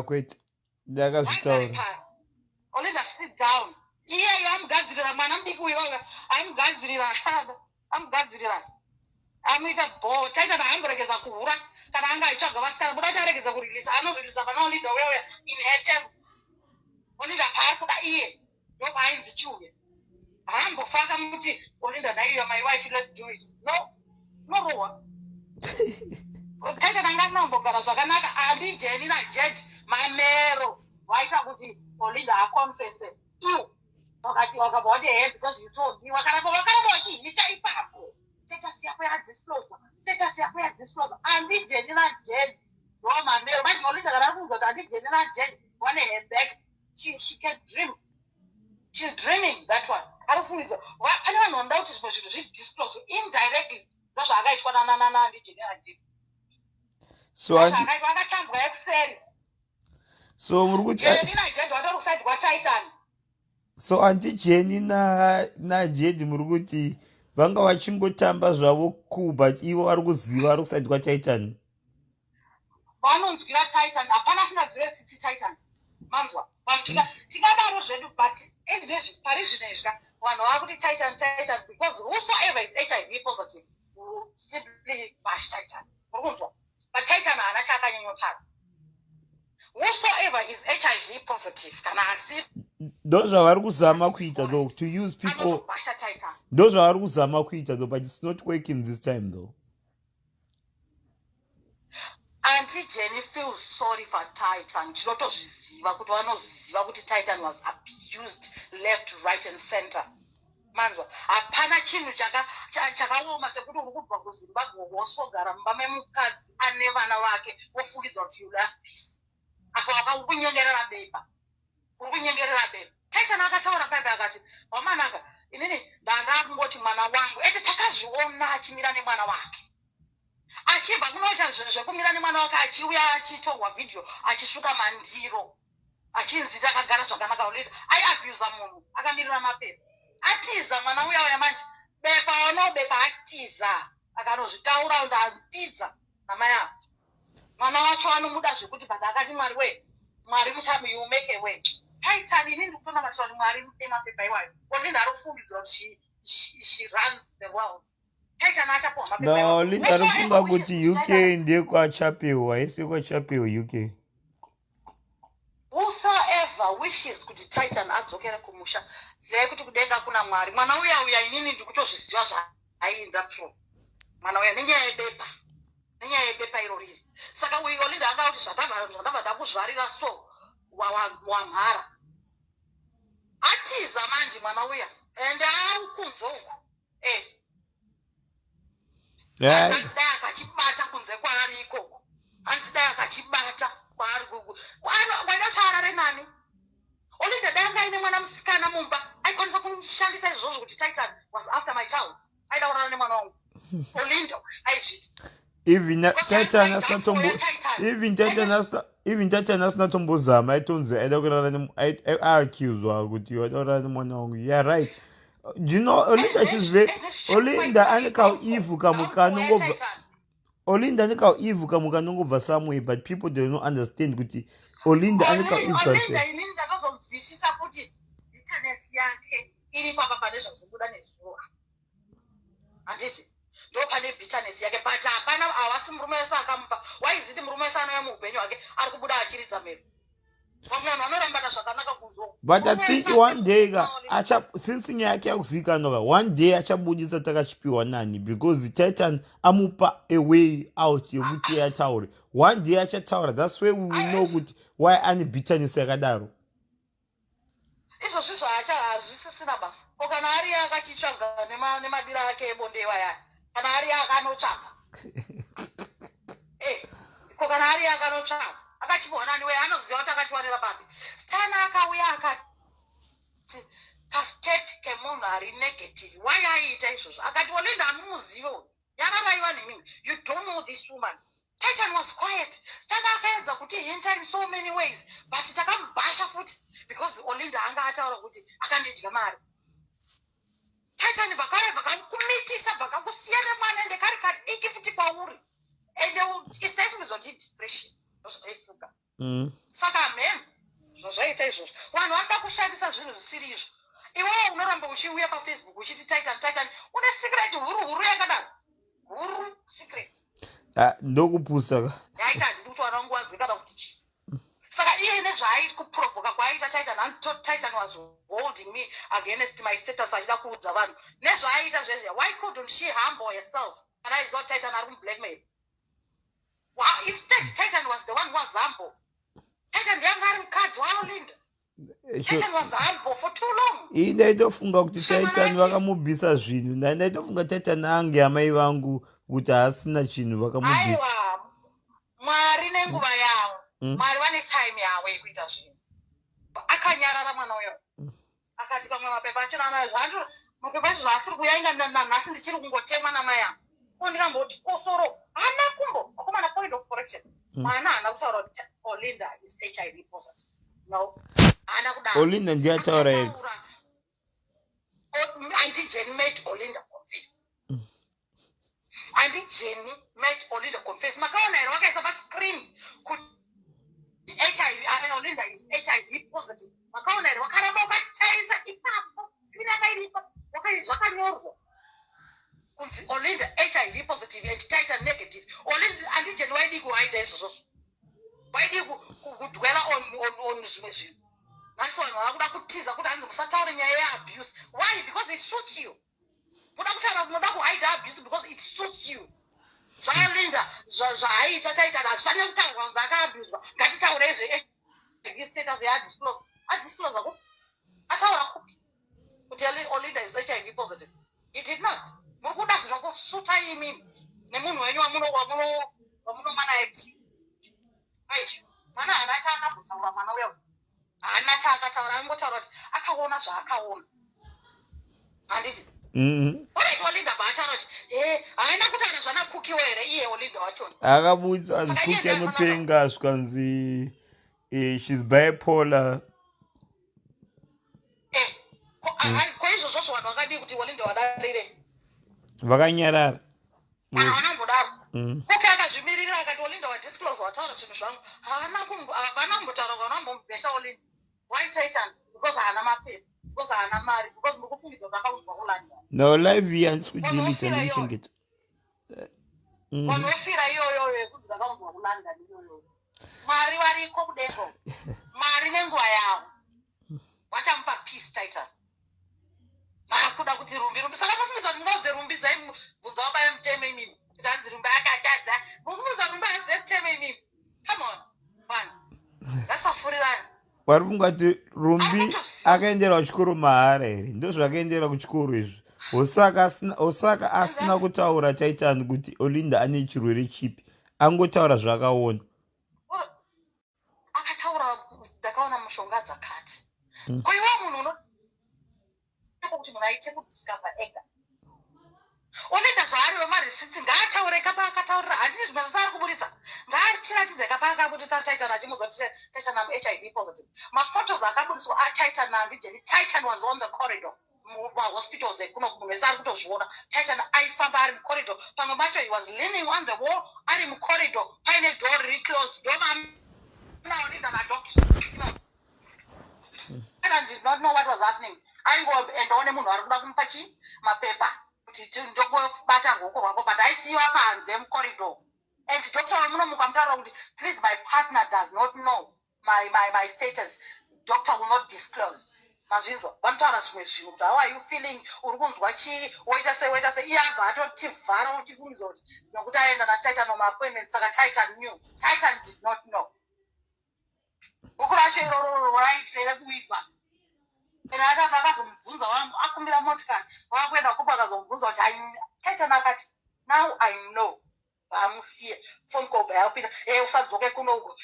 kwete ndakazvitaura Olinda sit down iyeyo amugadzirira mwana mudiki uyoyo amugadzirira amuita ball Titan haamboregeza kuhura kana anga aitsvaga vasikana buda kuti aregeza kurilisa anorilisa pana Olinda uyoyo inheritance Olinda paari kuda iye ndopaainzi chiuya haambofaka muti Olinda naiyo my wife let's do it no norohwa Titan anga asinakumbogara zvakanaka handijeni najet mamero vaita kuti Olinda aconfesse iwo wakati wakabva wati because you told me wakaramba vachiita ipapo status yako yadisclosure handijeni najet ndo mamero manje Olinda kana afunga kuti handijeni najet one head back she can dream she's dreaming that one arifungidza ane vanhu vanoda kuti zvimwe zvinhu zvidisclose indirectly ndozvaakaitwa handijeni najet akaitwa akatambwa ekuferi so muri kuti jeni najet watori kusaidi kwaTitan so anti Jeni na Jedi muri kuti vanga vachingotamba zvavo cool but ivo vari kuziva vari kusati kwaTitan. Vanonzwira Titan hapana kunzwira tsitsi Titan manzwa tingadaro zvedu but pari zvinezvi vanhu vakuti Titan because whosoever is HIV positive will simply bash Titan ukunzwa but Titan haana chaakanyanyotadza whosoever is HIV positive kana asi ndozvavari kuzama kuita though, to use people. Ndozvavari kuzama kuita though, but it's not working this time though. Auntie Jenny feels sorry for Titan. Tinotozviziva kuti vanoziva kuti Titan was abused left, right and center. Manzwa, hapana chinhu chakaoma sekuti uri kubva kuZimbabwe wosogara mumba memukadzi ane vana vake wofungidza kuti you love peace. Apa uri kunyengerera beba. Titan akataura baba akati, "Wamananga, inini ndanga kungoti mwana wangu, ete takazviona achimira nemwana wake." Achibva kunoita zvinhu zvekumira nemwana wake achiuya achitorwa video achisuka mandiro achinzi takagara zvakanaka ulida aiabhuza munhu akamirira mapepa atiza mwana uya manje bepa wanobeka atiza akanozvitaura kuti antidza namai avo mwana wacho anomuda zvekuti but akati mwari muchabe you make a way. Titan inini ndikufuna mashoni mwari emapepa iwayo olinda ari kufungidzira kuti she runs the world. No, Linda rufunga kuti UK ndiye kwachapiwa, haisi kwachapiwa UK. Whosoever wishes kuti Titan adzokere kumusha, zive kuti kudenga kuna mwari. Mwana uya inini ndikutozviziva zvaiinza pro. Mwana uya nenyaya yebepa irori. Saka uyo Linda angauti zvandabva ndakuzvarira so wamhara. Atiza manje mwana uya ende aukunze uko. Anzida akachibata kunze kwaari ikoko. Anzida akachibata kwaari gugu. Wainotaura renani? Olinda danga ine mwana musikana mumba. Aikwanisa kumushandisa izvozvo kuti Titan was after my child. Aida kurara nemwana wangu. Olinda aizviti. Even Titan asina tombozama aitonzi aida kurara accused kuti waida nemwana wangu. Yeah, right. Do you know Olinda she's very Olinda anika ivuka mukanongova Olinda anika ivuka mukanongova somewhere but people do not understand kuti Olinda anika ivuka Olinda inini ndakazomvisisa kuti bitterness yake iri papa nezvakubuda nezuva handiti ndo pane bitterness yake but hapana hawasi murume wese akamupa waiziti murume wese anouya muupenyu hwake ari kubuda achiridza mero. But I think one day since nyake yakuzikanwa one day achabudisa takachipiwa nani because the Titan amupa a way out yokuti ataure. One day achataura, that's where we will know why any bitterness yakadaro. Izvo zvizvo hazvisisina basa. Ko kana ari akachitsvaga nemadira ake ebonde waya. Kana ari akanotsvaga. Ko kana ari akanotsvaga. Akachibona niwe anoziva kuti akachiwanira papi. Stana akauya akati pastep kemunhu ari negative. Why aiita izvozvo? Akati Olinda hamumuzivo. Yakaraiwa nemimi. You don't know this woman. Titan was quiet. Stana akaedza kuti hinta in so many ways. But takamubhasha futi because Olinda anga ataura kuti akandidya mari. Titan vakakumitisa vakakusiya nemwana ende kari kadiki futi kwauri. Ende isaifungidzwa kuti depression. Zvotaifuka. Saka amen. Zvazvaita izvozvo. Vanhu vanoda kushandisa zvinhu zvisiri izvo. Iwewe unoramba uchiuya paFacebook uchiti Titan une secret huru yakadaro. Huru secret. Ndokupusa. Yaita ndiri kuti vana vangu vanzwe kana kuti chi. Saka iye nezvaaiti kuprovoka kwaaita Titan hanzi Titan was holding me against my status achida kuudza vanhu. Nezvaaita zvezvo. Why couldn't she humble herself? Kana aiziva kuti Titan ari kumublackmail. Wow, instead Titan was the one who was humble. Titan yanga ari mukadzi waOlinda. Titan was humble for too long. Ndaitofunga kuti Titan vakamubvisa zvinhu. Ndaitofunga Titan ange amai vangu kuti asina chinhu vakamubvisa. Aiwa, Mwari nenguva yavo. Mwari vane time yavo yekuita zvinhu. Akanyarara mwana uyo. Akati pamwe mapepa achina nayo zvangu. Mapepa acho zvaasiri kuyainga nhasi ndichiri kungotemwa namai angu. Ndingamboti osoro hana kumbo akomana point of correction. Mwana hana kutaura kuti Olinda is HIV positive. No. Hana kudaro. Olinda ndiye ataura yega. Auntie Jenny made Olinda confess. Andi Jenny met Olinda confess. Makaona ero wakaisa pa screen kuti HIV Olinda is HIV positive. Makaona ero wakaramba wakachaisa ipapo screen akairipa zvakanyorwa kunzi Olinda HIV positive and Titan negative. Olinda andi Jenny waidi kuwaita izvozvo. Waidi kudwela on zvimwe zvinhu. That's why wakuda kutiza kuti hanzi musataure nyaya yeabuse. Why? Because it suits you. Muda kuhide abuse because it suits you. Zvalinda zvaaita taita hazvifanira kutaurwa vanhu vakaabuswa. Ngatitaure izve status yaadisclose. Adisclose ako ataura kupi kuti Olinda is HIV positive. He did not. Muri kuda zvinokusuta imimi nemunhu wenyu wamunomana ebsi. Aicho mana haana chaakambotsaura mwana uya. Haana chaakataura angotaura kuti akaona zvaakaona. Handiti? Wait, Olinda bataura kuti haana kutaura zvana kukiwa here iye Olinda wachona. Akabudza azikuki anopenga asvikanzi she's bipolar. Ko izvozvo vanhu vakadii kuti Olinda wadarire? Vakanyarara. Haanambodaro. Kuki akazvimirira akati Olinda wadisclose wataura zvinhu zvangu. Havana kumbotaura kuti vanombomubhesha Olinda. Why Titan? Because haana mapepa. Because haana mari. Because ndikufungidza zvakaunzwa kuLondon. No, live here handisi kudilita ndichengeta. Vanofira iyoyo yekudzi zvakaunzwa kuLondon iyoyo. Mwari variko kudengo. Mari nenguva yavo. Vachamupa peace Titan. Vakuda kuti rumbi. Saka mufungidzwa kuti ngaudze rumbi dzaibvunza wabaya muteme imimi. Kuti hanzi rumbi akatadza. Mufungidzwa rumbi hazive muteme imimi. Come on. Man. Ngasafurirani. Wari kungati rumbi akaenderwa kuchikoro mahara here. Ndozvakaendera kuchikoro izvo. Osaka asina kutaura Titan kuti Olinda ane chirwere chipi. Angotaura zvakaona. Akataura ndakaona mushonga dzakati. Ko iwe munhu uno kuti munhu aite kudiscover ega. Olinda zvaari wemarisiti ngaataure kapa akataurira. Handiti zvimwe zvisari kuburitsa. Ngaatiratidze kapa akaburitsa Titan achimuudza kuti Titan am HIV positive. Maphotos akaburiswa aTitan naandijeni. Titan was on the corridor. Hospitals kuno munhu wese ari kutozviona. Titan aifamba ari mucorridor. Pamwe macho he was leaning on the wall ari mucorridor. Paine door riri closed. Olinda nadoctor. I did not know what was happening. Aingoendaone munhu ari kuda kumupa mapepa kuti ndongobata ruoko rwako, but aisiyiwa panze mucorridor. And doctor wemunomuka mutaura kuti please my partner does not know my status. Doctor will not disclose. Mazvinzwa vanotaura zvimwe zvinhu kuti how are you feeling, uri kunzwa chii, woita sei iye abva atotivhara uchifungidzwa kuti nokuti aenda naTitan muappointment saka Titan knew. Titan did not know. Buku racho iroro raitire kuipa. Ena atatu akazomubvunza akumbira motikari vakuenda kupa akazomubvunza kuti Titan akati now I know. Vamusiye phone call bayapinda usadzoke kuno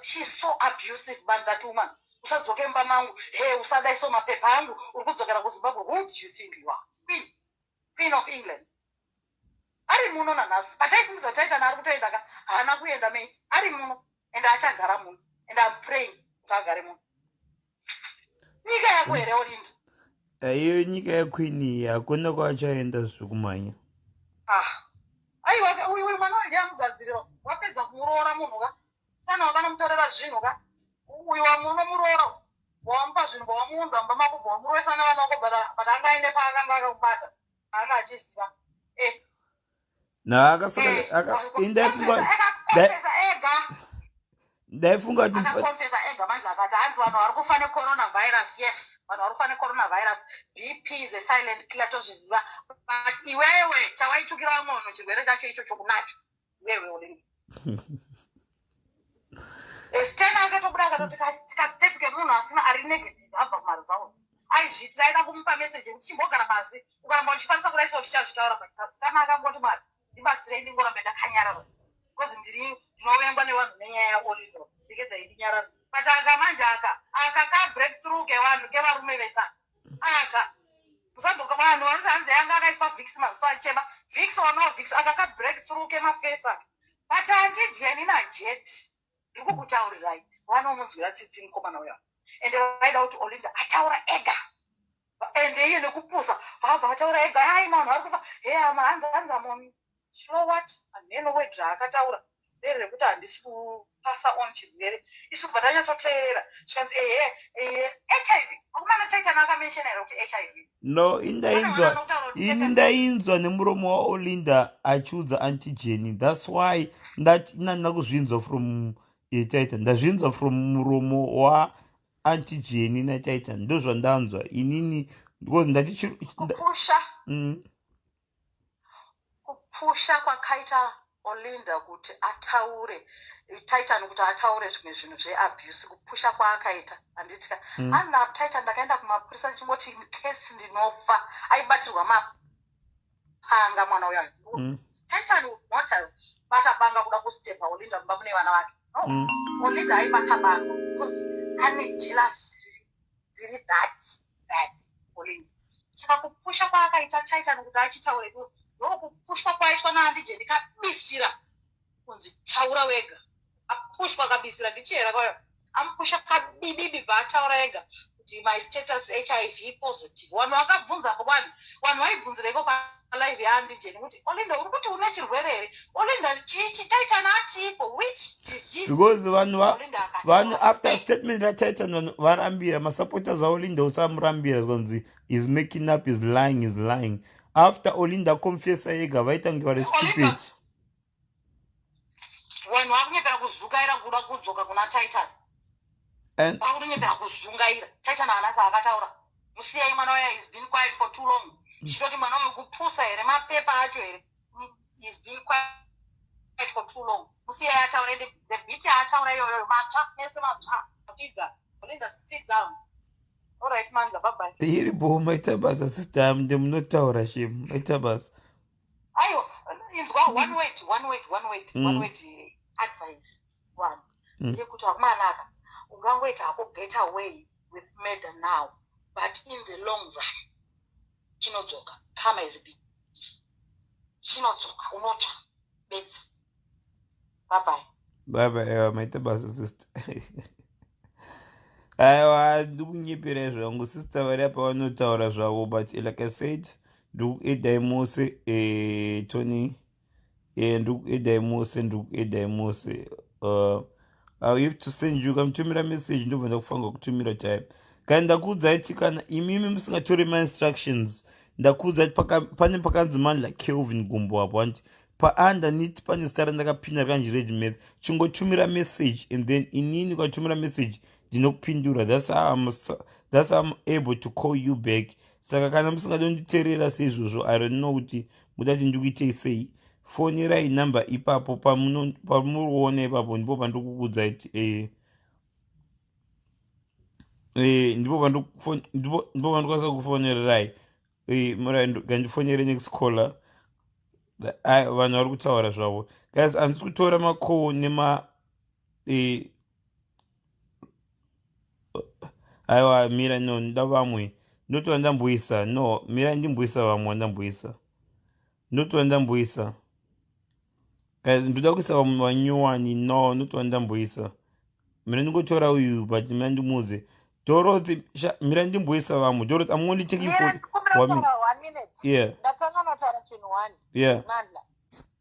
she's so abusive man, that woman. Usadzoke mba mangu usadaiso mapepa angu uri kudzokera kuZimbabwe. Who do you think you are? Queen of England. Ari muno nanhasi pataifungidzwa kuti Titan ari kutoenda ka haana kuenda mate. Ari muno ende achagara muno. And I'm praying kuti agare muno. Nyika yako here Olinda. Iyo nyika yaQueen hakuna kwachaenda zvokumhanya. Aiwa uyu mwana ndiyamugadzirira. Wapedza kumuroora munhu ka. Kana wakanomutorera zvinhu ka. Uyu wamunomuroora. Wamupa zvinhu wamuunza mumba mako wamuroesa nevana vako but angaende paakanga akakubata. Anga achiziva. Na akasaka ndaifunga kuti akakonfesa ega manje akati hanzi vanhu vari kufa necoronavirus. Yes, vanhu vari kufa necoronavirus. BP is a silent killer tozviziva. But iwewe chawaitukira munhu chirwere chacho ichocho kunacho. Iwewe Olinda. Stena akatobuda akatoti kastep kemunhu asina ari negative abva kumaresults. Aizviitira aida kumupa message yekuti chimbogara pasi. Ukaramba uchikwanisa kudaisawo tichazvitaura pachitsatsi. Stena akangoti mwari ndibatsirei ndingoramba ndakanyarara. Because ndinovengwa nevanhu nenyaya yaOlinda. Ndikedzai ndinyarara. But akamanje akaka breakthrough kevarume vesa. Musamboka vanhu vanoti hanzi yanga akaiswa Vix maziso achema. Vix or no Vix akaka breakthrough kemafesa. But handijeni naJet. Ndiri kukutaurirai. Vanomunzwira tsitsi mukomana uya. Ende vaida kuti Olinda ataura ega. Ende iye nekupusa. Vabva ataura ega. Hai vanhu vari kufa. Hanzi amoni. you know what aneno wedzaakataura nderekuti handisi kupasa on chirwere isu kubva tanyatsoteerera zvikanzi HIV akumana taitana akamenshena here kuti HIV no ini ndainzwa nemuromo waOlinda achiudza antigeni. That's why ndandina kuzvinzwa from Titan, ndazvinzwa from muromo waantigeni naTitan, ndozvandanzwa inini because kupusha kwakaita Olinda kuti ataure Titan kuti ataure zvimwe zvinhu zveabuse, kupusha kwaakaita handitya ana Titan ndakaenda kumapurisa ndichingoti kesi ndinofa, aibatirwa mapanga mwana uya Titan not as bata banga kuda kustepa Olinda mumba mune vana vake no Olinda aibata banga because ane jealousy dziri that Olinda saka kupusha kwaakaita Titan kuti achitaure ndokupushwa kwaitwa naandijeni kabisira kunzi taura wega, apushwa kabisira ndichera kwayo amupusha kabibibi bva ataura ega kuti my status HIV positive. Vanhu vakabvunzapo vanhu vaibvunzireiko palive yaandijeni kuti Olinda uri kuti une chirwere here, Olinda chichi Titan atiko which disease, because vanhu after statement raTitan vanhu varambira masupporters aOlinda usamurambira kunzi is making up, is lying. After Olinda confessa ega vaita kunge vari stupid. Vanhu vakunyepera kuzungaira kuda kudzoka kuna Titan. Vakunyepera kuzungaira. Titan haana zvaakataura. Musiyai mwana waya, he's been quiet for too long. Chitoti mwana uyu kupusa here mapepa acho here. He's been quiet for too long. Musiyai ataure the bit ataura iyoyo matsva mese matsva. Olinda sit down. All right, Mandla, bye-bye. Iri bo maita basa sister, ndemunotaura shame. Maita basa. Ayo, inzwa one word advice. One. Ndikuti akumanaka. Ungangoita hako get away with murder now, but in the long run, chinodzoka. Kama is a bitch. Chinodzoka. Unocha. Bets. Bye-bye. Bye-bye, maita basa sister. aiwa ndikunyepera zvangu sister vari apa vanotaura zvavo, but like I said ndikuedai mose Tony, ndikuedai mose I have to send you kamutumira message ndobva ndakufanga kutumira time kana ndakuudzai ti kana imimi musingatori ma-instructions ndakuudzai pane pakanzi Mandla Kelvin gumbo apo andi paunderneath pane zita randakapinda rakanji red math, chingotumira message and then inini ukatumira message ndinokupindura. That's how I'm able to call you back. Saka kana musingadonditeerera seizvozvo I don't know kuti muda kuti ndikuitei sei, fonerai number ipapo pamuriona ipapo, ndipo pandikukuudzai kuti ndipo pandikwanisa kufonererai gandifonere next caller. Vanhu vari kutaura zvavo guys, handisi kutora macall nema aiwa mira no nda vamwe ndotora ndamboisa no mira ndimboisa vamwe ndamboisa ndotora ndamboisa guys, ndoda kuisa vamwe vanyuwani no ndotora ndamboisa mira ndingotora uyu but mira ndimuudze Dorothy mira ndimboisa vamwe Dorothy. I'm only checking for 1 minute. Yeah. Yeah. Mandla,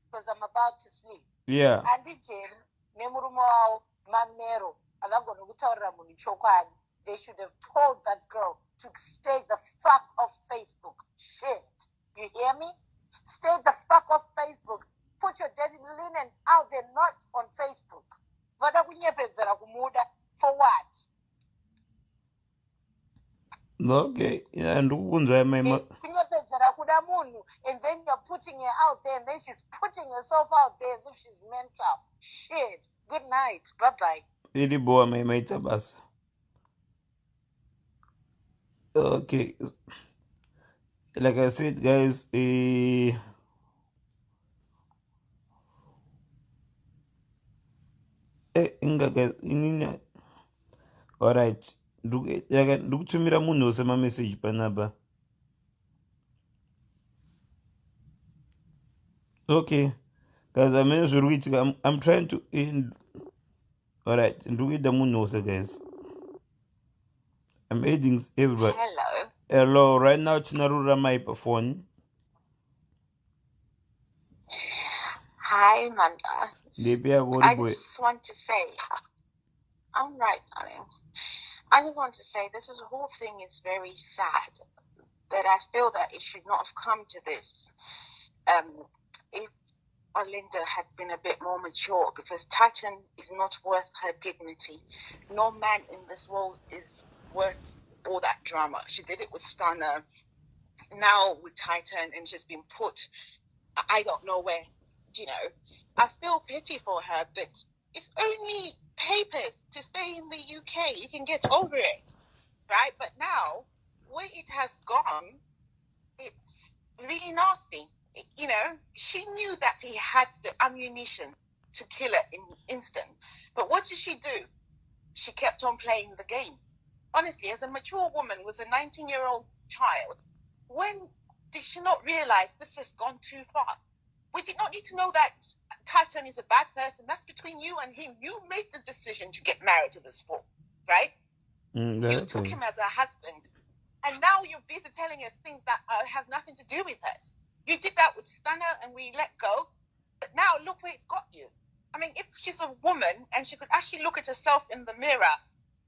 because I'm about to sleep. Yeah. Andijeni nemurume wavo Mamero avagona kutaurira munhu chokwadi. They should have told that girl to stay the fuck off Facebook. Shit. You hear me? Stay the fuck off Facebook. Put your dirty linen out there, not on Facebook. Vada kunyepedzera kumuda for what? Okay, yeah, ndikukunzwa kunyepedzera kuda munhu and then you're putting her out there and then she's putting herself out there as if she's mental. Shit. Good night. Bye-bye. Iri boa maita basa. Okay, like I said guys, inga guys inini alright, ndikutumira munhu wose mamessage panapa. Okay guys, amene zviri kuitika, I'm trying to end. Alright, ndikuita munhu wose guys, I'm adding everybody. Hello, right now tinarura my phone. Hi, Mandla. Ndipya I boy. just want to say, I'm right, darling. I just want to say this whole thing is very sad. That I feel that it should not have come to this. If Olinda had been a bit more mature, because Titan is not worth her dignity. No man in this world is worth all that drama. She did it with Stunner, now with Titan, and she's been put, I don't know where, you know. I feel pity for her, but it's only papers to stay in the UK. You can get over it, right? But now, where it has gone, it's really nasty. You know, she knew that he had the ammunition to kill her in instant. But what did she do? She kept on playing the game. Honestly, as a mature woman with a 19-year-old child, when did she not realize this has gone too far? We did not need to know that Titan is a bad person. That's between you and him. You made the decision to get married to this fool, right? You took him as a husband. And now you're busy telling us things that have nothing to do with us. You did that with Stunner and we let go. But now look where it's got you. I mean, if she's a woman and she could actually look at herself in the mirror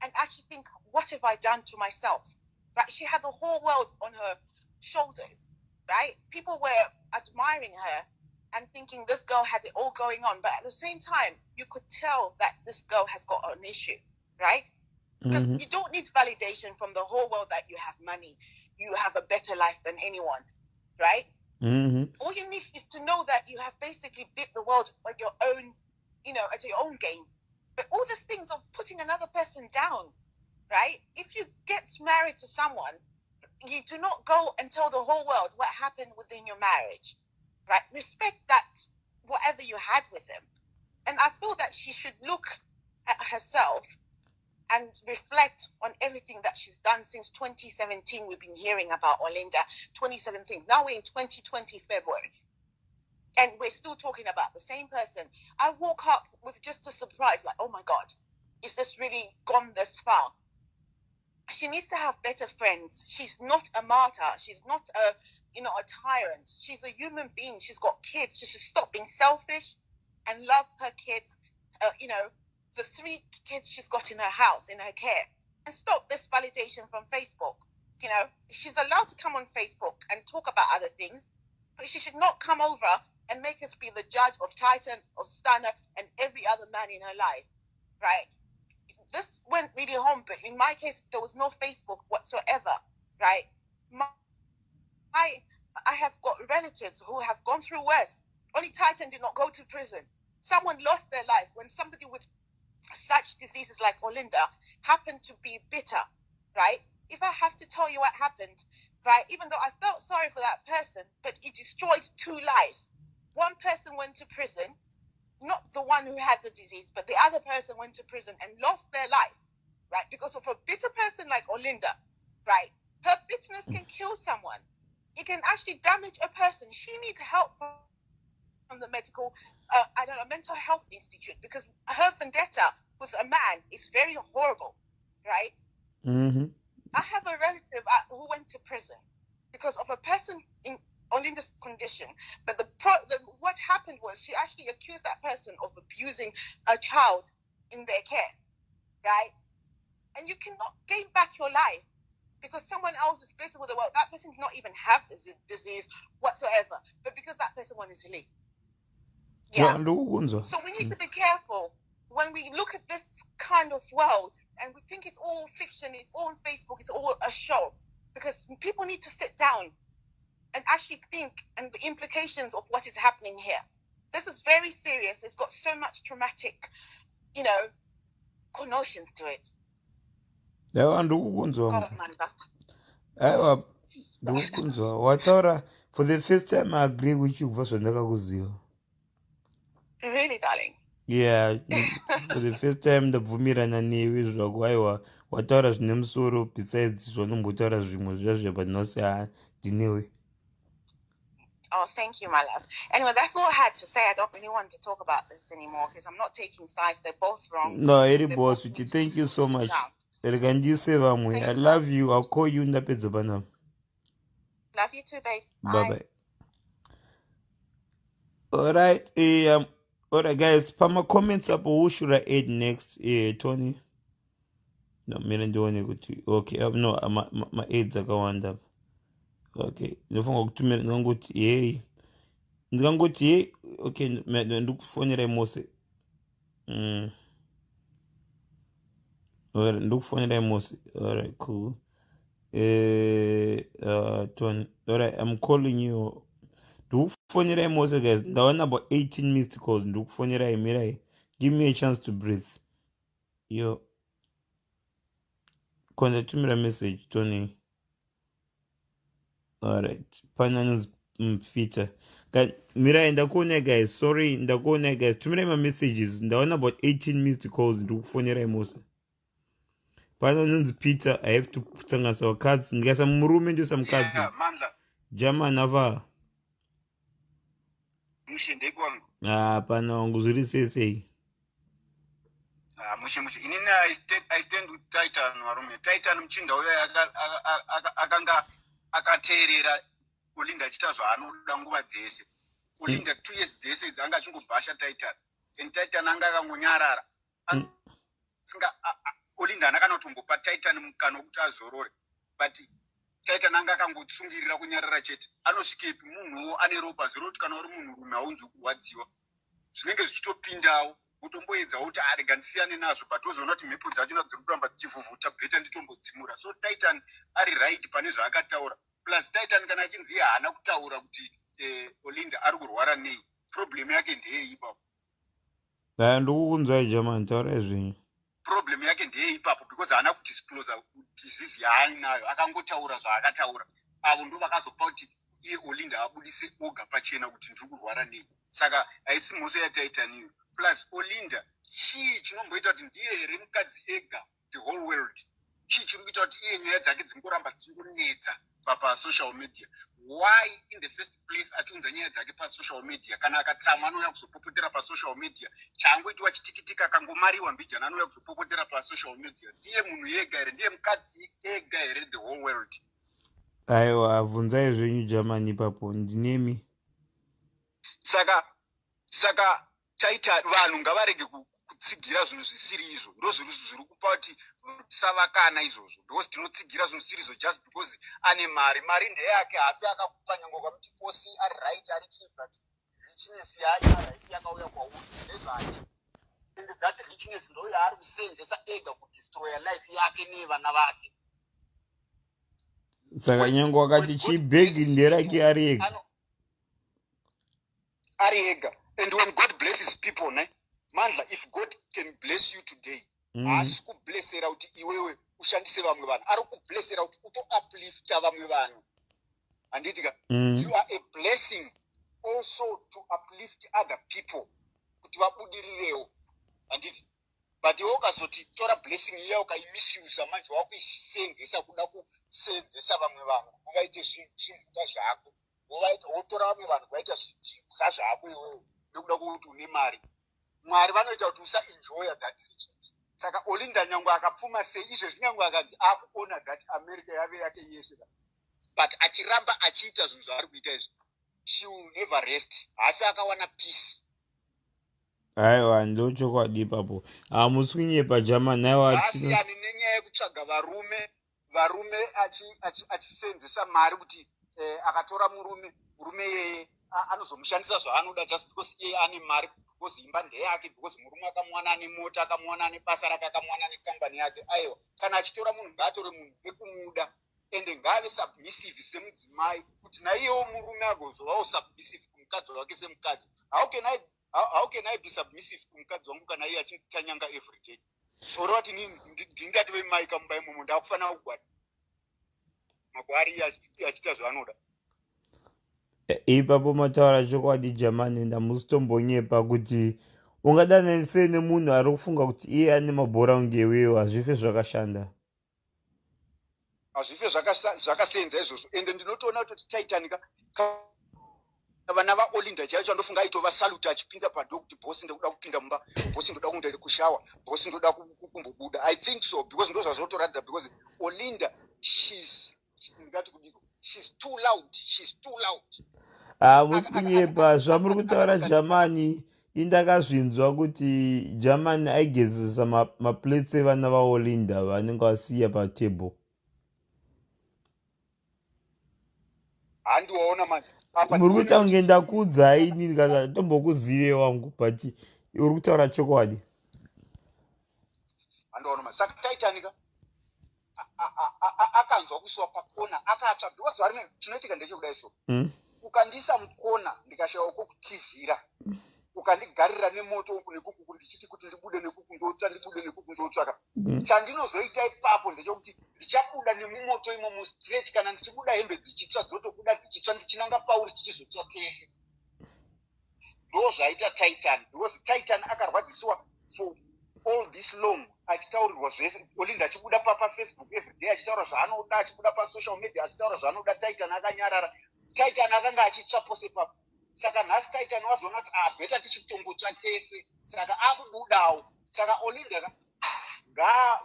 and actually think, what have I done to myself? Right? She had the whole world on her shoulders, right? People were admiring her and thinking this girl had it all going on. But at the same time, you could tell that this girl has got an issue, right? Because you don't need validation from the whole world that you have money, you have a better life than anyone, right? All you need is to know that you have basically beat the world at your own, you know, at your own game. But all these things of putting another person down, right? If you get married to someone, you do not go and tell the whole world what happened within your marriage, right? Respect that whatever you had with him. And I feel that she should look at herself and reflect on everything that she's done since 2017. We've been hearing about Olinda, 2017. Now we're in 2020 February. And we're still talking about the same person. I woke up with just a surprise, like, oh my God, is this really gone this far? She needs to have better friends. She's not a martyr. She's not a tyrant. She's a human being. She's got kids. She should stop being selfish and love her kids, the 3 kids she's got in her house, in her care, and stop this validation from Facebook. You know, she's allowed to come on Facebook and talk about other things, but she should not come over and make us be the judge of Titan, of Stunner, and every other man in her life, right? This went really home, but in my case, there was no Facebook whatsoever, right? I have got relatives who have gone through worse. Only Titan did not go to prison. Someone lost their life when somebody with such diseases like Olinda happened to be bitter, right? If I have to tell you what happened, right, even though I felt sorry for that person, but it destroyed 2 lives. One person went to prison, not the one who had the disease, but the other person went to prison and lost their life, right? Because of a bitter person like Olinda, right? Her bitterness can kill someone. It can actually damage a person. She needs help from the medical, mental health institute, because her vendetta with a man is very horrible, right? I have a relative who went to prison because of a person in this condition. But what happened was she actually accused that person of abusing a child in their care, right? And you cannot gain back your life because someone else is better with the world. That person did not even have this disease whatsoever, but because that person wanted to leave. Yeah. So we need to be careful when we look at this kind of world and we think it's all fiction, it's all on Facebook, it's all a show, because people need to sit down and actually think and the implications of what is happening here. This is very serious. It's got so much traumatic, connotations to it. Wataura, for the first time I agree with you. Really, darling? Yeah, for the first time ndabvumirana newe zvaku aiwa wataura zvine musoro besides zvanombotaura zvimwe zvazvo but nhasi ndinewe. Oh, thank you, my love. Anyway, that's all I had to say. I don't really want to talk about this anymore because I'm not taking sides. They're both wrong. No, Eri boss, thank you so much. I love you. I'll call you ndapedza panapa. Love you too, babes. Bye. Bye bye. Alright, alright guys, pama comments up. Who should I add next? Tony. No, mina ndione kuti okay, no, my aids akawanda apa. Okay, ndofunga kutumira ndingangoti hey. Ndingangoti hey, okay, ndikufonera Mose. Alright, ndikufonera Mose. Alright, cool. Tony. Alright, I'm calling you. Ndikufonera Mose guys. Ndawana about 18 missed calls. Ndikufonera Mirai. Give me a chance to breathe. Yo. Kondatumira message Tony. Alright. Panels feature. Mirai ndakuona guys. Sorry, ndakuona guys. Tumira my messages. Ndawana about 18 missed calls. Ndikufonera Mose. Panels Peter. I have to put on some cards. Ngasa murume ndio some cards. Yeah, Mandla. Jama nava. Mushinde kwangu. Pana wangu zuri sese. Mushe. Inini I stand with Titan warume. Titan mchinda uyo akanga akateerera Olinda achita zvaanoda nguva dzese. Olinda 2 years dzese dzanga achingobhasha Titan. And Titan anga akangonyarara. Olinda akanotombopa Titan mukano kuti azorore. But Titan anga akangotsungirira kunyarara chete. Anosvikepi munhuwo ane ropa zero kuti kana uri munhurume haunzi kurwadziwa. Zvinenge zvichitopindawo. Utomboedza kuti arega ndisiyane nazvo but ozoona kuti mhepo dzacho dziri kuramba dzichivhuvhuta bheta nditombodzimura. So Titan ari right pane zvaakataura. Plus Titan kana achinzi haana kutaura kuti Olinda ari kurwara nei. Problem yake ndeyei ipapo. Ndikukunzwai German, taura zvinhu. Problem yake ndeyei ipapo because haana kudisclose disease yaainayo. Akangotaura zvaakataura. Avo ndo vakazopa kuti iye Olinda abudise oga pachena kuti ndiri kurwara nei. Saka haisi mhosva yaTitan iyo. Plus Olinda chii chinomboita kuti ndiye here mukadzi ega the whole world. Chii chiri kuita kuti iye nyaya dzake dzingoramba dzingonetsa pasocial media. Why in the first place achiunza nyaya dzake pasocial media? Kana akatsamwa anouya kuzopopotera pasocial media. Changoitwa chitikitika akangomariwa mbijana anouya kuzopopotera pasocial media. Ndiye munhu yega here, ndiye mukadzi ega here the whole world. Aiwa, bvunzai zvenyu German ipapo ndinemi. Saka Titan vanhu ngavarege kutsigira zvinhu zvisiri izvo. Ndo zviri kupa kuti tisavakana izvozvo. Because tinotsigira zvinhu zvisiri izvo just because ane mari. Mari ndeyake hafi akakupa nyange kwamuti kosi ari right ari cheap but richness yaaifi yakauya kwauri ndezvake. And that richness ndo yaari kusenzesa ega kudestroya life yake nevana vake. Saka nyange wakati chibhegi nderake ari ega. Ari ega. And when God blesses people, Mandla, if God can bless you today, haasi kublessera kuti iwewe ushandise vamwe vanhu. Ari kublessera kuti uplifta vamwe vanhu. Handitika, you are a blessing also to uplift other people. Kuti vabudirirewo. Handiti. But iwe ukazoti tora blessing iya ukaimisuse manje wakuisenzesa kuda kusenzesa vamwe vanhu. Uvaite zvinhuta zvako. Wotora vamwe vanhu vaita zvinhuta zvako iwewe. Nekuda kuti une mari. Mwari vanoita kuti usaenjoya that richness. Saka Olinda nyange akapfuma sei izvezvi nyange akanzi akuona that America yave yake yese. But achiramba achiita zvinhu zvaari kuita izvi. She will never rest. Hafi akawana peace. Aiwa, ndo chokwadi ipapo. Muswinyepa German naiwa. Asiyani nenyaya yekutsvaga varume achisenzesa mari kuti akatora murume yeye anozomushandisa zvaanoda just because iye ane mari, because imba ndeyake, because murume akamuwana ane mota, akamuwana ane basa rake, akamuwana ane kambani yake. Aiwa, kana achitora munhu ngaatore munhu ekumuda ende ngaave submissive semudzimai kuti naiyewo murume agozovawo submissive kumukadzi wake semukadzi. How can I be submissive kumukadzi wangu kana iye achitanyanga every day? Zvoro kuti ndingati vemaika mumba imomo ndakufanira kugwada magwari achita zvaanoda. Ipapo mataura chokwadi German, ndamusitomboonyepa kuti ungadana sei nemunhu ari kufunga kuti iye ane mabhora kunge iwewe. Hazvife zvakashanda. Hazvife zvakasenza izvozvo. Ende ndinotoona kuti Titan vana vaOlinda chaicho anofunga aitova saluta achipinda padho kuti bosi ndoda kupinda mumba, bosi ndoda kuenda kushawa, bosi ndoda kumbobuda. I think so because ndo zvazvotoradza because Olinda she's too loud. Musi kunyepa zvamuri kutaura Germany indakazvinzwa kuti Germany aigezesa maplates evana vaOlinda vanenge vasiya patable. handiwaona manje Muri kuita kunge ndakuudzai inini kana tombokuzive wangu but uri kutaura chokwadi. handiwaona manje saka Titanica akanzwa kusiwa pakona akatsva because varime chinoitika ndechekudai so ukandiisa mukona ndikashayiwa kwokutizira ukandigarira nemoto uku nekuku ndichiti kuti ndibude nekuku ndotsva ndibude nekuku ndotsvaka chandinozoita ipapo ndechekuti ndichabuda nemumoto imomo straight kana ndichibuda hembe dzichitsva dzotobuda dzichitsva ndichinanga pauri tichizotsva tese ndo zvaita Titan because Titan akarwadzisiwa for all this long achitaurirwa zvese Olinda achibuda pafacebook everyday achitaura zvaanoda achibuda pasocial media achitaura zvaanoda Titan akanyarara Titan akanga achitsva pose papo saka nhasi Titan wazoona kuti bheta tichitongotsva tese saka akubudawo saka Olinda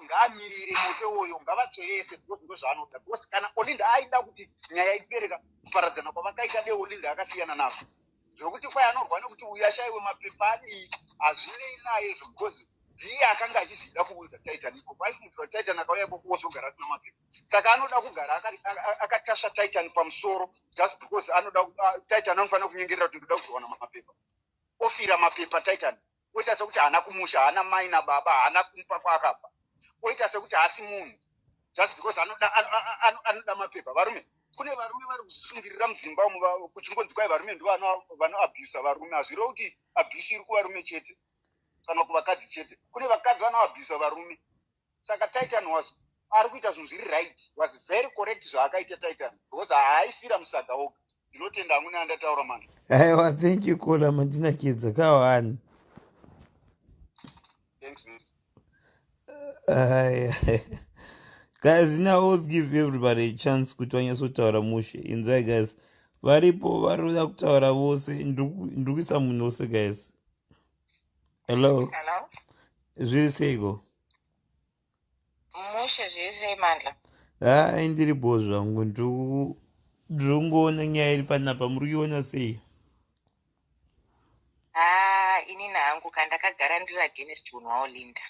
ngaamirire moto uyo ngavatsve yese because ndo zvaanoda because kana Olinda aida kuti nyaya ipereka kuparadzana kwavakaita neOlinda akasiyana nazvo zvokuti kwai anorwa nekuti uyu ashayiwe mapepa adii hazvinei naye because ndiye akanga achizida kuudza Titan iko kwaifundzwa Titan akauya iko wozogara asina mapepa saka anoda kugara akatasha Titan pamusoro just because anoda Titan anofanira kunyengerera kuti ndoda kuzowana mapepa ofira mapepa Titan oita sekuti haana kumusha haana mai nababa haana kumpa kwaakabva oita sekuti haasi munhu just because anoda mapepa varume kune varume vari kuzvisungirira mudzimba umu kuchingonzi kwai varume ndo vanoabhusa varume hazvireva kuti abhusi iri kuvarume chete kana kuvakadzi chete kune vakadzi vanoabhusa varume saka Titan ari kuita zvinhu zviri right was very correct zvaakaita Titan because haaifira musaga oga ndinotenda hamuna andataura mani aiwa thank you kola mandinakedza kawani thanks guys, now always give everybody a chance kuti vanyatsotaura mushe. Enjoy guys. Varipo varikuda kutaura vose. Ndiri kuisa munhu wose guys. Hello. Zviri seiko? Mushe zviri sei Mandla? Ndiripo zvangu. Ndiri kungoona nyaya iri panapa. Muri kuiona sei? Inini hangu kandakagara ndiri against munhu waOlinda.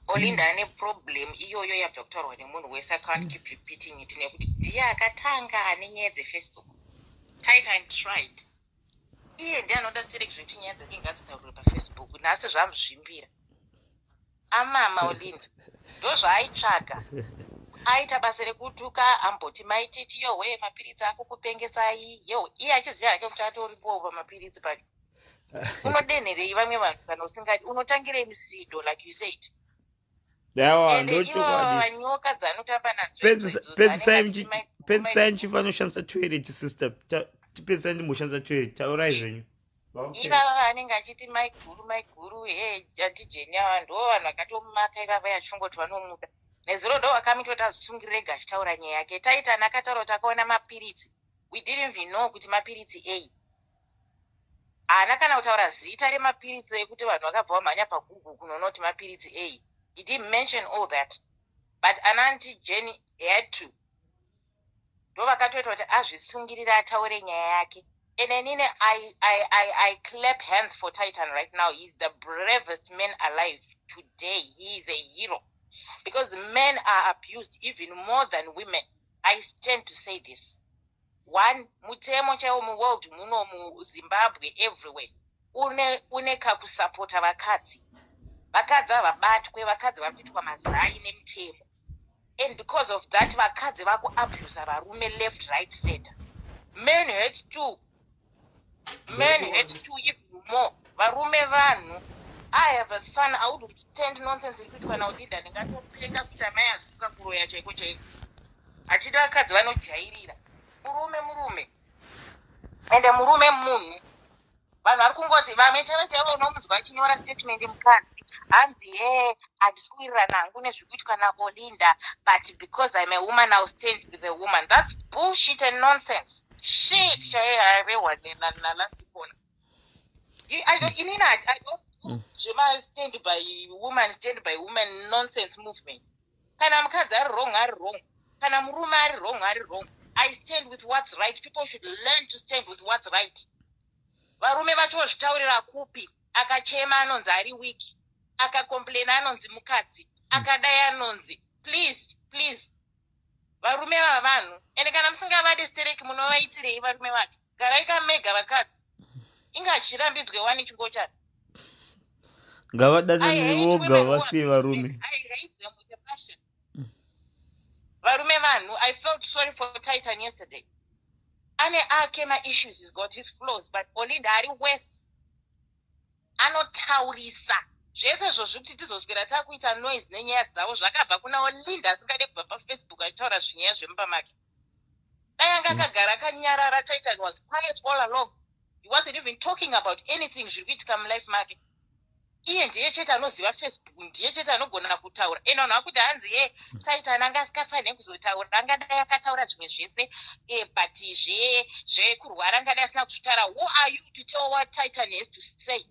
Olinda ane problem iyoyo yabva kutaurwa nemunhu wese can't keep repeating it nekuti ndiye akatanga ane nyaya dzefacebook. Titan tried. Iye ndiye anoda stereki zvekuti nyaya dzake ngadzitaurwe pafacebook nhasi zvamuzvimbira. Amama Olinda ndo zvaaitsvaga. Aita basa rekutuka amboti maititi yowe mapiritsi ako kupengesai yo iye achiziva hake kuti atoripo pamapiritsi pacho. Unodenherei vamwe vanhu kana usingadi unotangirei musido like you said. Vanyoka dzanotamba nadzo pedzisai ndichifanira kushandisa toilet sister tipedzisai ndimboshandisa toilet taurai zvenyu ivava vanenge achiti maiguru andijeni ava ndo vanhu vakatomaka ivava yachingoti vanomuda nezuro ndo vakamiti tazisungirire gachitaura nyaya yake Titan akataura kuti akaona mapiritsi we didn't even know kuti mapiritsi ei haana kana kutaura zita remapiritsi ekuti vanhu vakabva vamhanya pagoogle kunoona kuti mapiritsi ei. He didn't mention all that. But Ananti Jenny had to. Ndo vakatoita kuti azvisungirira ataure nyaya yake. And then I clap hands for Titan right now. He's the bravest man alive today. He is a hero. Because men are abused even more than women. I stand to say this. One, mutemo chaiwo muworld muno muZimbabwe everywhere. Une kakusapota vakadzi. Vakadzi vabatwe vakadzi vakuitwa mazai nemutemo. And because of that vakadzi vakuabuse varume left right center. Men hate too even more. Varume vanhu. I have a son. I wouldn't stand nonsense ikuitwa naOlinda ndingatopenga kuita mai azuka kuroya chaiko chaiko. Achida vakadzi vanojairira. Murume ende murume munhu vanhu vari kungoti vamwe chevese unomunzwa achinyora statement mukadzi hanzi handisi kuwirirana hangu nezvikuitwa naOlinda but because I'm a woman I'll stand with a woman. That's bullshit and nonsense. Shit chairehwa nalast corner. I don't zvema stand by woman nonsense movement. Kana mukadzi ari wrong kana murume ari wrong I stand with what's right. People should learn to stand with what's right. Varume vachozvitaurira kupi, akachema anonzi ari wiki, akakomplaina anonzi mukadzi, akadai anonzi. Please, please. Varume vavanhu, ende kana musingavade stereki munovaitirei varume vacho? Garai kamega vakadzi. Inga chirambidzwe wani chingo chacho. Ngavadane voga vasiye varume. I hate them with a passion. Varume vanhu, I felt sorry for Titan yesterday. Ane ake ma-issues, he's got his flaws, but Olinda ari worse. Anotaurisa. Zvese zvozvikuti tizoswera takuita noise nenyaya dzavo zvakabva kuna Olinda asingade kubva paFacebook achitaura zvinyaya zvemumba make. Dai anga akagara akanyarara, Titan was quiet all along. He wasn't even talking about anything zviri kuitika mulife make. Iye ndiye chete anoziva Facebook, ndiye chete anogona kutaura. Eno vanhu vakuti hanzi Titan anga asikafaniri kuzotaura, angadai akataura zvimwe zvese, but zvekurwara angadai asina kuzvitaura. Who are you to tell what Titan has to say?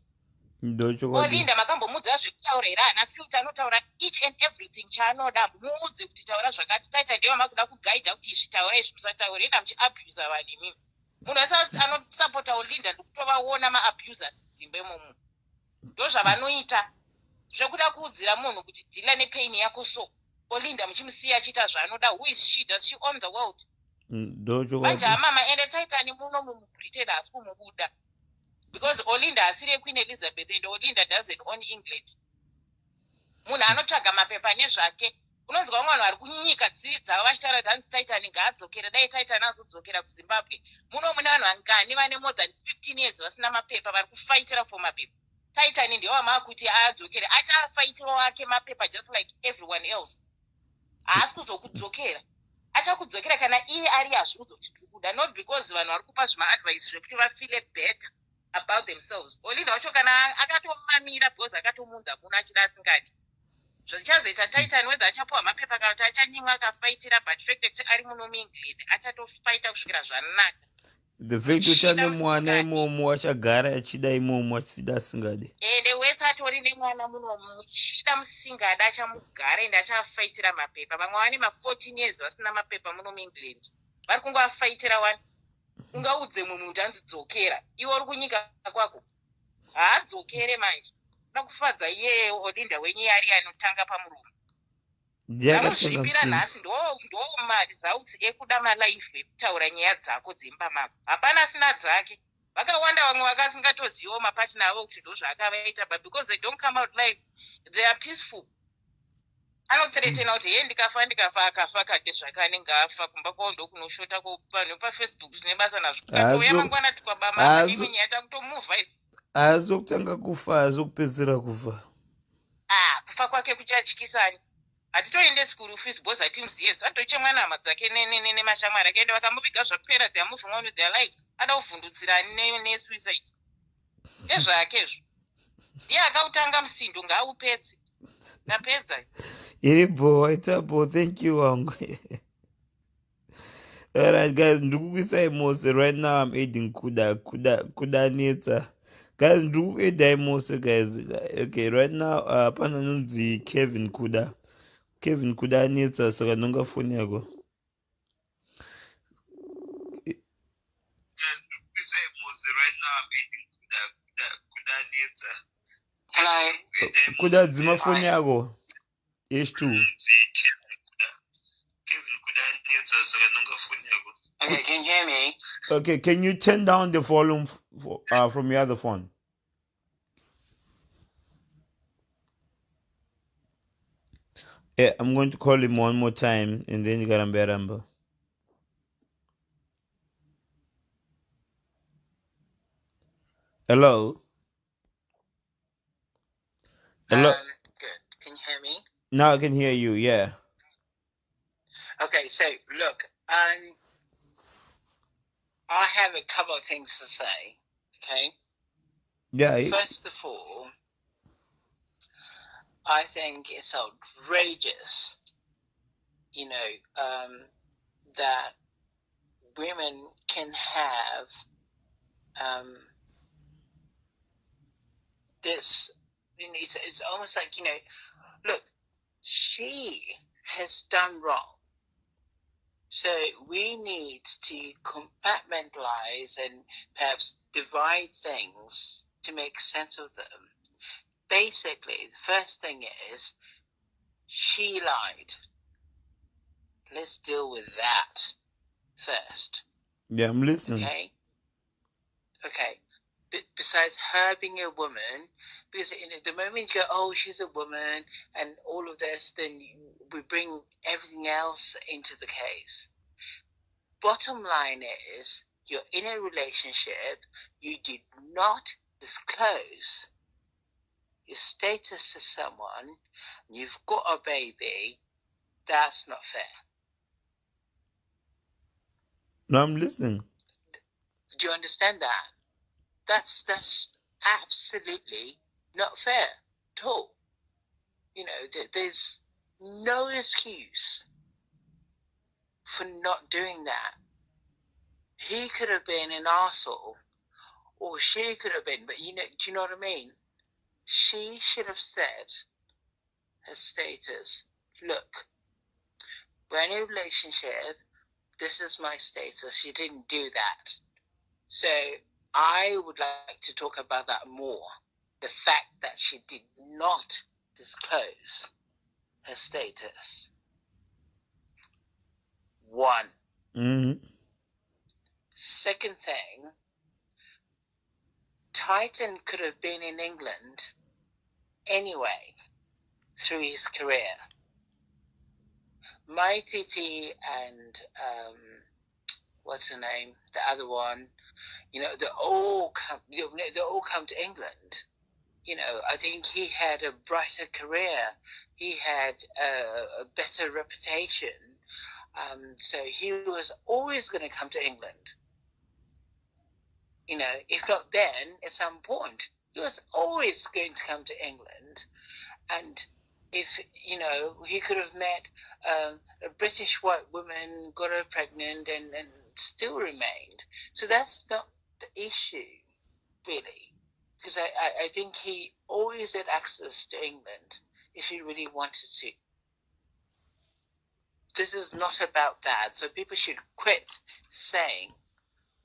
Olinda makambomudza zvekutaura here, hana filter, anotaura each and everything chaanoda. Muudze kuti taura zvakati. Titan ndiye makuda kugaidha kuti zvitaura izvi musataura, enda muchiabusa vanhu imimi. Munhu wese anosapota Olinda ndikutovaona ma-abusers mudzimba imomo. Ndozvavanoita zvekuda kuudzira munhu kuti dhila nepain yako so. Olinda muchimusiya achiita zvaanoda. Who is she? Does she own the world? Manje amama ende Titan muno muBritain hasi kumubuda. Because Olinda asiri Queen Elizabeth and Olinda doesn't own England. Munhu anotsvaga mapepa nezvake. Unonzwa vamwe vanhu vari kunyika dzisiri dzavo vachitaura kuti hanzi Titan ngaadzokere. Dai Titan azodzokera kuZimbabwe. Muno mune vanhu vangani vane more than 15 years vasina mapepa vari kufaitira for mapepa. Titan ndiyo amakuti adzokere. Achafaitirawo ake mapepa just like everyone else. Haasi kuzokudzokera. Achakudzokera kana iye ari hazviudzo kuti tiri kuda. Not because vanhu vari kupa zvima-advice zvekuti vafeel better about themselves. Olinda wacho kana akatomamira because akatomunza muno achida asingadi. Zvichazoita Titan whether achapuwa mapepa kana kuti achanyimwa akafaitira, but fact kuti ari muno muEngland achatofaita kusvikira zvanaka. The fact kuti ane mwana imomo achagara achida imomo achisida asingadi. Ende wese atori nemwana munomu muchida musingada achamugara ende achafaitira mapepa. Vamwe vane ma14 years vasina mapepa muno muEngland. Vari kungoafaitira wani. Ungaudze mumwe kuti anzidzokera. Iwe uri kunyika kwako. Haadzokere manje. Nakufadza iye Olinda wenye ari anotanga pamuromo. Ndakuzvipira nhasi ndo mari zautsi ekuda malaife ekutaura nyaya dzako dzemba mako. Hapana asina dzake. Vakawanda vamwe vakasingatozivawo mapatna avo kuti ndo zvakavaita, but because they don't come out live, they are peaceful. Anotseretena kuti ndikafa akafa kade zvakanenge afa kumba kwavo ndokunoshota vanhu paFacebook zvine basa nazvo. Ukatouya mangwana tukabama nenyaya takutomuvha isu. Azokutanga kufa, azokupedzera kufa. Kufa kwake kuchatyisani. Hatitoendesi kurufisi because hatimuziye. Anotochemwa nhama dzake nemashamwari ake ende vakamuviga zvapera, they are moving on with their lives. Ada kuvhundutsira nesuicide. Ndezvakezvo. Ndiye akautanga musindo ngaupedze. Ndapedza. Iribo, itabo, thank you wangu. Alright guys, ndikukuisai mose. Right now I'm aiding kuda neta. Guys, ndikukuedai mose guys. Okay, right now pana nunzi Kevin kuda neta saka nonga phone yako. Guys, ndikukuisai mose. Right now I'm aiding kuda neta. Hello. Kuda dzima phone yako. H2. Okay, can you hear me? Okay, can you turn down the volume from your other phone? Yeah, I'm going to call him one more time and then you gotta be rumble. Hello? Hello? Good. Can you hear me? Now I can hear you, yeah. Okay, so look, I have a couple of things to say, okay? Yeah. First of all, I think it's outrageous, that women can have this, it's almost like, look, she has done wrong. So we need to compartmentalize and perhaps divide things to make sense of them. Basically, the first thing is she lied. Let's deal with that first. Yeah, I'm listening. Okay. Besides her being a woman, because the moment you go, oh, she's a woman and all of this, then we bring everything else into the case. Bottom line is, you're in a relationship, you did not disclose your status to someone, you've got a baby. That's not fair. No, I'm listening. Do you understand that? That's absolutely not fair at all. You know, there's no excuse for not doing that. He could have been an arsehole, or she could have been, but do you know what I mean? She should have said her status. Look, we're in a relationship. This is my status. She didn't do that. So I would like to talk about that more. The fact that she did not disclose her status. One. Mm-hmm. Second thing, Titan could have been in England anyway through his career. My TT and what's her name? The other one. You know, they all come to England. You know, I think he had a brighter career. He had a better reputation. So he was always going to come to England. You know, if not then, at some point, he was always going to come to England. And if, you know, he could have met a British white woman, got her pregnant, and still remained. So that's not the issue, really. Because I think he always had access to England if he really wanted to. This is not about that. So people should quit saying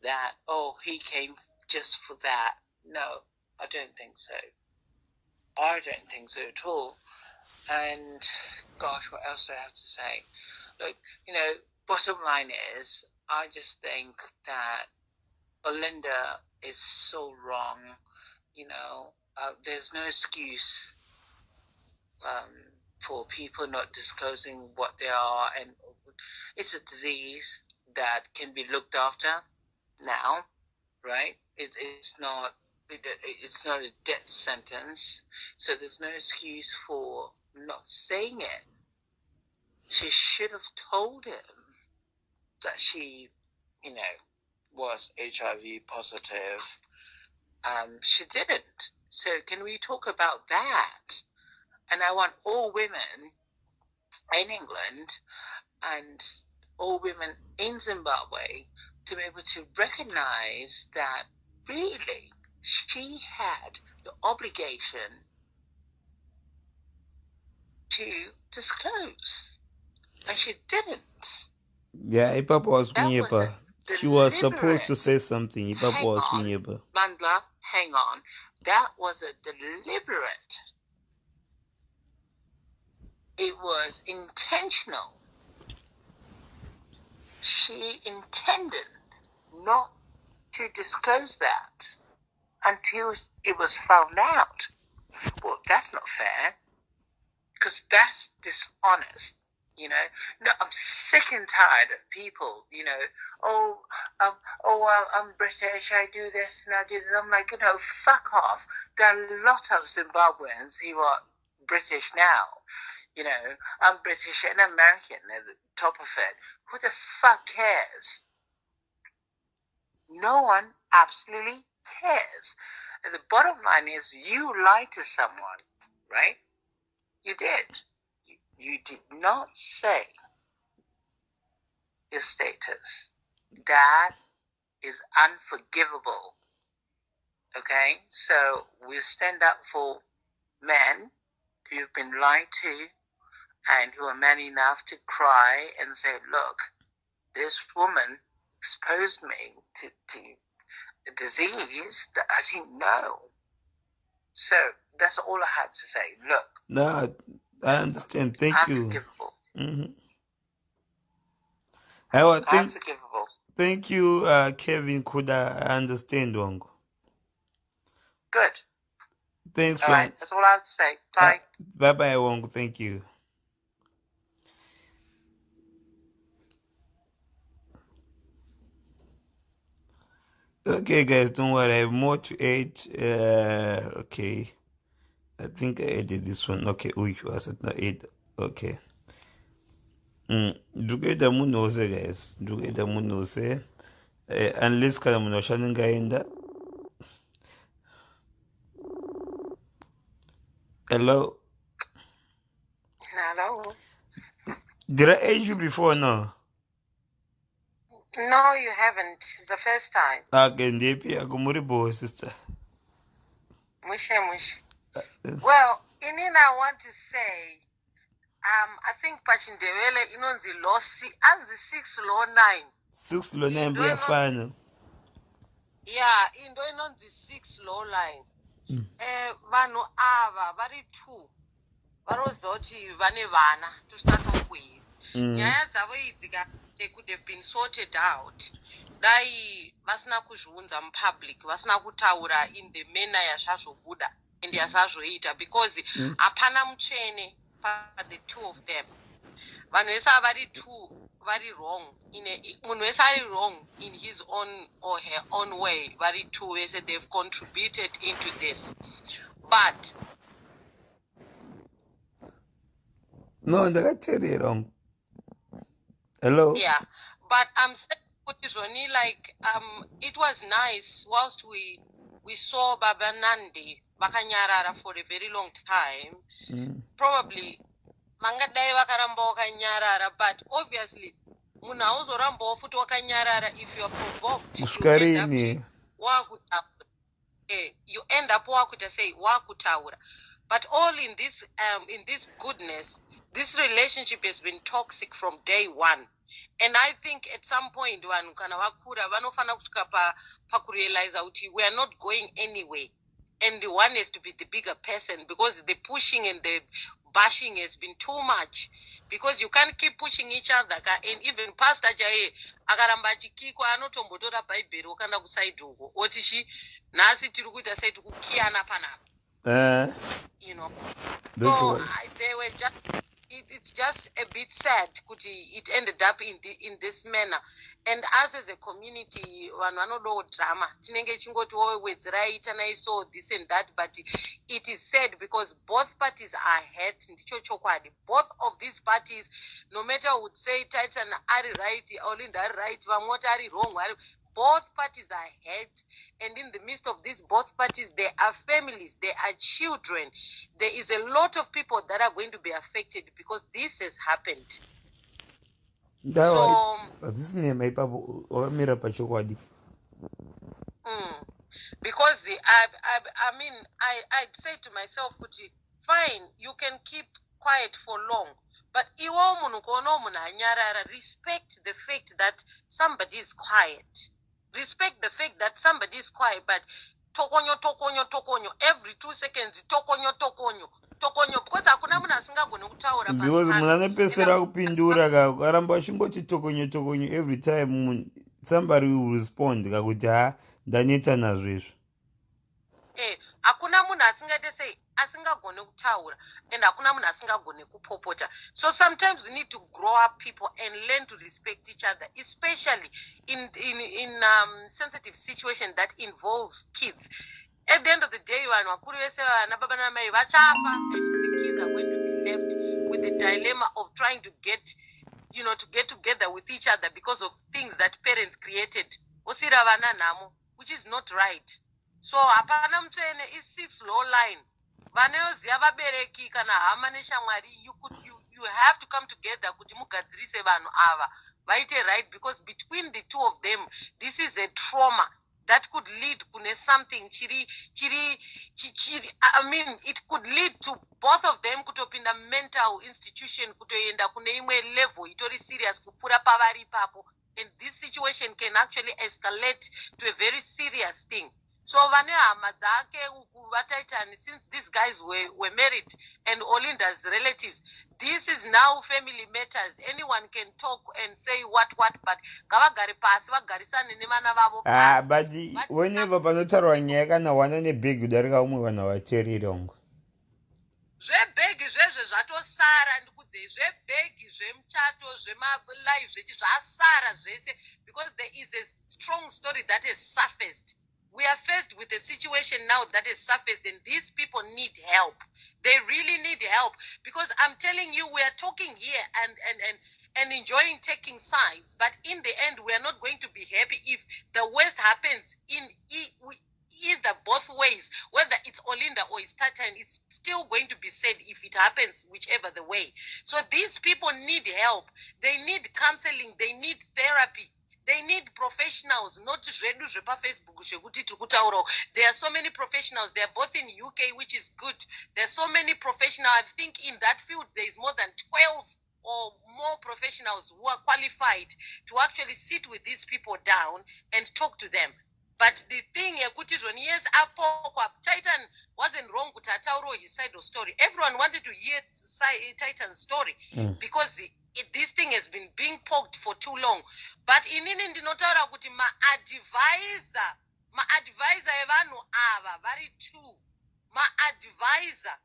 that, oh, he came just for that. No, I don't think so. I don't think so at all. And gosh, what else do I have to say? Look, you know, bottom line is, I just think that Belinda is so wrong. You know, there's no excuse for people not disclosing what they are, and it's a disease that can be looked after now, right? It's not a death sentence, so there's no excuse for not saying it. She should have told him that she, you know, was HIV positive. She didn't. So can we talk about that? And I want all women in England and all women in Zimbabwe to be able to recognize that really she had the obligation to disclose, and she didn't. Yeah, Ipapa was Kunyepa. She was supposed to say something. Ipapa Hang was on, Kunyepa. Mandla, hang on. That was a deliberate. It was intentional. She intended not to disclose that until it was found out. Well, that's not fair, because that's dishonest. You know, no, I'm sick and tired of people, you know, I'm British, I do this and I do this. I'm like, you know, fuck off. There are a lot of Zimbabweans who are British now. You know, I'm British and American at the top of it. Who the fuck cares? No one absolutely cares. And the bottom line is, you lied to someone, right? You did. You did not say your status. That is unforgivable. Okay? So we stand up for men who've been lied to and who are man enough to cry and say, look, this woman exposed me to a disease that I didn't know. So that's all I had to say. Look. No, I understand. Thank you. Unforgivable. Mm-hmm. Unforgivable. Thank you, Kevin Kuda. I understand, Wango. Good. Thanks, all right, that's all I have to say. Bye. Bye-bye, Wango. Thank you. Okay, guys, don't worry. I have more to add. Okay. I think I added this one. Okay, which was it? Not add. Okay. Ndikuita munhu wose, guys. Ndikuita munhu wose. Unless kana munhu washani ngaenda. Hello? Hello? Did I add you before now? No, you haven't. It's the first time. Okay, Ndepi, Agumuribo, sister. Mushe. Well, Inina, I want to say, I think Pachindewele inonzi losi anzi 6 law 9. 6 law 9 buyafana. Yeah, indo inonzi 6 law line. Vanhu ava vari 2 varozoti vane vana to start off with. Nyaya dzavo idzi they could have been sorted out. Dai vasina kuzviunza mupublic, vasina kutaura in the manner yasvazvobuda and yasazvoita because hapana mutsvene pa the 2 of them. Vanhu vese vari 2 vari wrong. Munhu vese ari wrong in his own or her own way. Vari 2 vese they've contributed into this. But no, ndakateri wrong. Hello? Yeah, but I'm saying only like it was nice whilst we saw Baba Nandi vakanyarara for a very long time. Probably mangadai vakaramba vakanyarara, but obviously munhu hauzoramba futi wakanyarara if you are provoked. You end up wakuta say wakutaura. But all in this goodness, this relationship has been toxic from day one. And I think at some point vanhu kana vakura vanofana kusvika pakurealiza kuti we are not going anywhere. And the one has to be the bigger person because the pushing and the bashing has been too much. Because you can't keep pushing each other. And even Pastor Jaye, akaramba chikiko anotombotora Bible okanda kusaidi uko. Otishi nasi tiri kuita sei tikukiyana panapa. You know. So they were just it's just a bit sad kuti it ended up in this manner. And us as a community, vanhu drama. Tinenge chingoti wewedzerai itanai so this and that, but it is sad because both parties are hurt. Ndicho chokwadi. Both of these parties, no matter would say Titan are right, Olinda are right, Vamota are wrong. Both parties are hurt, and in the midst of these both parties, there are families, there are children. There is a lot of people that are going to be affected because this has happened. So, this name because I mean, I'd say to myself, fine, you can keep quiet for long, but respect the fact that somebody is quiet. Respect the fact that somebody is quiet, but tokonyo every 2 seconds tokonyo because hakuna munhu asingagone kutaura because munhu anopesera kupindura karamba achingoti tokonyo every time somebody will respond kakuti ndaneta nazvo izvo. Hakuna munhu asingade sei asingagone kutaura and hakuna munhu asingagone kupopota. So sometimes we need to grow up people and learn to respect each other, especially in sensitive situation that involves kids. At the end of the day, vanhu vakuru vese vana baba namai vachafa and the kids are going to be left with the dilemma of trying to get together with each other because of things that parents created. Osira vana namo, which is not right. So hapana mtsvene is 6 law line. Vanoziva vabereki kana hama neshamwari, you have to come together kuti mugadzirise vanhu ava vaite right, because between the 2 of them this is a trauma that could lead to something I mean it could lead to both of them kutopinda mental institution kutoenda kune imwe level itori serious kupfuura pavari ipapo, and this situation can actually escalate to a very serious thing. So vane hama dzake vataitani, since these guys were married and Olinda's relatives, this is now family matters. Anyone can talk and say what, but ngavagare pasi vagarisane nevana vavo pasi. but whenever panotaurwa nyaya kana wana nebhegi kudarika umwe vanhu havateereri wangu. Zvebhegi izvezvo zvatosara ndikudzei, zvebhegi zvemuchato zvemalive zvechi zvasara zvese, because there is a strong story that has surfaced. We are faced with a situation now that has surfaced, and these people need help. They really need help, because I'm telling you, we are talking here and enjoying taking sides, but in the end, we are not going to be happy if the worst happens in either both ways, whether it's Olinda or it's Titan. It's still going to be said if it happens, whichever the way. So these people need help. They need counseling. They need therapy. They need professionals, not zvedu zvepa Facebook zvekuti tikutaurawo. There are so many professionals. They are both in UK, which is good. There are so many professionals. I think in that field there is more than 12 or more professionals who are qualified to actually sit with these people down and talk to them. But the thing, yes, Titan wasn't wrong to tell his side of story. Everyone wanted to hear Titan's story because this thing has been being poked for too long. But in ndinotaura kuti ma-advisor evanu ava vari two. Ma-advisor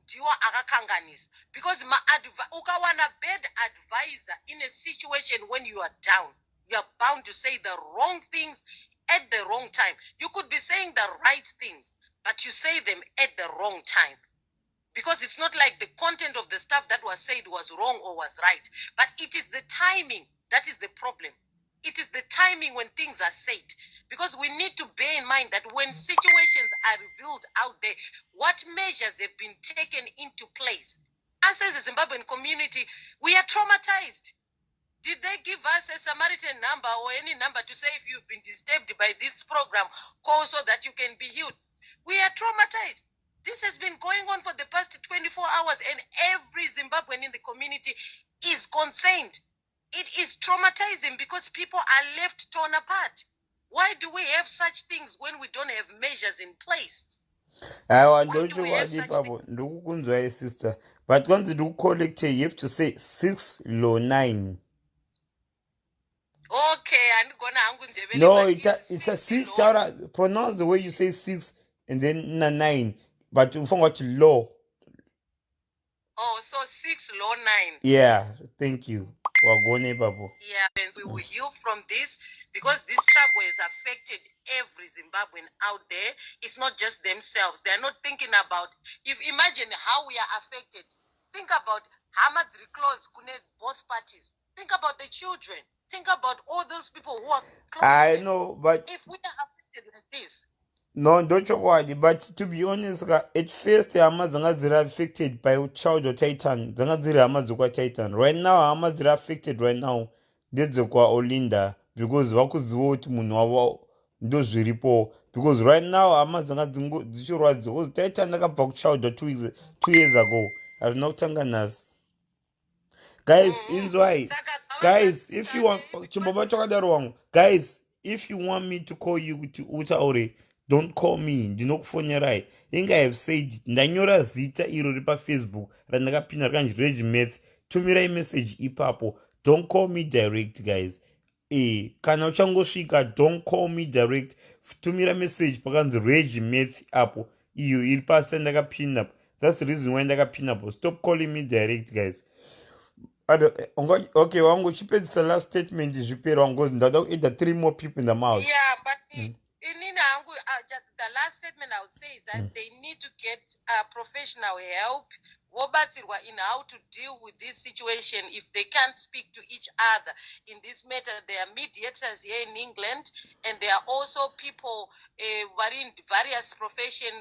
ndiwo akakanganisa, because ukawana bad advisor in a situation when you are down, you are bound to say the wrong things at the wrong time. You could be saying the right things, but you say them at the wrong time. Because it's not like the content of the stuff that was said was wrong or was right, but it is the timing that is the problem. It is the timing when things are said. Because we need to bear in mind that when situations are revealed out there, what measures have been taken into place. Us as a Zimbabwean community, we are traumatized. Did they give us a Samaritan number or any number to say if you've been disturbed by this program, call so that you can be healed? We are traumatized. This has been going on for the past 24 hours, and every Zimbabwean in the community is concerned. It is traumatizing because people are left torn apart. Why do we have such things when we don't have measures in place? Aiwa ndochokwadi ipapo ndikukunzwai sister, but kwanzi ndikucollecte, you have to say 6 lo 9. Okay, and gonna no, it's a 6 taura, pronounce the way you say 6 and then 9, but what law. Oh, so 6 lo 9. Yeah, thank you. Wagone papo. Yeah, and we will heal from this, because this struggle has affected every Zimbabwean out there. It's not just themselves. They're not thinking about, imagine how we are affected. Think about how much close both parties. Think about the children. Think about all those people who are close. I know, but if we are affected like this. No, don't worry, but to be honest, at first hama dzanga affected by child or Titan. Dzanga dziri hama dzokwa Titan. Right now hama dziri affected right now ndedzekwa Olinda, because vakuziva kuti munhu wavo ndozviripo. Because right now hama dzanga dzichirwadza, because Titan akabva kuchild 2 years ago. Hazvina kutanga nhasi. Guys, inzwai. Guys, if you want chimboba chakadaro wangu. Guys, if you want me to call you kuti utaure, don't call me. Ndinokufonyerai. Inga I have said ndanyora zita iro ripa Facebook randakapinda rakanzi Regimeth. Tumirai message ipapo. Don't call me direct, guys. Kana uchangosvika, don't call me direct. Tumira message pakanzi Regimeth apo. Iyo iri pasi ndakapinda. That's the reason why ndakapinda apo. Stop calling me direct, guys. Okay, wangu chipedza last statement zvipera wangu ndada kuita 3 more people in the mouth. Yeah, but just the last statement I would say is that they need to get professional help in how to deal with this situation if they can't speak to each other in this matter. There are mediators here in England, and there are also people in various professions,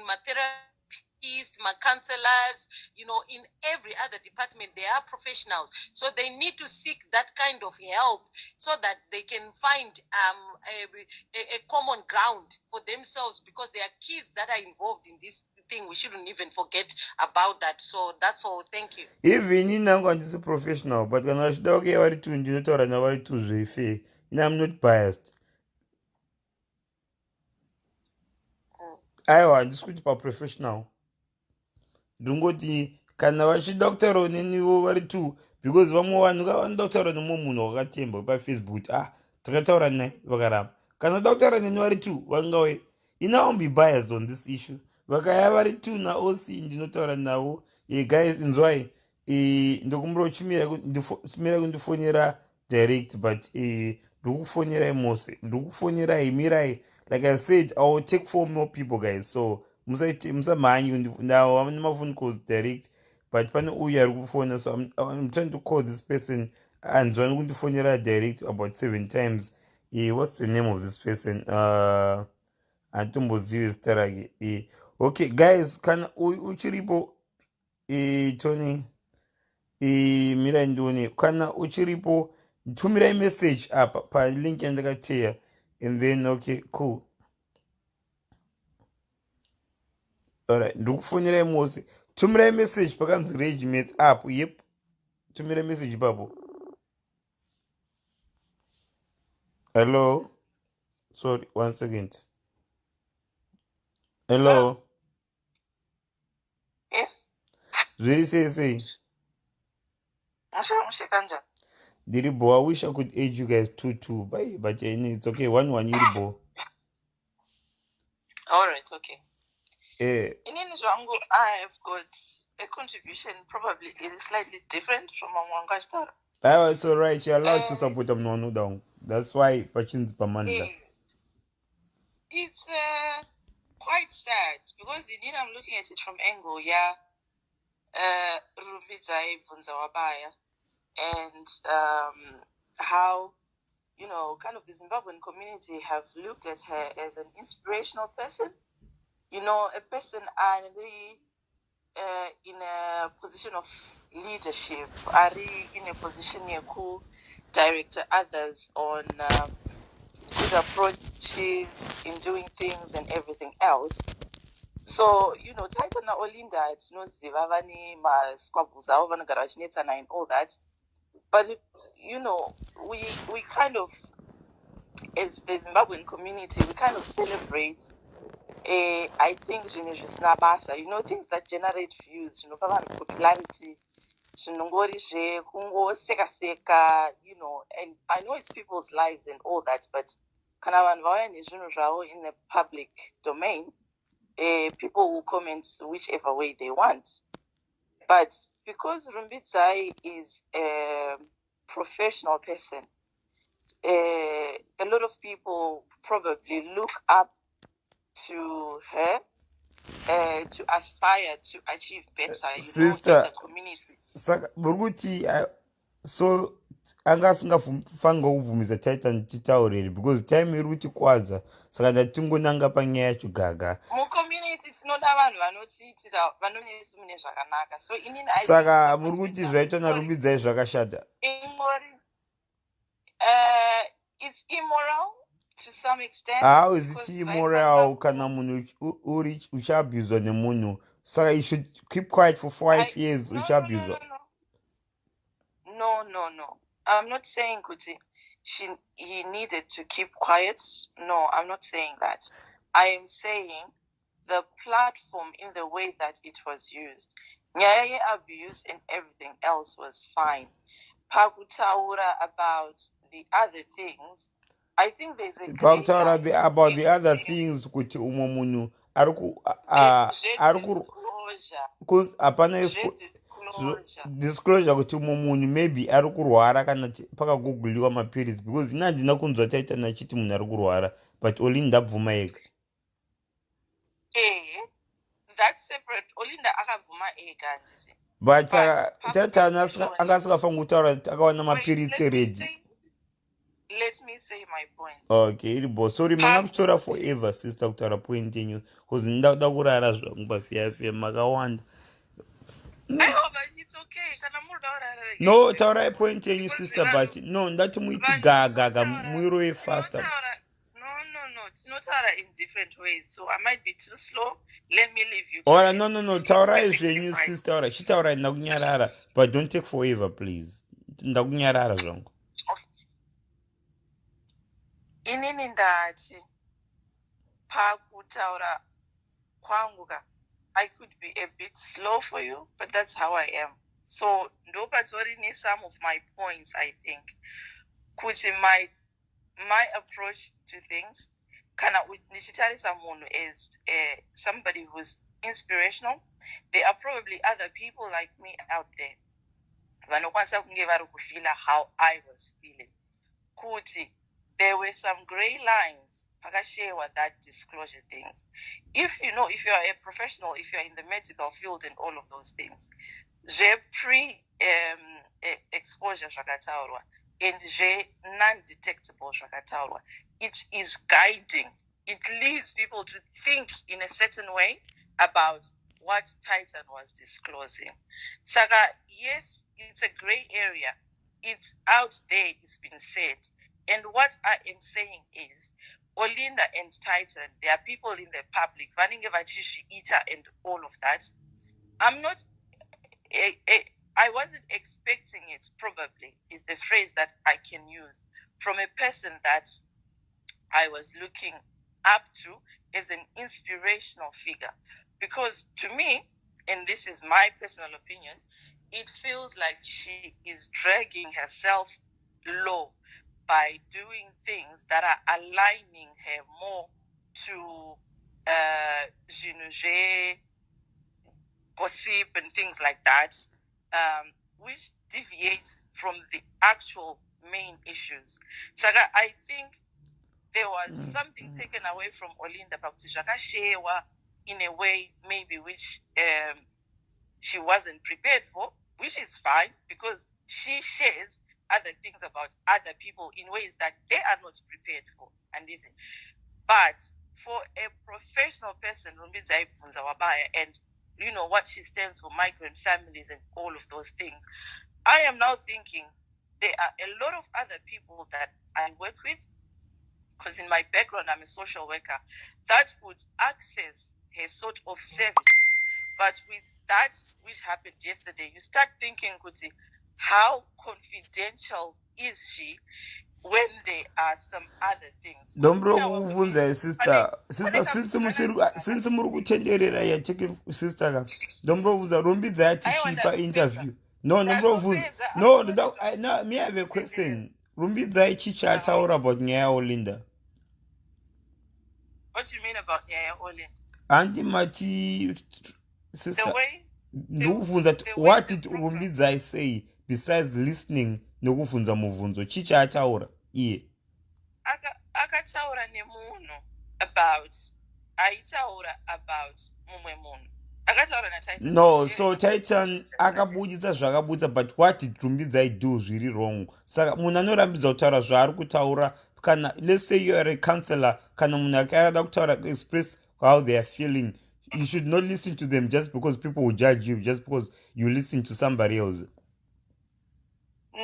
therapists, my counselors, in every other department, they are professionals. So they need to seek that kind of help so that they can find a common ground for themselves, because there are kids that are involved in this thing. We shouldn't even forget about that. So that's all. Thank you. Even in I'm going to say professional, but when I should okay, what to do not or what to very fair. I'm not biased. I want to switch for professional. Ndungoti kana vachidoktora neniwo vari two because vamwe vanhu kavanodautaura nemumwe munhu wakatemba pafacebook takataura naye vakaramba kana uda kutaura neni vari two vangauye be biased on this issue vakaya vari two naoc ndinotaura navo guys inzwai ndokumbira uchimira kundifonera direct but ndikukufonerai mose ndikukufonerai mirai like I said I will take 4 more people guys so musamhanyi now I'm phone calls direct but pane uyu ari kufona so I'm trying to call this person anzwani kundifonera direct about 7 times what's the name of this person antombozive zita rake okay guys kana uchiripo tony mirai ndione kana uchiripo tumirai message apa palink yandakateya and then okay cool. Alright, ndikufonerai mose tumirai message pakanzi regiment up yep tumirai message ipapo. Hello, sorry 1 second. Hello. Yes. Zviri sei Mushekanja. Diribo, I wish I could age you guys 2 but it's okay 1 Diribo. All right, okay. In Zwangu, I have got a contribution, probably it is slightly different from Mwanga Star. It's alright, you're allowed to support them no down. That's why Pachin's Mandla. It's quite sad because indeed I'm looking at it from angle, yeah. Rumbizai Vunzawabaya and how kind of the Zimbabwean community have looked at her as an inspirational person. A person in a position of leadership, in a position to direct others on good approaches in doing things and everything else. So, Taitana Olinda, Zivavani, Squabuza, Vanagaranetana, and all that. But, we kind of, as the Zimbabwean community, we kind of celebrate, I think, things that generate views, popularity, and I know it's people's lives and all that, but in the public domain, people will comment whichever way they want. But because Rumbidzai is a professional person, a lot of people probably look up to her to aspire to achieve better, sister, in the community. So anga asingafanga kuvhumisa Titan titauriri because time iri kutikwadza saka ndatingonanga panyaya yacho gaga mucommunity tinoda vanhu vanotiitira vanonesi mune zvakanaka so inini saka muri kuti zvaitwa narumbidzai zvakashata it's immoral to some extent. How is it immoral kana munhu uri uchabhuzwa nemunhu saka you should keep quiet for 5 years uchabhuzwa No. I'm not saying Kuti he needed to keep quiet. No, I'm not saying that. I am saying the platform in the way that it was used. Nyaya abuse and everything else was fine. Pakutaura about the other things. I think there's a Pakutaura about the other things kuti umwe munhu disclosure kuti umwe munhu maybe ari kurwara kana pakaguguliwa mapirizi because ina handina kunzwa Titan achiti munhu ari kurwara but Oli ndabvuma ega that's separate. Olinda akabvuma ega ndise but Titan anga asingafanga kutaura akawana mapirizi ready let me say my point. Okay, iribo. Sorry, mangamutora forever, sister, kutaura point yenyu. Because ndauda kurara zvangu pafeafea makawanda. It's okay. Kana muda urara again. No, taurai point yenyu, Because sister, but no, ndati muiti gaga muiro faster. No, it's not in different ways. So I might be too slow. Let me leave you. Alright, no, taurai zvenyu, sister, alright, chitaurai ndakunyarara, but don't take forever, please. Ndakunyarara zvangu. Inini ndati pakutaura kwangu ka I could be a bit slow for you, but that's how I am. So ndopatori ne some of my points, I think. Kuti my approach to things kana nichitarisa munhu as somebody who's inspirational. There are probably other people like me out there vanokwanisa kunge vari kufila how I was feeling. Kuti there were some grey lines pakashewa that disclosure things. If you are a professional, if you're in the medical field and all of those things, pre exposure zvakataurwa and non-detectable zvakataurwa, it is guiding. It leads people to think in a certain way about what Titan was disclosing. Saka, yes, it's a grey area. It's out there, it's been said. And what I am saying is, Olinda and Titan, there are people in the public, Vaninge Vachishi, Ita, and all of that. I'm not, I wasn't expecting it, probably, is the phrase that I can use, from a person that I was looking up to as an inspirational figure. Because to me, and this is my personal opinion, it feels like she is dragging herself low by doing things that are aligning her more to gossip and things like that, which deviates from the actual main issues. So I think there was something taken away from Olinda Bakutishakashewa in a way maybe which she wasn't prepared for, which is fine because she shares other things about other people in ways that they are not prepared for. But for a professional person, and you know what she stands for, migrant families and all of those things, I am now thinking there are a lot of other people that I work with, because in my background I'm a social worker, that would access her sort of services. But with that which happened yesterday, you start thinking, Kuti, how confidential is she when there are some other things? Dombro kuvunza sister since muri kutenderera yacheke sister ka dombro kuvunza rumbidza yachichipa interview no me have a question. Rumbidza ichichataura about nyaya Olinda. What you mean about nyaya Olinda? Anti mati sister ndikuvunza what did Rumbidza say besides listening nokuvunza muvunzo chichataura iye akataura nemunhu about aitaura about mumwe munhu akataura naTitan. No, so Titan akabuditsa zvakabuditsa, but what did Rumbidza do zviri wrong? Saka munhu anorambidza kutaura zvaari kutaura kana let's say you are a counselor kana munhu akada kutaura express how they are feeling, you should not listen to them just because people will judge you just because you listen to somebody else.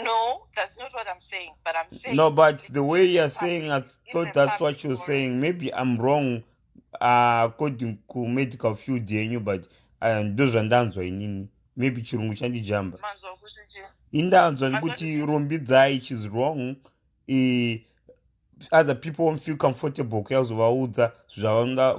No, that's not what I'm saying, but I'm saying no, but the way you're saying, I thought that's what you're saying. Maybe I'm wrong according to medical field yenyu, but ndozvandanzwa inini, maybe chirungu chandijamba indanzwa nekuti Rumbidzai she's wrong. Other people won't feel comfortable kuyazovaudza zvavanoda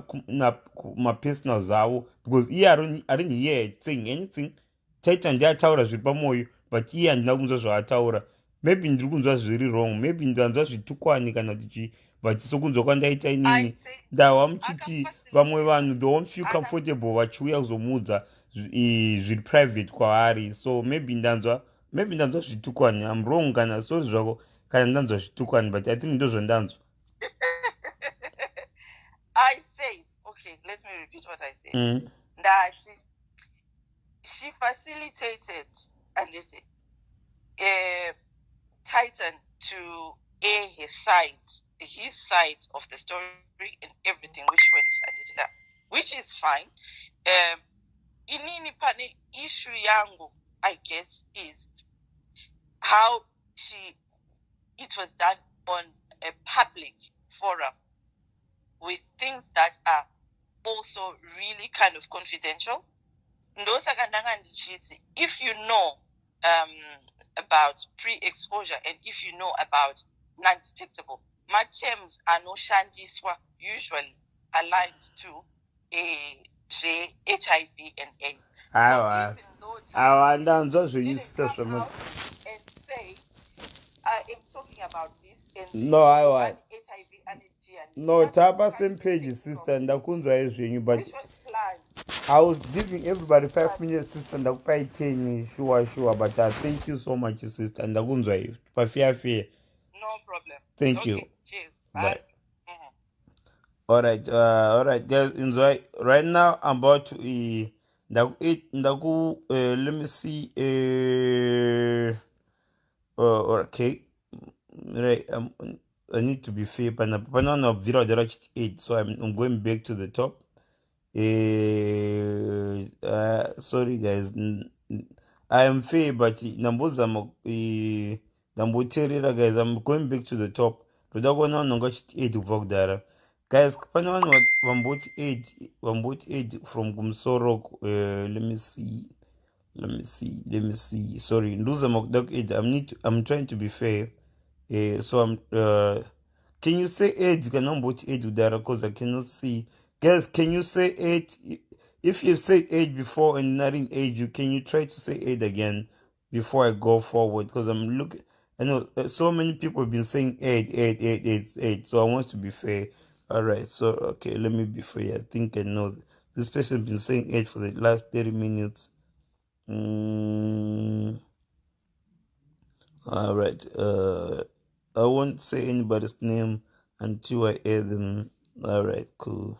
kumapersonal zvavo because iye arini here saying anything. Titan ndiataura zviri pamoyo but iye handina kunzwa zvaataura. Maybe ndiri kunzwa zviri wrong, maybe ndanzwa zvitukwani kana tichi, but sokunzwa kwandaita inini ndawa muchiti vamwe vanhu they won't feel comfortable vachiuya kuzomuudza zviri private kwaari. So maybe ndanzwa zvitukwani. I'm wrong kana sorry zvako kana ndanzwa zvitukwani, but I think ndozvandanzwa. I said, okay, let me repeat what I said. That she facilitated, and listen, Titan to air his side of the story and everything which went under that, which is fine. Inini pane issue yangu, I guess, is how it was done on a public forum with things that are also really kind of confidential. If you know about pre-exposure and if you know about non-detectable, my terms are no shandiswa usually aligned to HIV and AIDS. I Didn't come out and say, I am talking about this and no, HIV and no, tapa same page, sister, ndakunzwa izvenyu, but which was planned. I was giving everybody 5 minutes, sister, ndakupai 10, sure, but thank you so much, sister, ndakunzwa izvi, pafia. No problem. Thank Okay, you. cheers. Bye. Mhm. All right, guys, enjoy. Right now, I'm about to let me see, okay, right, I need to be fair, but no, video direct 8, so I'm going back to the top. Sorry guys, I am fair, but nambuza nambuterera guys, I'm going back to the top. Todagona nonga 8 kubva kudara. Guys, pane vanhu vamboti 8 from kumsoro. Let me see. Sorry, nduzama kuda ku8. I'm trying to be fair. So I'm can you say 8? Can I put 8 kudara because I cannot see. Guys, can you say 8? If you've said 8 before and not in 8, can you try to say 8 again before I go forward? Because I'm looking, I know so many people have been saying 8. So I want to be fair. All right. So okay, let me be fair. I think I know this person has been saying 8 for the last 30 minutes. All right. I won't say anybody's name until I add them. All right. Cool.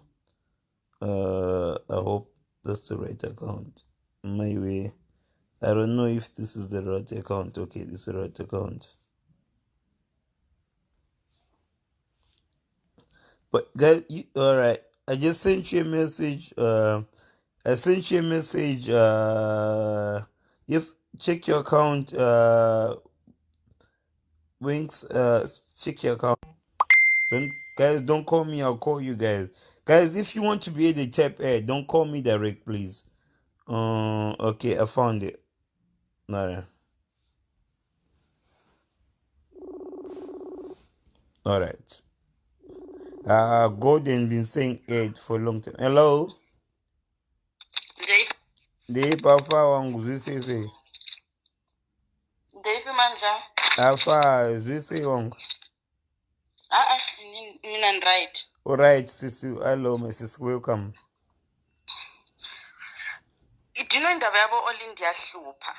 I hope that's the right account. Maybe I don't know if this is the right account. Okay, this is the right account. But guys, all right. I just sent you a message. I sent you a message. If check your account. Winks. Check your account. Don't call me. I'll call you guys. Guys, if you want to be the tap ad, don't call me direct, please. Okay, I found it. All right. Gordon been saying 8 for a long time. Hello. Deep afa wangu zwisise. Deep Mandla. Afa zwise wangu. Mina right. All right, sisi. Hello, my sis. Welcome. Idino indaba yabo Olindi yahlupha.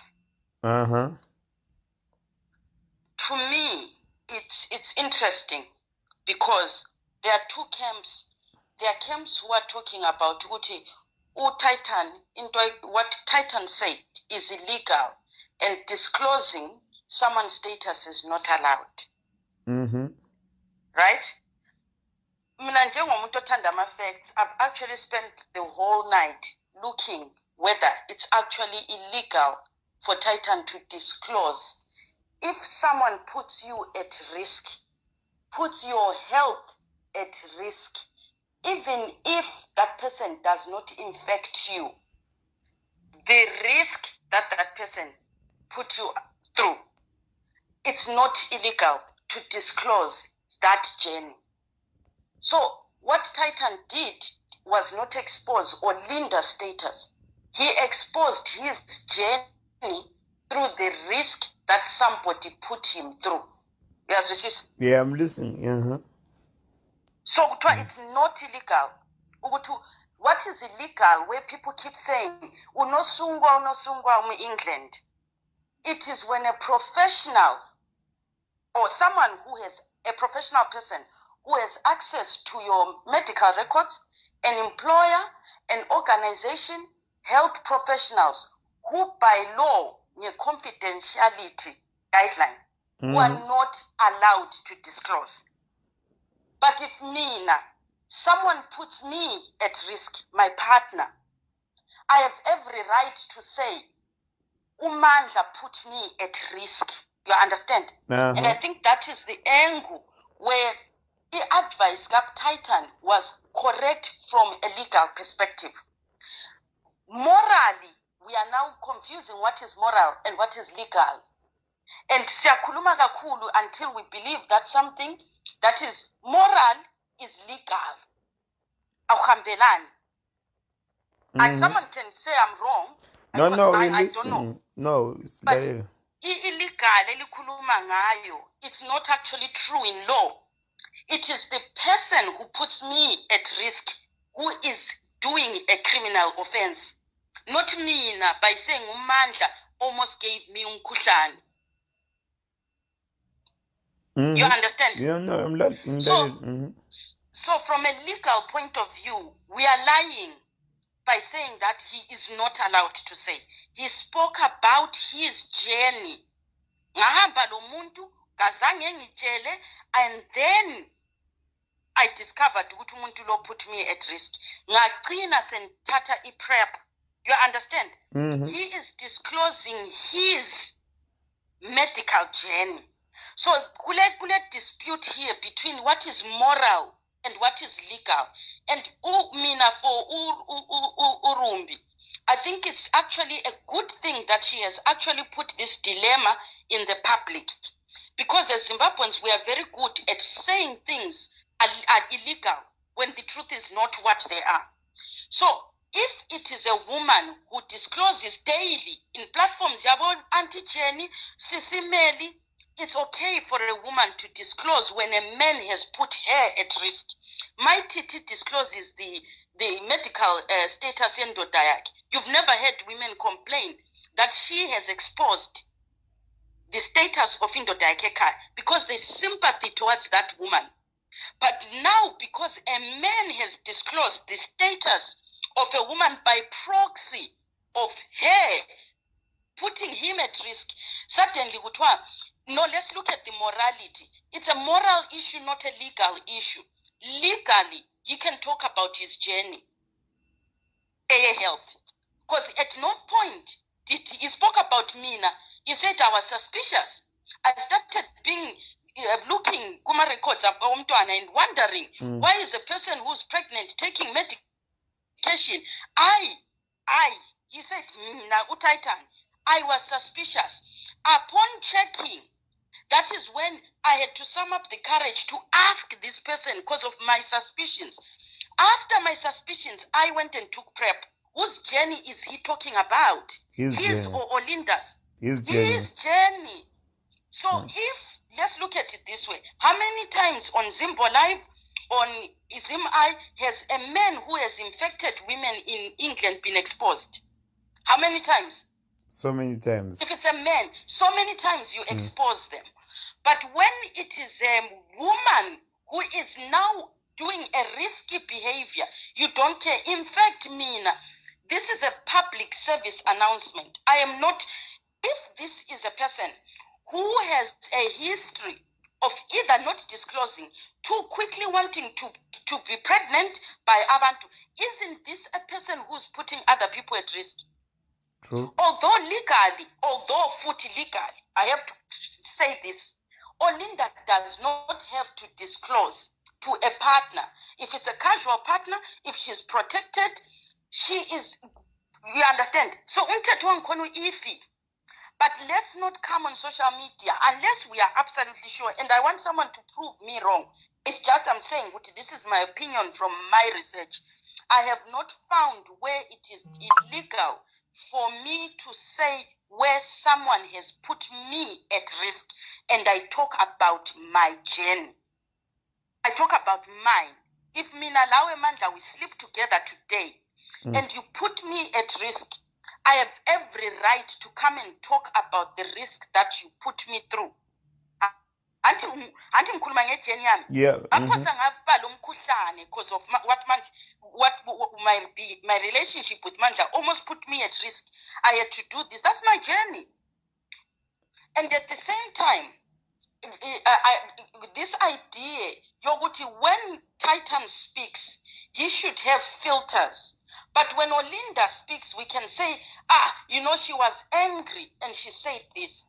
To me, it's interesting because there are two camps. There are camps who are talking about Titan, what Titan said is illegal, and disclosing someone's status is not allowed. Right? Mina njengomuntu othanda ama-facts, I've actually spent the whole night looking whether it's actually illegal for Titan to disclose. If someone puts you at risk, puts your health at risk, even if that person does not infect you, the risk that person put you through, it's not illegal to disclose that journey. So what Titan did was not expose Olinda's status. He exposed his journey through the risk that somebody put him through. Yes, yeah, I'm listening. So it's not illegal. What is illegal where people keep saying unosungwa in England? It is when a professional or someone who has a professional person who has access to your medical records, an employer, an organization, health professionals who by law, confidentiality guideline, who are not allowed to disclose. But if someone puts me at risk, my partner, I have every right to say, Mandla put me at risk. You understand? And I think that is the angle where the advice Gap Titan was correct from a legal perspective. Morally, we are now confusing what is moral and what is legal. And siyakhuluma kakhulu until we believe that something that is moral is legal. Awuhambelani. And someone can say I'm wrong. I don't know. No, but illegal elikhuluma ngayo, it's not actually true in law. It is the person who puts me at risk who is doing a criminal offense. Not me by saying Mandla almost gave me umkhuhlane. You understand? Yeah, no, I'm not in So from a legal point of view, we are lying by saying that he is not allowed to say. He spoke about his journey. Ngahamba lo muntu kazange ngitshele, and then I discovered ukuthi umuntu lo put me at risk. Ngagcina senthatha i-prep. You understand? He is disclosing his medical journey. So kule dispute here between what is moral and what is legal. And mina for Urumbi, I think it's actually a good thing that she has actually put this dilemma in the public. Because as Zimbabweans, we are very good at saying things are illegal when the truth is not what they are. So if it is a woman who discloses daily in platforms, Yabo, Auntie Jenny, Sisi Meli, it's okay for a woman to disclose when a man has put her at risk. My Titi discloses the medical status in Dodayak. You've never heard women complain that she has exposed the status of Indodayakeka because there's sympathy towards that woman. But now, because a man has disclosed the status of a woman by proxy of her putting him at risk, suddenly, no, let's look at the morality. It's a moral issue, not a legal issue. Legally, he can talk about his journey, health. Because at no point did he spoke about Mina. He said I was suspicious. I started looking kuma records of Omtwana and wondering why is a person who's pregnant taking medication? He said Mina Utaitan. I was suspicious. Upon checking, that is when I had to sum up the courage to ask this person because of my suspicions. After my suspicions, I went and took prep. Whose journey is he talking about? His or Linda's? His journey. So if, let's look at it this way. How many times on Zimbo Live, on Izim-I, has a man who has infected women in England been exposed? How many times? So many times. If it's a man, so many times you expose them. But when it is a woman who is now doing a risky behavior, you don't care. In fact, Mina, this is a public service announcement. I am not, if this is a person who has a history of either not disclosing, too quickly wanting to be pregnant by Abantu, isn't this a person who's putting other people at risk? True. Although legally, I have to say this, Olinda does not have to disclose to a partner. If it's a casual partner, if she's protected, she is, you understand? So, ifi. But let's not come on social media unless we are absolutely sure. And I want someone to prove me wrong. It's just I'm saying, this is my opinion from my research. I have not found where it is illegal for me to say where someone has put me at risk, and I talk about my journey. I talk about mine. If Mina Lawe Mandla, we sleep together today, and you put me at risk, I have every right to come and talk about the risk that you put me through. Anti mkhuluma ngejourney yami. Yeah. Aphosa ngaba lo mkhuhlane because of what my relationship with Mandla almost put me at risk. I had to do this. That's my journey. And at the same time, this idea, yoguti, when Titan speaks, he should have filters. But when Olinda speaks, we can say, she was angry and she said this.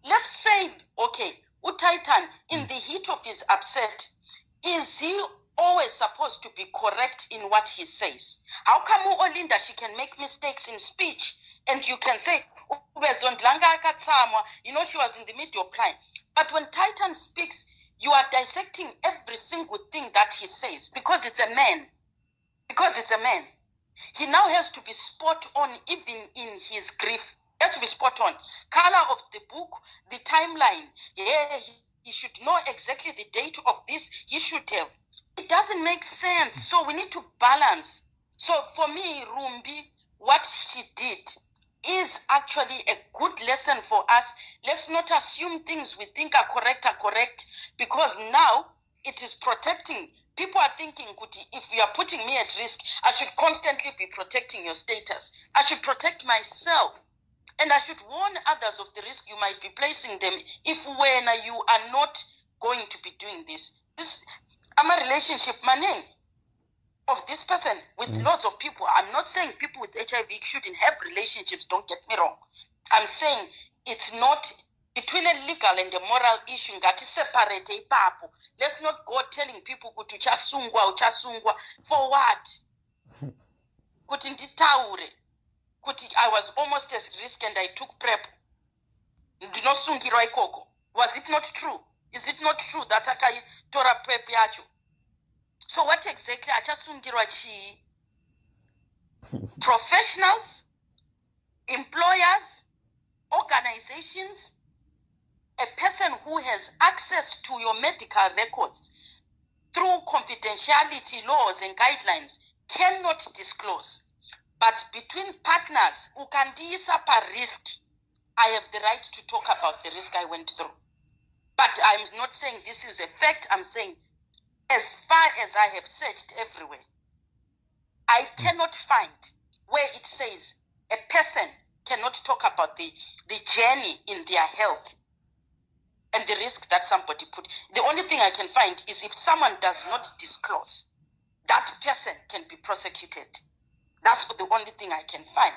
Let's say, okay, Titan, in the heat of his upset, is he always supposed to be correct in what he says? How come Olinda, she can make mistakes in speech and you can say, she was in the middle of crying. But when Titan speaks, you are dissecting every single thing that he says because it's a man. He now has to be spot on even in his grief. Has to be spot on. Color of the book, the timeline. Yeah, he should know exactly the date of this. He should have. It doesn't make sense. So we need to balance. So for me, Rumbi, what she did is actually a good lesson for us. Let's not assume things we think are correct, because now it is protecting. People are thinking, if you are putting me at risk, I should constantly be protecting your status. I should protect myself. And I should warn others of the risk you might be placing them if when you are not going to be doing this. I'm a relationship manning of this person with lots of people. I'm not saying people with HIV shouldn't have relationships, don't get me wrong. I'm saying it's not between a legal and a moral issue. Separate. Let's not go telling people uchasungwa for what? I was almost at risk and I took PrEP. Was it not true? Is it not true that I tora PrEP yacho? So what exactly achasungirwa chi? Professionals, employers, organizations, a person who has access to your medical records through confidentiality laws and guidelines cannot disclose. But between partners, ukandisa pa risk, I have the right to talk about the risk I went through. But I'm not saying this is a fact. I'm saying as far as I have searched everywhere, I cannot find where it says a person cannot talk about the journey in their health and the risk that somebody put. The only thing I can find is if someone does not disclose, that person can be prosecuted. That's the only thing I can find.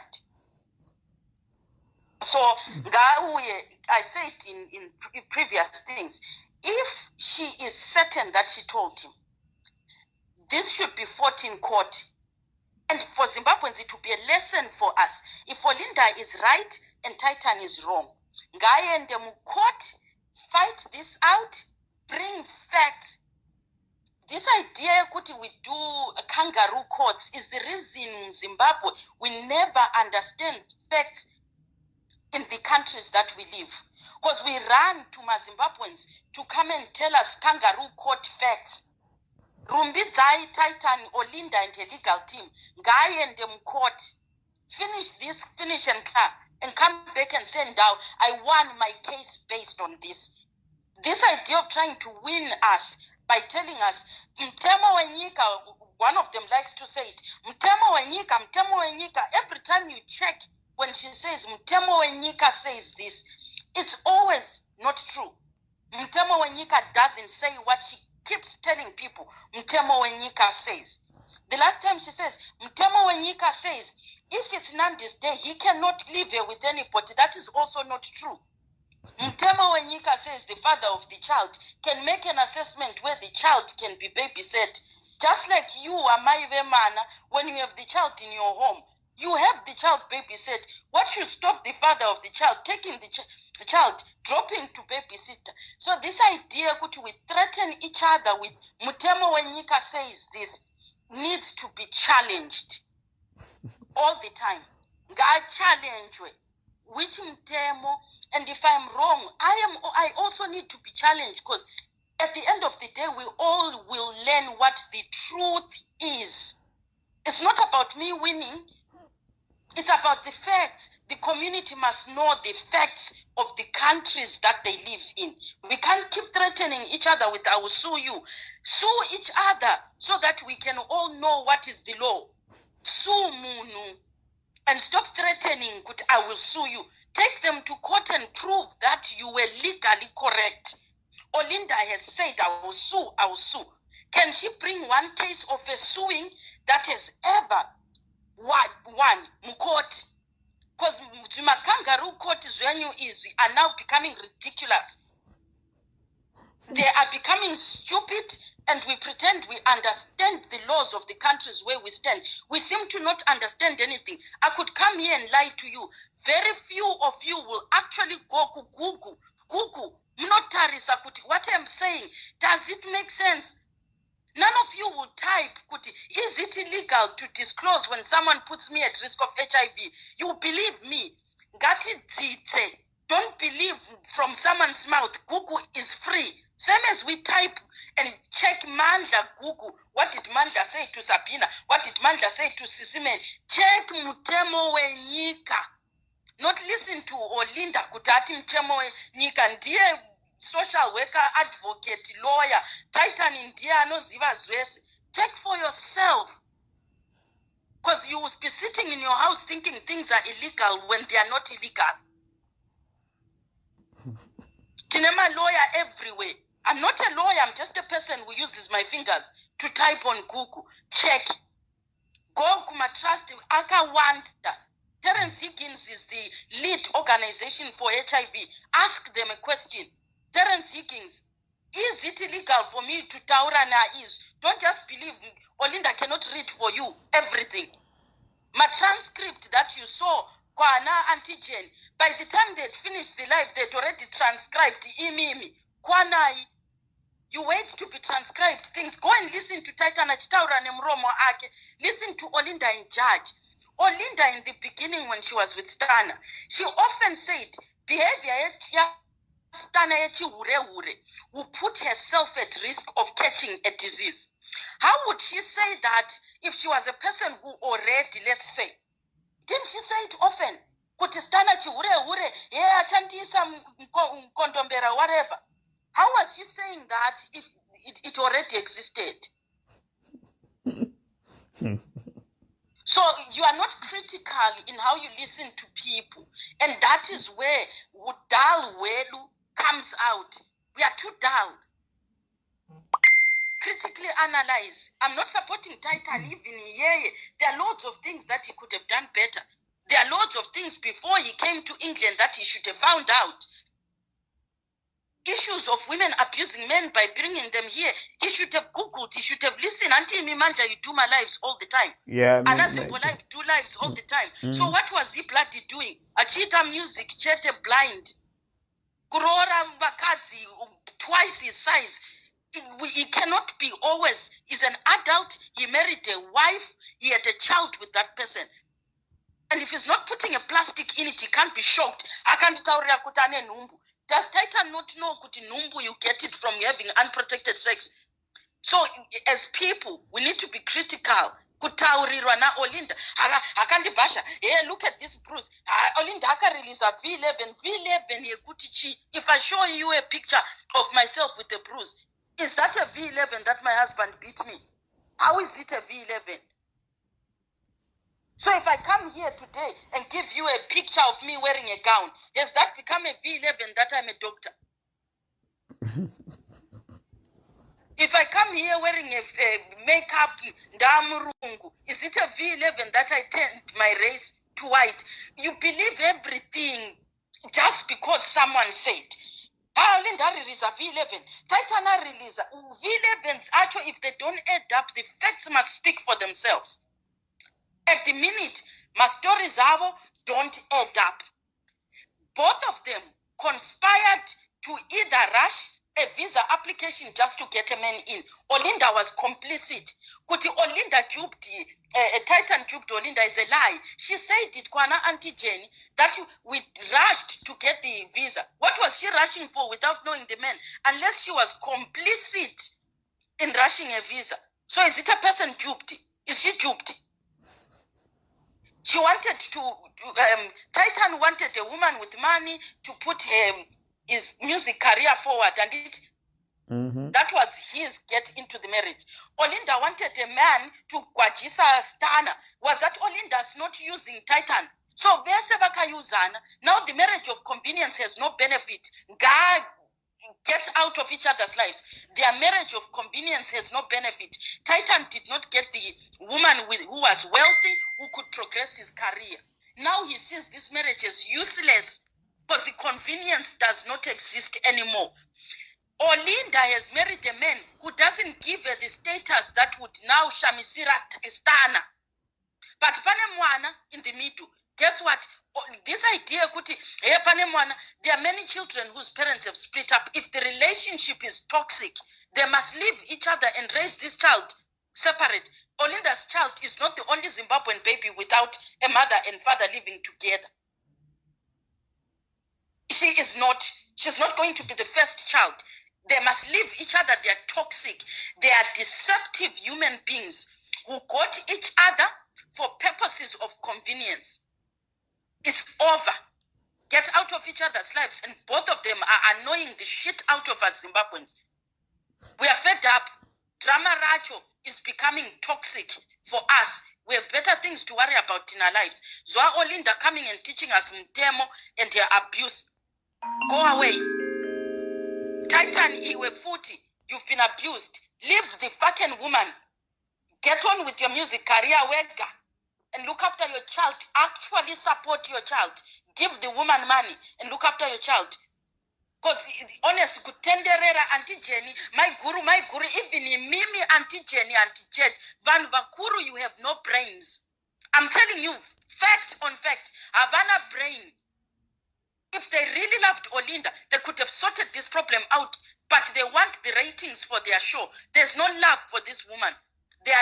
So, I said in previous things, if she is certain that she told him, this should be fought in court. And for Zimbabweans, it will be a lesson for us. If Olinda is right and Titan is wrong, Ngaye and the court, fight this out, bring facts. This idea we do kangaroo courts is the reason in Zimbabwe we never understand facts in the countries that we live. Because we run to my Zimbabweans to come and tell us kangaroo court facts. Rumbi Zai, Titan, Olinda and a legal team, Guy and them court, finish this, finish and clear, and come back and say, now, I won my case based on this. This idea of trying to win us by telling us, Mtemo Wenyika, one of them likes to say it, Mtemo Wenyika, every time you check when she says Mtemo Wenyika says this, it's always not true. Mtemo Wenyika doesn't say what she keeps telling people. Mtemo Wenyika says. The last time she says, Mtemo Wenyika says, if it's Nandi's day, he cannot live here with anybody. That is also not true. Mtemo Wenyika says the father of the child can make an assessment where the child can be babysat. Just like you, Amaive Mana, when you have the child in your home, you have the child babysat. What should stop the father of the child taking the child, dropping to babysitter? So this idea, we threaten each other with Mtemo Wenyika says this, needs to be challenged all the time. God challenge which Mtemo, and if I'm wrong, I also need to be challenged, because at the end of the day, we all will learn what the truth is. It's not about me winning. It's about the facts. The community must know the facts of the countries that they live in. We can't keep threatening each other with I will sue you. Sue each other so that we can all know what is the law. Sue Munu. And stop threatening, I will sue you. Take them to court and prove that you were legally correct. Olinda has said, I will sue. Can she bring one case of a suing that has ever won court? Because my kangaroo court are now becoming ridiculous. They are becoming stupid, and we pretend we understand the laws of the countries where we stand. We seem to not understand anything. I could come here and lie to you. Very few of you will actually go to Google. Mnotarisa kuti what I'm saying, does it make sense? None of you will type, kuti, is it illegal to disclose when someone puts me at risk of HIV? You believe me. Gati dzidze. Don't believe from someone's mouth. Google is free. Same as we type and check Mandla Google. What did Mandla say to Sabina? What did Mandla say to Sisimen? Check Mutemo Wenyika. Not listen to Olinda Kutati Mutemo Wenyika. Ndiye social worker, advocate, lawyer, Titan India, no Ziva Zwesi. Check for yourself. Because you will be sitting in your house thinking things are illegal when they are not illegal. Tinema lawyer everywhere. I'm not a lawyer, I'm just a person who uses my fingers to type on Google. Check. Go Kuma Trust Aka Wanda. Terence Higgins is the lead organization for HIV. Ask them a question. Terence Higgins, is it illegal for me to taura na is? Don't just believe Olinda cannot read for you everything. My transcript that you saw, Kwana antigen, by the time they'd finished the live, they'd already transcribed imimi. Kwanai, you wait to be transcribed things. Go and listen to Titan Achitaura Nemromo Ake. Listen to Olinda in Judge. Olinda in the beginning when she was with Stana, she often said, behavior Stana will put herself at risk of catching a disease. How would she say that if she was a person who already, let's say, didn't she say it often? Kutistana chihure, yeah, chantisa kondombera, whatever. How was she saying that if it already existed? So you are not critical in how you listen to people. And that is where dull welu comes out. We are too dull. Critically analyze. I'm not supporting Titan even here. There are loads of things that he could have done better. There are loads of things before he came to England that he should have found out. Issues of women abusing men by bringing them here. He should have Googled. He should have listened. Until me, Mandla, you do my lives all the time. Yeah, and as simple life, do lives all the time. So what was he bloody doing? Achita music, chete blind. Kurora Bakadzi, twice his size. He cannot be always. He's an adult. He married a wife. He had a child with that person. And if he's not putting a plastic in it, he can't be shocked. Does Titan not know kuti numbu you get it from having unprotected sex? So as people, we need to be critical. Kutaurirwa na Olinda. Akandi basha. Hey, look at this bruise. Olinda aka release a V11 yekutichi. If I show you a picture of myself with a bruise, is that a V11 that my husband beat me? How is it a V11? So if I come here today and give you a picture of me wearing a gown, has that become a V11 that I'm a doctor? If I come here wearing a makeup, ndamurungu, is it a V11 that I turned my race to white? You believe everything just because someone said. Linda release a V11. Titana release V11s. Actually, if they don't add up, the facts must speak for themselves. At the minute, my stories don't add up. Both of them conspired to either rush a visa application just to get a man in. Olinda was complicit. Kuti Olinda duped, Titan duped Olinda is a lie. She said it, Kwana Auntie Jenny, that we rushed to get the visa. What was she rushing for without knowing the man? Unless she was complicit in rushing a visa. So is it a person duped? Is she duped? She wanted to, Titan wanted a woman with money to put his music career forward, and that was his get into the marriage. Olinda wanted a man to kwajisa Stana. Was that Olinda's not using Titan? So now the marriage of convenience has no benefit. God, get out out of each other's lives. Their marriage of convenience has no benefit. Titan did not get the woman who was wealthy, who could progress his career. Now he sees this marriage as useless because the convenience does not exist anymore. Olinda has married a man who doesn't give her the status that would now shamisira stana. But pane mwana in the middle. Guess what? This idea, there are many children whose parents have split up. If the relationship is toxic, they must leave each other and raise this child separate. Olinda's child is not the only Zimbabwean baby without a mother and father living together. She's not going to be the first child. They must leave each other. They are toxic. They are deceptive human beings who got each other for purposes of convenience. It's over. Get out of each other's lives, and both of them are annoying the shit out of us Zimbabweans. We are fed up. Drama Racho is becoming toxic for us. We have better things to worry about in our lives. Zwa Olinda coming and teaching us Mtemo and her abuse. Go away. Titan Iwe Futi, you've been abused. Leave the fucking woman. Get on with your music career, Wega. And look after your child. Actually support your child. Give the woman money and look after your child. Because honest, kutenderera Auntie Jenny, my guru, even Mimi, Auntie Jenny, Auntie Jet, Van Vakuru, you have no brains. I'm telling you, fact on fact, Havana brain. If they really loved Olinda, they could have sorted this problem out. But they want the ratings for their show. There's no love for this woman. They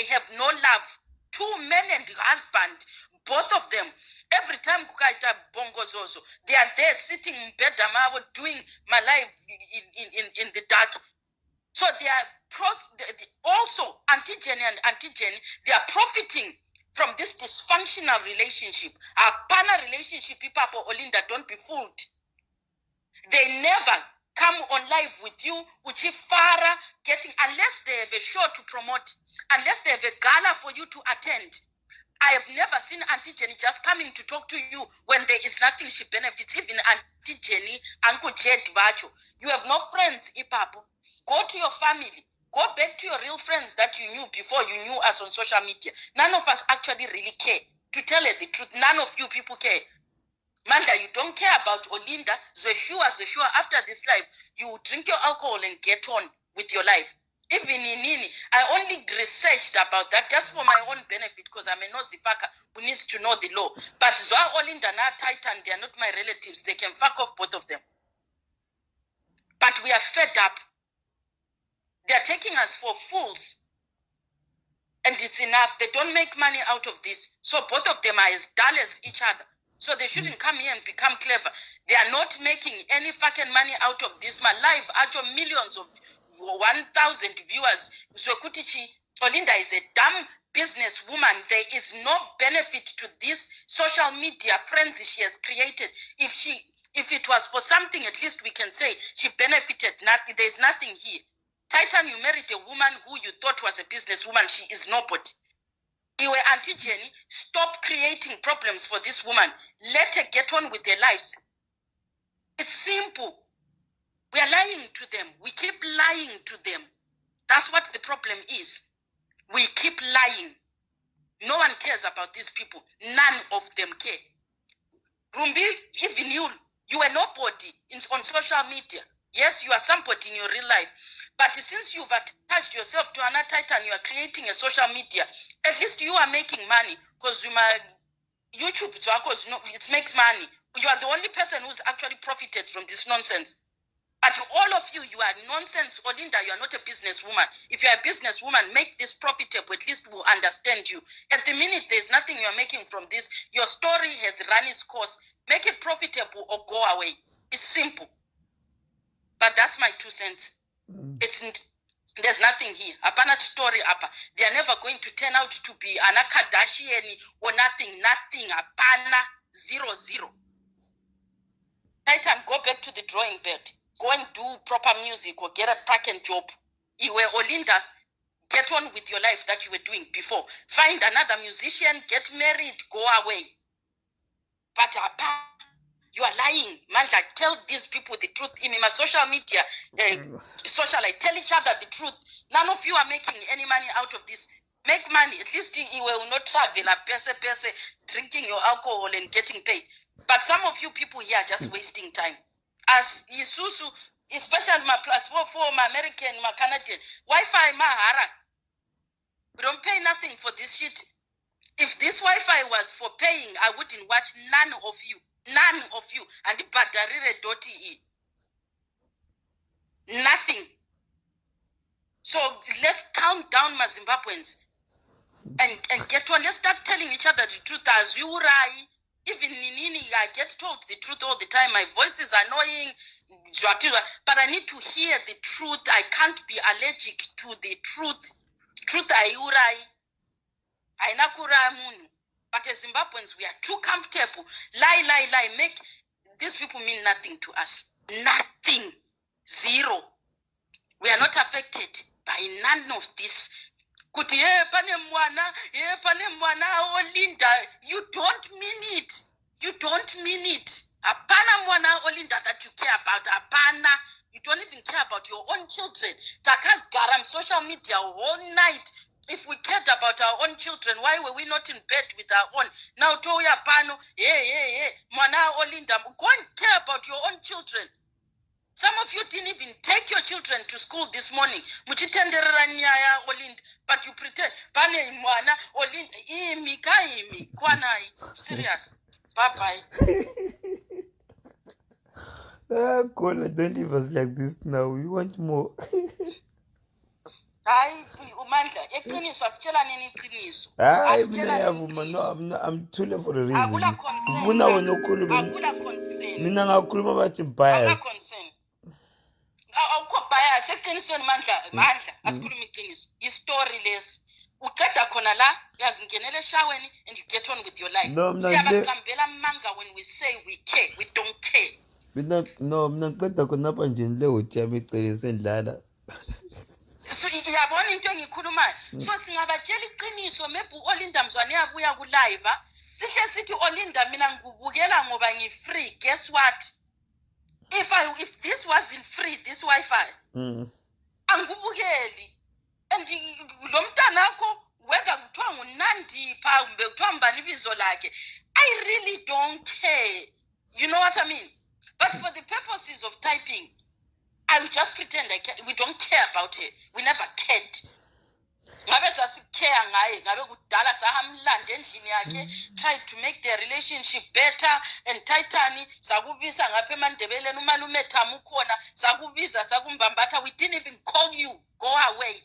have no love. Two men and husband, both of them. Every time kukaita bongozozo, they are there sitting in bed doing my life in the dark. So they are also Auntie Jenny and Auntie Jenny, they are profiting from this dysfunctional relationship. A partner relationship, people Olinda, don't be fooled. They never come on live with you, Uchi Farah, unless they have a show to promote, unless they have a gala for you to attend. I have never seen Auntie Jenny just coming to talk to you when there is nothing she benefits. Even Auntie Jenny, Uncle Jed Vacho. You have no friends, Ipapo. Go to your family. Go back to your real friends that you knew before you knew us on social media. None of us actually really care. To tell you the truth, none of you people care. Mandla, you don't care about Olinda. Zeshua, after this life, you drink your alcohol and get on with your life. Even in Nini, I only researched about that just for my own benefit because I'm a Nozipaka who needs to know the law. But Zwa Olinda and Titan, they are not my relatives. They can fuck off both of them. But we are fed up. They are taking us for fools. And it's enough. They don't make money out of this. So both of them are as dull as each other. So they shouldn't come here and become clever. They are not making any fucking money out of this. My live, actually millions of 1,000 viewers. So Kutichi, Olinda is a dumb businesswoman. There is no benefit to this social media frenzy she has created. If it was for something, at least we can say she benefited nothing. There is nothing here. Titan, you married a woman who you thought was a businesswoman. She is nobody. You were Auntie Jenny. Stop creating problems for this woman. Let her get on with their lives. It's simple. We are lying to them. We keep lying to them. That's what the problem is. We keep lying. No one cares about these people. None of them care. Rumbi, even you were nobody on social media. Yes, you are somebody in your real life. But since you've attached yourself to another Titan, you are creating a social media. At least you are making money because YouTube, it makes money. You are the only person who's actually profited from this nonsense. But all of you are nonsense. Olinda, you are not a businesswoman. If you are a businesswoman, make this profitable. At least we'll understand you. At the minute, there's nothing you are making from this. Your story has run its course. Make it profitable or go away. It's simple. But that's my 2 cents. There's nothing here. Apana story apa. They are never going to turn out to be an Kardashian or nothing. Apana 0. Titan, go back to the drawing board. Go and do proper music or get a packing job. Iwe Olinda, get on with your life that you were doing before. Find another musician, get married, go away. But You are lying. Mandla, tell these people the truth. In my social media, socialite, tell each other the truth. None of you are making any money out of this. Make money. At least you will not travel, drinking your alcohol and getting paid. But some of you people here are just wasting time. As Isusu, especially my plus 4, my American, my Canadian, Wi-Fi, mahara. We don't pay nothing for this shit. If this Wi-Fi was for paying, I wouldn't watch none of you. None of you. And badarire.e. Nothing. So let's calm down, my Zimbabweans. And get on. Let's start telling each other the truth. As you rai, even Nini, I get told the truth all the time. My voice is annoying, but I need to hear the truth. I can't be allergic to the truth. Truth ayurai. Ainakura munu. But as Zimbabweans, we are too comfortable. Lie. Make these people mean nothing to us. Nothing. Zero. We are not affected by none of this. Kuti pane mwana Olinda. You don't mean it. You don't mean it. Apana mwana Olinda that you care about. Apana. You don't even care about your own children. Takagaram social media all night. If we cared about our own children, why were we not in bed with our own? Now toya pano, mwana Olinda. Go and care about your own children. Some of you didn't even take your children to school this morning. Muchitenderera nyaya Olinda, but you pretend. Pane mwana Olinda, imi kwanai. Serious. Bye-bye. Kona, don't leave us like this now. We want more. Hayi uMandla eqiniso asitshela nini iqiniso Hayi mina yavuma no I'm too for a reason. Akula concern. Ufuna wena ukhulume. Akula concern. Mina ngakhuluma bathi biased. Akula concern. Awukho bias eqinisweni Mandla asikhuluma iqiniso. Istory lesi. Uqeda khona la uyazingenela eshaweni and you get on with your life. Siyabaqambela manga when we say we care, we don't care. Mina qeda khona apha nje le hothi yami iqinise endlala. So iyabona into engikhulumayo. So singabatshela iqiniso maybe Olinda Mzwane yabuya ku live. Sihle sithi Olinda mina ngikubukela ngoba ngi-free. Guess what? If this wasn't free, this Wi-Fi. Angubukeli. And lo mntana akho whether kuthiwa nguNandi pha kumbe kuthiwa mbani ibizo lakhe. I really don't care. You know what I mean? But for the purposes of typing, I will just pretend we don't care about her. We never cared. Ngabe sasikare ngaye, ngabe kudala sahamlanda endlini yakhe, tried to make their relationship better and Titani sakubisa ngapha eMandebeleni umalume Thamu khona, sakubiza sakumbambatha, we didn't even call you. Go away.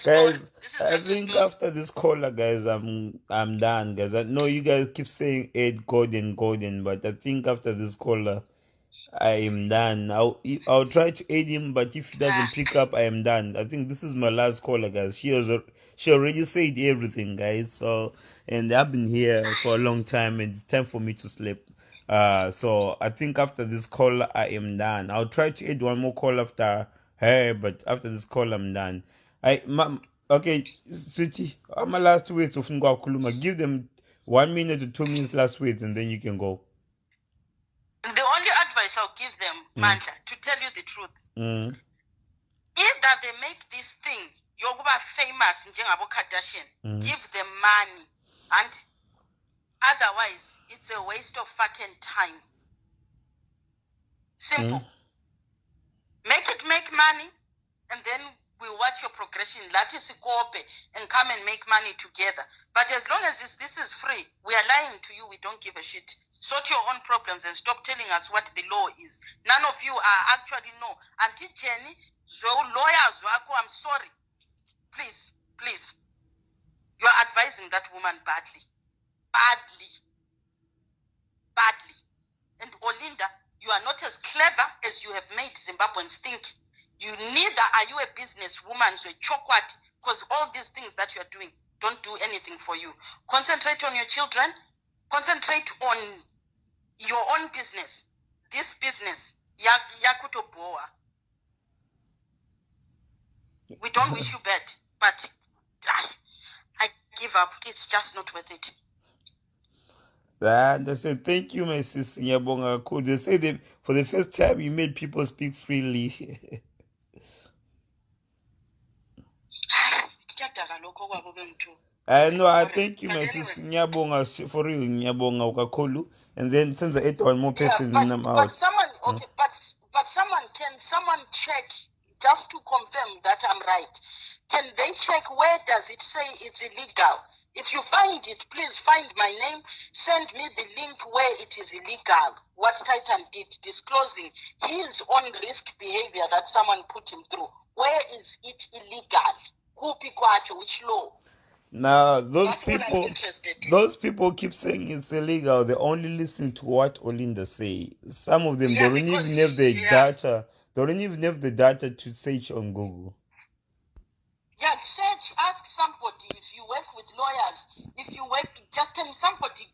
Guys, I think after this caller, guys, I'm done, guys. I know you guys keep saying Ed Gordon, but I think after this caller, I am done. I'll try to aid him, but if he doesn't pick up, I am done. I think this is my last caller, guys. She already said everything, guys. So, and I've been here for a long time, and it's time for me to sleep. So I think after this caller, I am done. I'll try to add one more call after her, but after this call, I'm done. Okay, sweetie, my last words of Kuluma. Give them 1 minute to 2 minutes last words, and then you can go. The only advice I'll give them, Mandla, to tell you the truth, either they make this thing, Yoguba famous, Njengabo Kardashian, give them money, and otherwise, it's a waste of fucking time. Simple. Make it make money, and then we'll watch your progression. Latisi Kope and come and make money together. But as long as this is free, we are lying to you, we don't give a shit. Sort your own problems and stop telling us what the law is. None of you are actually know. Auntie Jenny, lawyers, I'm sorry. Please. You are advising that woman badly. And Olinda, you are not as clever as you have made Zimbabweans think. You neither are you a businesswoman, so chokwat, because all these things that you are doing don't do anything for you. Concentrate on your children. Concentrate on your own business. This business, yakuto boa. We don't wish you bad, but I give up. It's just not worth it. And I said, thank you, my sister. Ngiyabonga kakhulu. They say that for the first time you made people speak freely. Kuyadaka lokho kwabo bemthu. I know, I Alright. thank you, But my anyway, sister. Ngiyabonga for real. Ngiyabonga kakhulu. And then since I ate one more Yeah, person, then I'm but out. someone okay, but someone check just to confirm that I'm right. Can they check where does it say it's illegal? If you find it, please find my name, send me the link where it is illegal. What Titan did, disclosing his own risk behavior that someone put him through. Where is it illegal? Kupi kwacho, which law? Now those That's all I'm people, interested in. those people keep saying it's illegal. They only listen to what Olinda say. Some of them Yeah, they don't because even have the yeah. data. They don't even have the data to search on Google. Yeah, search, ask somebody if you work with lawyers, if you work, just can somebody,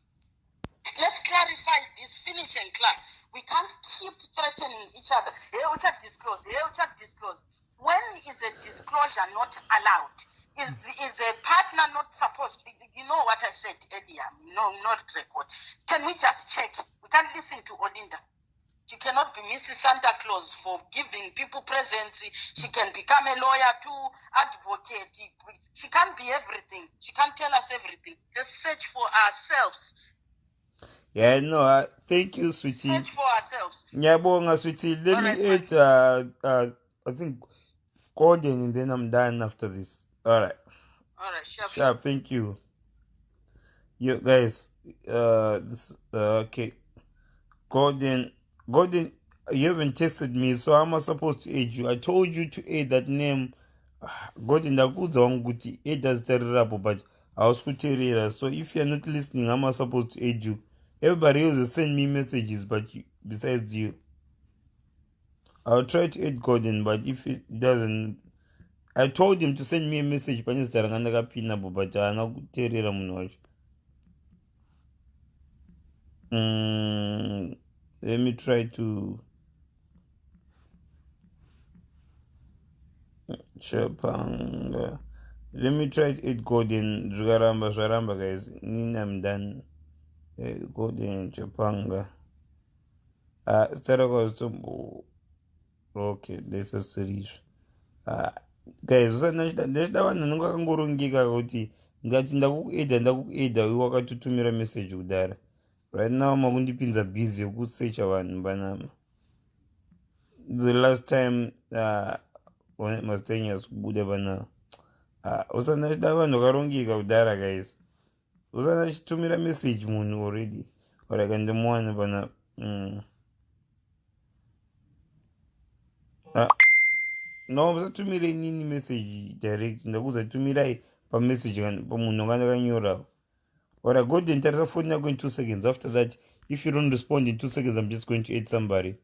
let's clarify this, finish and clear. We can't keep threatening each other. Hey, ucha disclose, hey, ucha disclose. When is a disclosure not allowed? Is a partner not supposed to, you know what I said earlier, no, not record. Can we just check? We can't listen to Odinda. She cannot be Mrs. Santa Claus for giving people presents. She can become a lawyer too, advocate. She can't be everything. She can't tell us everything. Just search for ourselves. Yeah, no, thank you, sweetie. Search for ourselves. Ngiyabonga, sweetie. Let me Alright, add, I think, Gordon, and then I'm done after this. All right. sharp. Sharp, thank you. You guys, okay. Gordon, you haven't texted me, so how am I supposed to aid you? I told you to aid that name. Gordon, ndakudza wangu kuti aid azitarirapo, but I was kuteerera. So if you're not listening, how am I supposed to aid you? Everybody else will send me messages, but besides you. I'll try to aid Gordon, but if it doesn't, I told him to send me a message, but haana kuteerera munhu wacho. Let me try to Chapanga. Let me try to eat Gordon. Zvaramba, guys. Nina, I'm done. Gordon, Chapanga. Okay, this is series. Guys, ndachida vanhu vanenge vakangorongeka kuti ngati ndakukuedha iwe wakatutumira message kudara. Right now makundipinza busy yekusecha vanhu banama. The last time mastanyas kubuda panapa. Usana chida vanhu vakarongeka kudara, guys. Usana chitumira message munhu already. Oraka ndimuwana panapa. No, musatumire inini message direct. Ndakuzaitumirai pamessage pamunhu akandakanyora. Alright, go and tarisa phone yako in 2 seconds. After that, if you don't respond in 2 seconds, I'm just going to add somebody.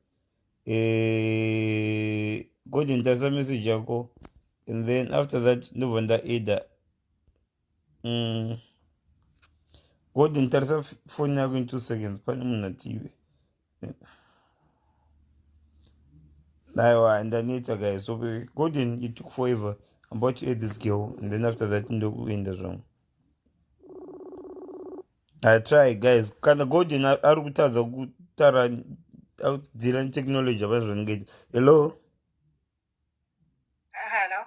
Go and tarisa message yako. And then after that, no wonder either. Go and tarisa phone yako in 2 seconds. Pani muna TV. And I need guys. So go and it took forever. I'm about to add this girl. And then after that, no end the wrong. I try, guys. Kana Gordon arikutaza kutara dzira technology abazvongeti. Hello. Hello.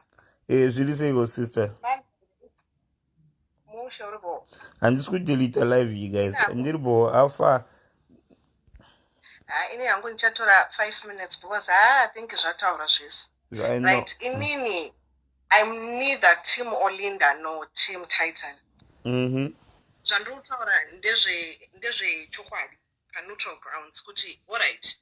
Zviri seiko sister. Musha uribo. Handisi kudelete live you guys. Ndiribo afa. Ini yangu nichatora 5 minutes because I think zvataura zvese. Right. Inini, I'm neither Team Olinda nor Team Titan. Zvandinotaura ndezve chokwadi neutral grounds kuti alright.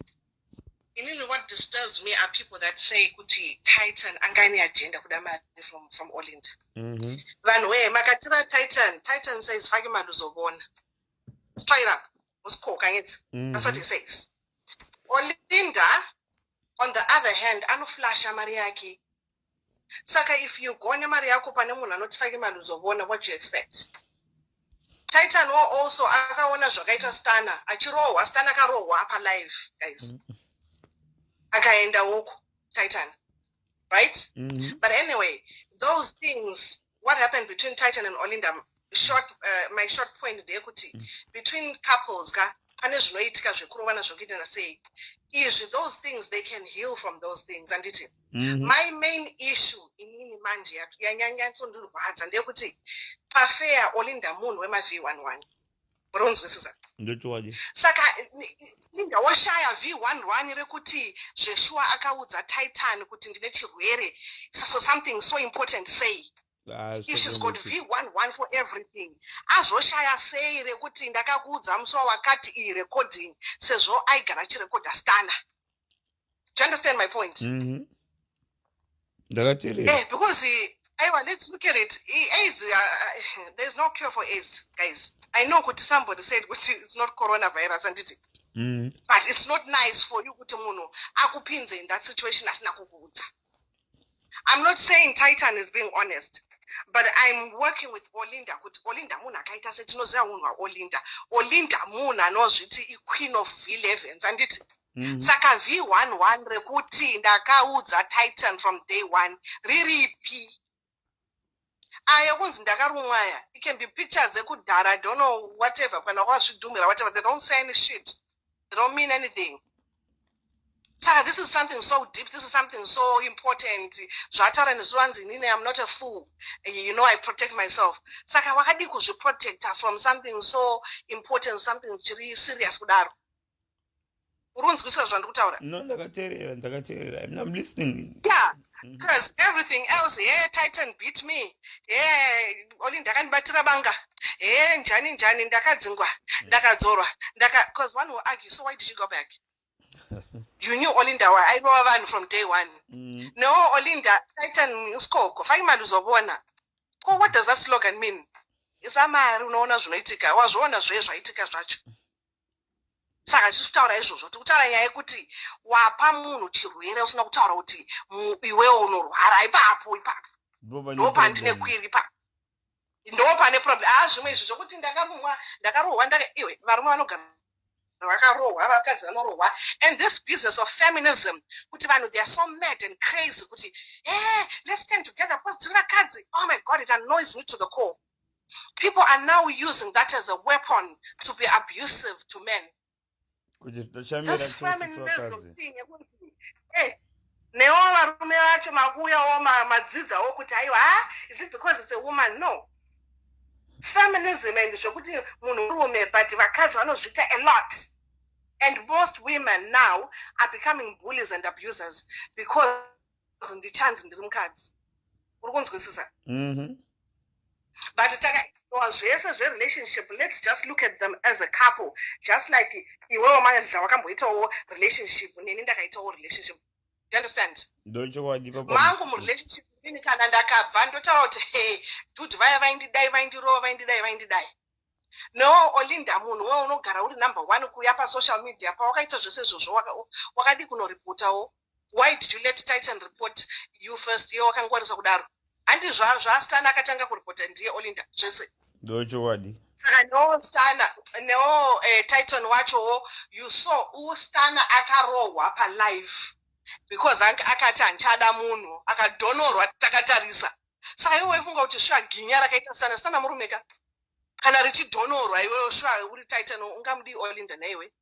Inini, what disturbs me are people that say kuti Titan angani agenda kuda mari from Olinda. Vanhu we makatira Titan says fake mari uzobona. Straight up. Uskoka ngeti. That's what he says. Olinda, on the other hand, anoflasha mari yake. Saka if you go mari yako pane munhu anoti fake mari uzobona, what do you expect? Titan also akaona zvakaita Stana achirohwa. Stana akarohwa apa live, guys. Akaenda huko Titan, right? But anyway, those things, what happened between Titan and Olinda, my short point there kuti between couples ka pane zvinoitika zvekurovana zvokuita sei izvi those things they can heal from those things anditi my main issue inini manje yanyanyatsondirwadza ndeyekuti pafair Olinda munhu wema-V11 muronzwisisa saka Linda washaya V11 rekuti zveshua akaudza Titan kuti ndine chirwere for something so important say if she's got V11 for everything azoshaya sei rekuti ndakakuudza musuwa wakati iyi recording sezvo aigara chirekodha stana. Do you understand my point? Because let's look at it. AIDS, there's no cure for AIDS, guys. I know what somebody said it's not coronavirus, and but it's not nice for you to akupinze in that situation as nakukuza. I'm not saying Titan is being honest, but I'm working with Olinda. Olinda muna kaita setinoziva munhu waOlinda. Olinda muna nozviti queen of V11s, and it saka V11 rekuti ndakaudza Titan from day one riripi aya kunzi ndakarumwaya. It can be pictures ekudhara, I don't know, whatever, kana kwazvidhumira whatever, they don't say any shit, they don't mean anything. Saka this is something so deep, this is something so important. Zvataura nezviwanzi I'm not a fool, you know, I protect myself. Saka wakadi kuzviprotecta from something so important, something chiri serious kudaro. Urunzwisa zvandikutaura? No, ndakateerera. I'm listening. Yeah, because everything else, Titan beat me. Olinda ndakandibatira banga. Njani ndakadzingwa, ndakadzorwa. Because one will argue, so why did you go back? You knew Olinda, I know vanhu from day one. No, Olinda, Titan uskoko, faimali uzobona. What does that slogan mean? Isamari unoona zvinoitika, wazviona zvaitika zvacho. Saka chitaura izvozvo tikutaura nyaya yekuti wapa munhu chirwere usina kutaura kuti iwewe unorwara ipapo ndopandine kwiri ipapo ndopane problem. Zvimwe izvi zvokuti ndakarohwa iwe varume vanogara vakarohwa vakadzi vanorohwa, and this business of feminism kuti vanhu they are so mad and crazy kuti let's stand together because tiri vakadzi. Oh my God, it annoys me to the core. People are now using that as a weapon to be abusive to men. This feminism thing, newo varume vacho makuyawo madzidzawo kuti aiwa, is it because it's a woman? No. Feminism and zvokuti munhu murume, but vakadzi vanozviita a lot. And most women now are becoming bullies and abusers because ndichanzi ndiri mukadzi. Uri kunzwisisa? But zvese zverelationship, let's just look at them as a couple, just like iwewe manje wakamboitawo relationship neni ndakaitawo relationship. Do you understand? Mangu murelationship ini kana ndakabva ndotaura kuti dude vaya vaindidai vaindirova vaindidai. No, Olinda munhu wewe unogara uri number 1 kuya pa social media pa wakaita zvese izvozvo wakadi kunoreportawo. Why did you let Titan report you first? Iwe wakangwarisa kudaro. Andi zvastana akatanga kuripota ndiye Olinda zvese. Saka no Titan wacho you saw Stana akarohwa pa live because akati anchada munhu akadonorwa takatarisa. Saka iwe ufunga kuti svaginya rakaita Stana murumeka kana richidonorwa iwe sva uri Titan ungamudi Olinda naiwe.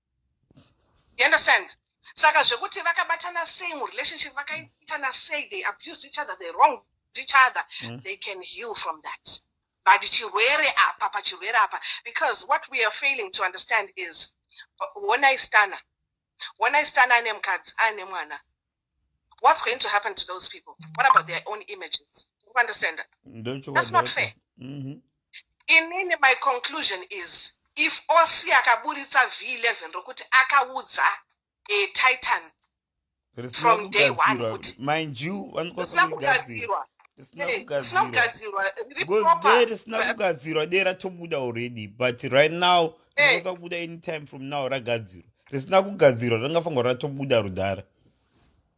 You understand? Saka zvekuti vakabatana sei mu relationship vakaitana sei, they abused each other, they wronged each other, they can heal from that. But chirwere apa, because what we are failing to understand is when I stand ane mwana, what's going to happen to those people? What about their own images? You understand that? That's not fair. In my conclusion is, if Osi akaburitsa V11 rokuti akaudza a Titan from day one, mind you, risina kugadzirwa dera tobuda already, but right now kubuda anytime from now ragadzirwa risina kugadzirwa rangafanirwa ratobuda rudhara.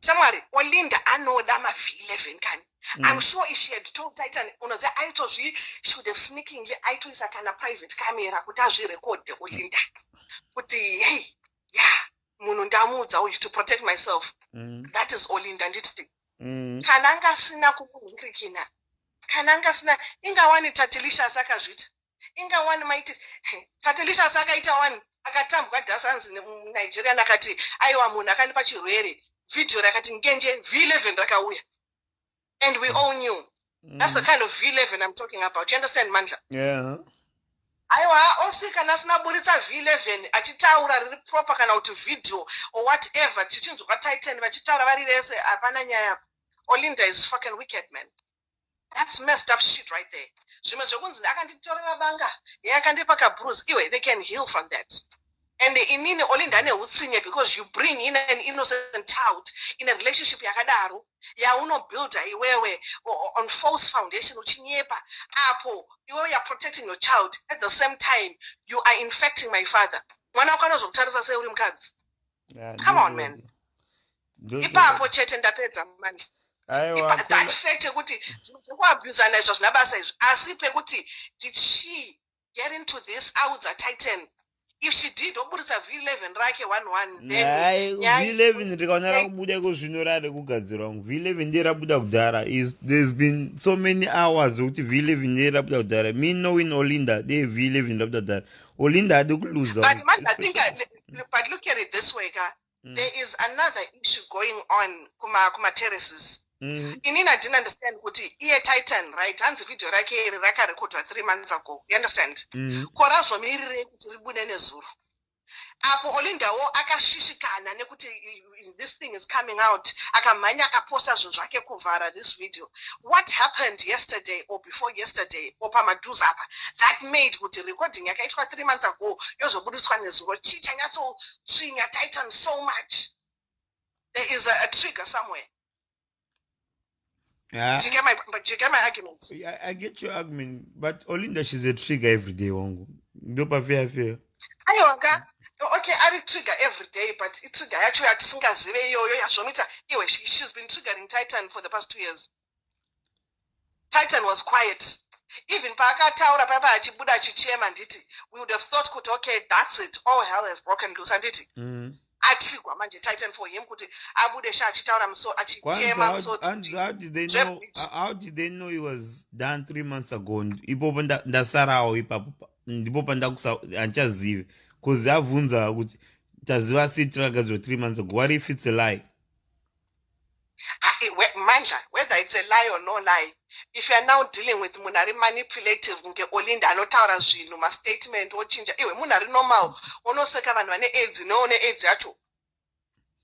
Shamwari Olinda anoda ma V11 kani. I'm sure if she had told Titan, she would have sneakingly aitoisa kana private camera kuti azvirekode Olinda kuti hey, yeah, munhu ndamudza to protect myself. That is Olinda nditi. Kana ngasina kumunhurikina, kana ngasina ingawani tatilisha sakazvita inga one maiti tatelisha sakaita one akatambwa dhasanzi muNigeria nakati aiwa munhu akandipa chirwere video rakati ngenje V11 rakauya and we all knew that's the kind of V11 I'm talking about. You understand, Mandla? Yeah. Aiwa osika nasina buritsa V11 achitaura riri proper kana kuti video or whatever tichinzwa Titan vachitaura vari vese hapana nyaya. Olinda is fucking wicked, man. That's messed up shit right there. Zvimwe zvokunzi akanditorera banga yakandipa kabruise iwe they can heal from that. And inini Olinda ane utsinye because you bring in an innocent child in a relationship yakadaro yauno builder iwewe on false foundation uchinyepa apo iwewe you're protecting your child at the same time you are infecting my father. Mwana wako anozokutarisa sei uri mukadzi. Come on, man. Ipapo chete ndapedza manje. That fact kuti kuabuse naizvo zvinabasa izvi asi pekuti did she get into this out a Titan? If she did oburitsa V11 rake 11 then V11 rikaona kubuda kuzvinorare kugadzirwa V11 nderabuda kudhara is there's been so many hours ukuthi V11 nderabuda kudhara me knowing Olinda they V11 nderabuda kudhara Olinda had to lose. But man I think but look at it this way ka there is another issue going on kuma terraces. Inini I didn't understand kuti iye Titan right hanzi video rake rakarekhodwa 3 months ago. You understand? Kora zvomirire kuti ribude nezuro. Apo Olindawo akashishikana nekuti this thing is coming out akamhanya akaposta zvinhu zvake kuvhara this video. What happened yesterday or before yesterday or pamaduza apa that made kuti recording yakaitwa 3 months ago yozobudiswa nezuro chichanyatsotsvinya Titan so much. There is a trigger somewhere. Yeah. Do you get my argument? Yeah, I get your argument, but Olinda she's a trigger every day, wangu. Ndopa fair. Aiwanga, okay, I trigger every day, but it trigger actually atisingazive iyoyo yazvomita iwe she's been triggering Titan for the past 2 years. Titan was quiet. Even paakataura papa achibuda achichema nditi, we would have thought kuti okay, that's it, all hell has broken loose anditi. Atrigwa manje Titan for him kuti abude sha achitaura muso achitema muso. How did they know he was done 3 months ago? Ipopo ndasarawo ipapo ndipo ndakusa anchazive cuz avunza kuti taziva sitragadzwa 3 months ago. What if it's a lie? Mandla, whether it's a lie or no lie, if you are now dealing with munari manipulative nge Olinda anotaura zvinhu ma statement ochinja iwe munari normal unoseka vanhu vane AIDS noone AIDS yacho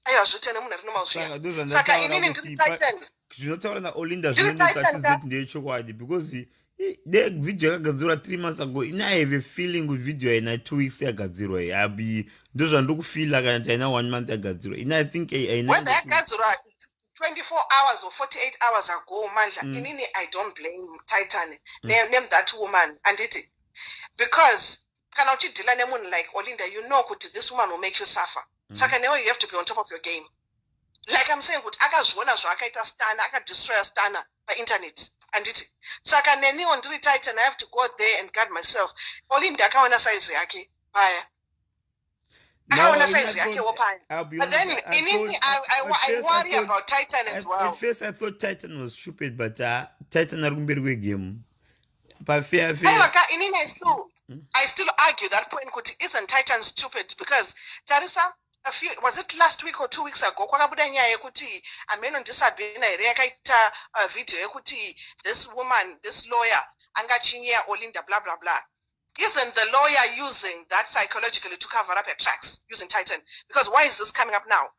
aiwa zvitene munari normal zviya saka inini ndiri Titan zvinotaura na Olinda zvinonetsatizeti ndechokwadi because the video yakagadzirwa 3 months ago I have a feeling with video ina 2 weeks yakagadzirwa yabi ndozvandokufila kana kuti ina 1 month yakagadzirwa I think whether yakagadzirwa 24 hours or 48 hours ago, Mandla, inini I don't blame Titan. Name that woman. And it because kana uchidila nemunhu like Olinda, you know kuti this woman will make you suffer. Saka newe you have to be on top of your game. Like I'm saying, kuti akazviona zvakaita stana, akadestroya stana by internet. And it saka neni on Titan, I have to go there and guard myself. Olinda akaona size yake paya. But then I worry about Titan as well. At first I thought Titan was stupid, but Titan are game. But fair. I still argue that point. Isn't Titan stupid? Because Tarisa, was it last week or 2 weeks ago? Kwakabuda nyaya yekuti ameno ndisabhina ere yakaita video yekuti this woman, this lawyer, angachinyia Olinda blah blah blah. Isn't the lawyer using that psychologically to cover up her tracks using Titan? Because why is this coming up now?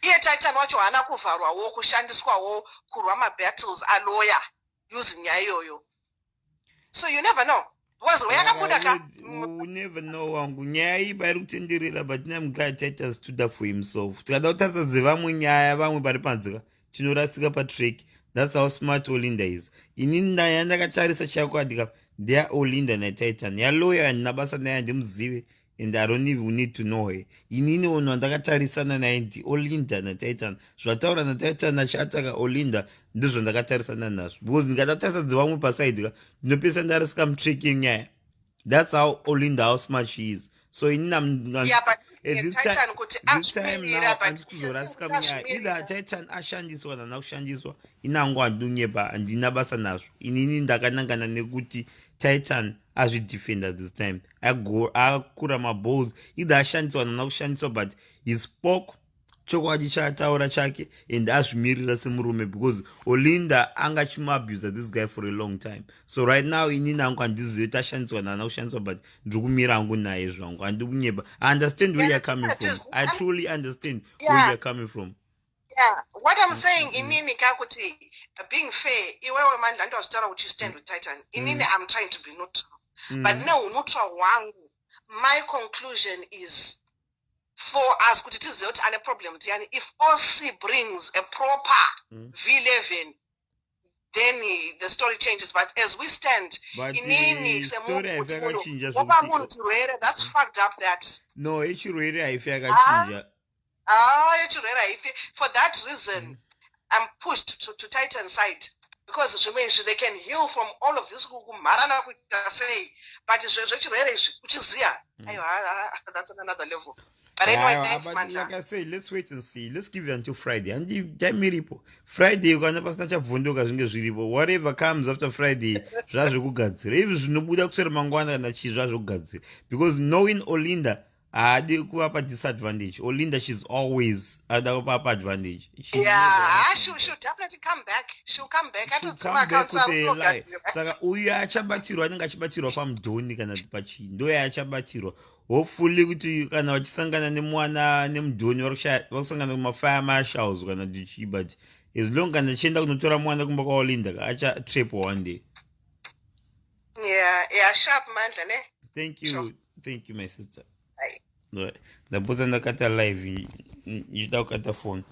Here Titan wacho hana kuvharwa wo kushandiswa wo kurwa ma battles a lawyer using yayoyo. So you never know. Was we you never know wangu nyaya bari kutenderera but I'm glad Titan stood up for himself. Tikada utatadze vamwe nyaya vamwe bari panzika chinorasika pa track. That's how smart Olinda is. Inini ndakatarisa chako adika they are Olinda na Titan. Ya lawyer and nabasa na ndimzive and I don't even need to know her. Inini ono ndakatarisana na ndi Olinda na Titan. Zvataura na Titan na chataka Olinda ndizvo ndakatarisana nazvo. Because ndikatarisa dzivamwe paside ndinopesa ndarisika tricking nyaya. That's how Olinda, how smart she is. So inini this time now andikuzorasika munyaya either Titan ashandiswa kana kushandiswa inangu andunyepa andina basa nazvo inini ndakanangana nekuti Titan azvidefenda this time akura maballs either ashandiswa nana kushandiswa, but he spoke chokwadi chaataura chake and azvimirira semurume, because Olinda anga chimuabuse this guy for a long time. So right now inini hangu handizivi kuti ashandiswa nana kushandiswa, but ndiri kumira hangu naye zvangu, handiri kunyeba. I understand where you're coming from. I truly understand where you're coming from. Yeah, what I'm saying inini kakuti being fair, iwewe Mandla ndozitaura kuti you stand with Titan. Inini I'm trying to be neutral. But no, neutral wangu. My conclusion is for us kuti tizive kuti ane problem tiyani. If OC brings a proper V11, then the story changes. But as we stand, inini semuntu oba muntu rwere, that's fucked up. That no, echirwere haifi yakachinja. For that reason, I'm pushed to Titan side, because they can heal from all of this. But that's on another level. But anyway, thanks, Mandla. Like I say, let's wait and see. Let's give it until Friday. And Friday, you can never snatch up whatever comes after Friday. Because knowing Olinda, kuapa disadvantage. Olinda, she's always at the advantage. She'll definitely come back. She'll come back. She'll come back with a lie. Saka uya achabatirwa anenge achibatirwa pamudhoni kana pachi ndo achabatirwa. Hopefully kuti kana vachisangana nemwana nemudhoni vakusangana kumafire marshals kana dichi, but as long kana chienda kunotora mwana kumba kwaOlinda acha trap one day. Yeah, sharp Mandla ne. Thank you. Sure. Thank you, my sister. Ndapota ndakata live ndakata phone.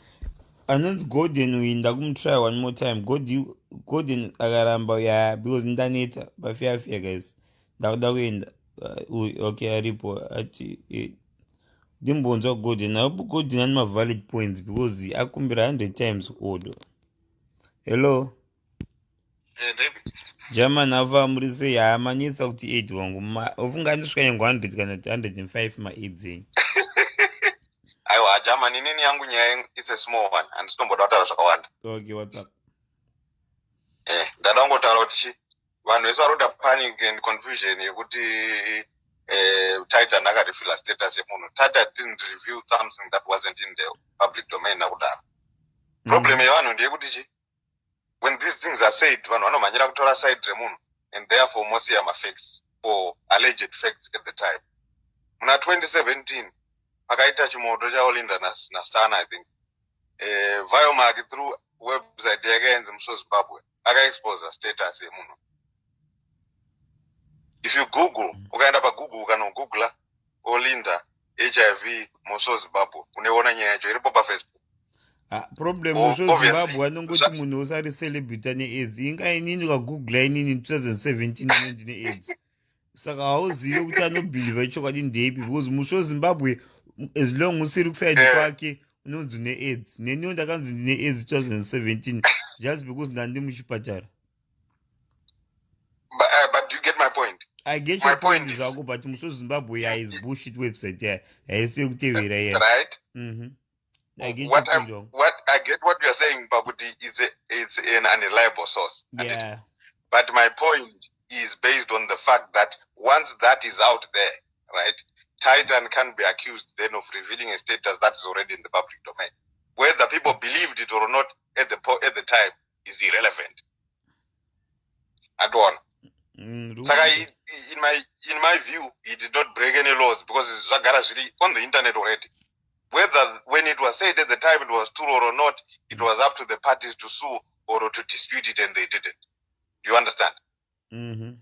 Anonzi Gordon uinda kumtry one more time. Gordon akaramba ya because ndaneta bafia guys. Ndakuda kuenda okay aripo ati ndimbonzwa Gordon. I hope Gordon ane valid points because akumbira 100 times order. Hello. David. German ava murise ya manitsa kuti 8 wangu ufunga ndiswanya 100 kana 105 ma 8 zenyu. Aiwa German nini yangu nyaya it's a small one and sinomboda kutaura zvakawanda. Okay, what's up? Ndada kungotaura kuti vanhu vese varoda panic and confusion yekuti Titan akarefila status yemunhu. Titan didn't reveal something that wasn't in the public domain nakudaro. Problem yevanhu ndeyekuti when these things are said, vanhu vanomhanyira kutora side remunhu, and therefore mosiya facts or alleged facts at the time. Muna 2017 akaita chimoto chaOlinda naStana, I think Viomark through website yake yenzi Muso Zimbabwe akaexpose status yemunhu. If you Google, ukaenda paGoogle ukanogoogla Olinda HIV Muso Zimbabwe uneona nyaya yacho iripo paFacebook. Problem Muso Zimbabwe anongoti munhu usari celebrity ane AIDS. Inga inini ukagoogle inini 2017 ndine AIDS. Saka hauzivi kuti anobhiliva chokwadi ndeipi, because Muso Zimbabwe as long usiri kuside kwake unonzi une AIDS. Neniwo ndakanzi ndine AIDS 2017 just because ndandi muchipatara. But do you get my point? I get your point zvako, but Muso Zimbabwe is bullshit website here. Haisi yekutevera here. Right? I get what I get what you are saying, Babuti, it's an unreliable source. Yeah. But my point is based on the fact that once that is out there, right, Titan can be accused then of revealing a status that is already in the public domain. Whether people believed it or not at the time is irrelevant. At one. Saka, in my view, he did not break any laws because it's really on the internet already. Whether when it was said at the time it was true or not, it was up to the parties to sue or to dispute it, and they didn't. Do you understand? You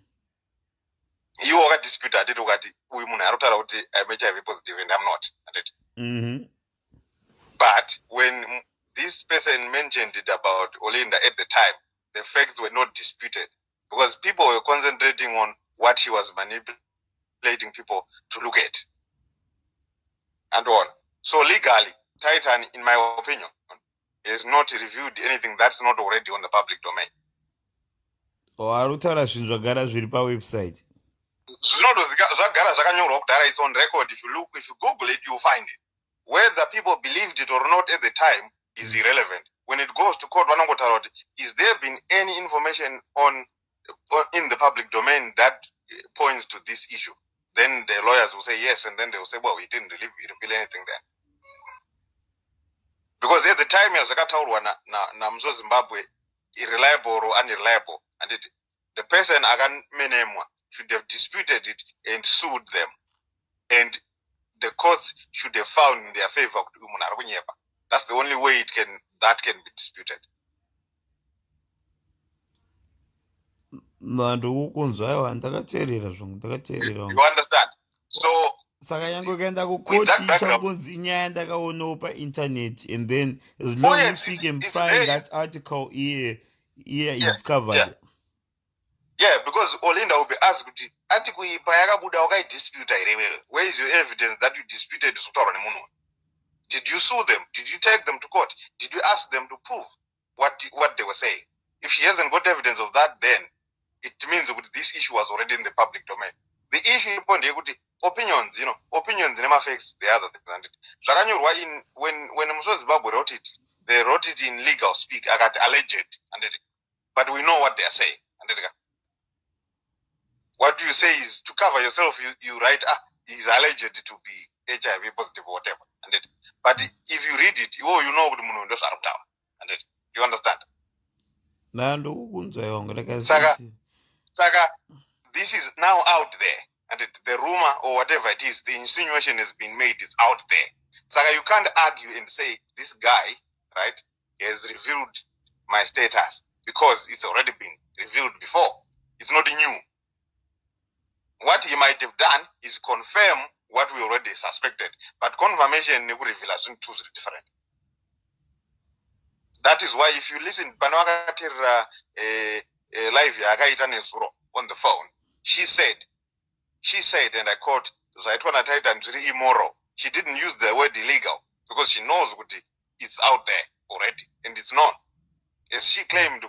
are disputed. I'm HIV positive and I'm not. But when this person mentioned it about Olinda at the time, the facts were not disputed because people were concentrating on what she was manipulating people to look at and on. So legally, Titan, in my opinion, has not reviewed anything that's not already on the public domain. Arutaura zvinhu zvagara zviri pawebsite. It's on record. If you Google it, you'll find it. Whether people believed it or not at the time is irrelevant. When it goes to court, is there been any information in the public domain that points to this issue, then the lawyers will say yes, and then they will say, well, he didn't reveal anything then. Because at the time, Zakataurwa na Mzo Zimbabwe, irreliable or unreliable, and the person Agan Menemwa should have disputed it and sued them. And the courts should have found in their favor. That's the only way that can be disputed. You understand? So saka yangu with kukoti that background, changunzi inyaya ndakaonawo painternet, and then as long as we can find that article here it's covered. Yeah, because Olinda will be asked, where is your evidence that you disputed? Did you sue them? Did you take them to court? Did you ask them to prove what they were saying? If she hasn't got evidence of that, then it means that this issue was already in the public domain. The issue opinions, opinions never affects the other things. When Mzo Zimbabwe wrote it, they wrote it in legal speak. I got alleged, but we know what they are saying. What you say is to cover yourself. You write, he's alleged to be HIV positive or whatever. But if you read it, you know what you understand. Saga, this is now out there, and the rumor or whatever it is, the insinuation has been made. It's out there. Saga, you can't argue and say this guy, right, has revealed my status because it's already been revealed before. It's not new. What he might have done is confirm what we already suspected, but confirmation and revelation two are different. That is why if you listen, live on the phone, she said, and I quote, immoral. She didn't use the word illegal because she knows it's out there already and it's known. As she claimed,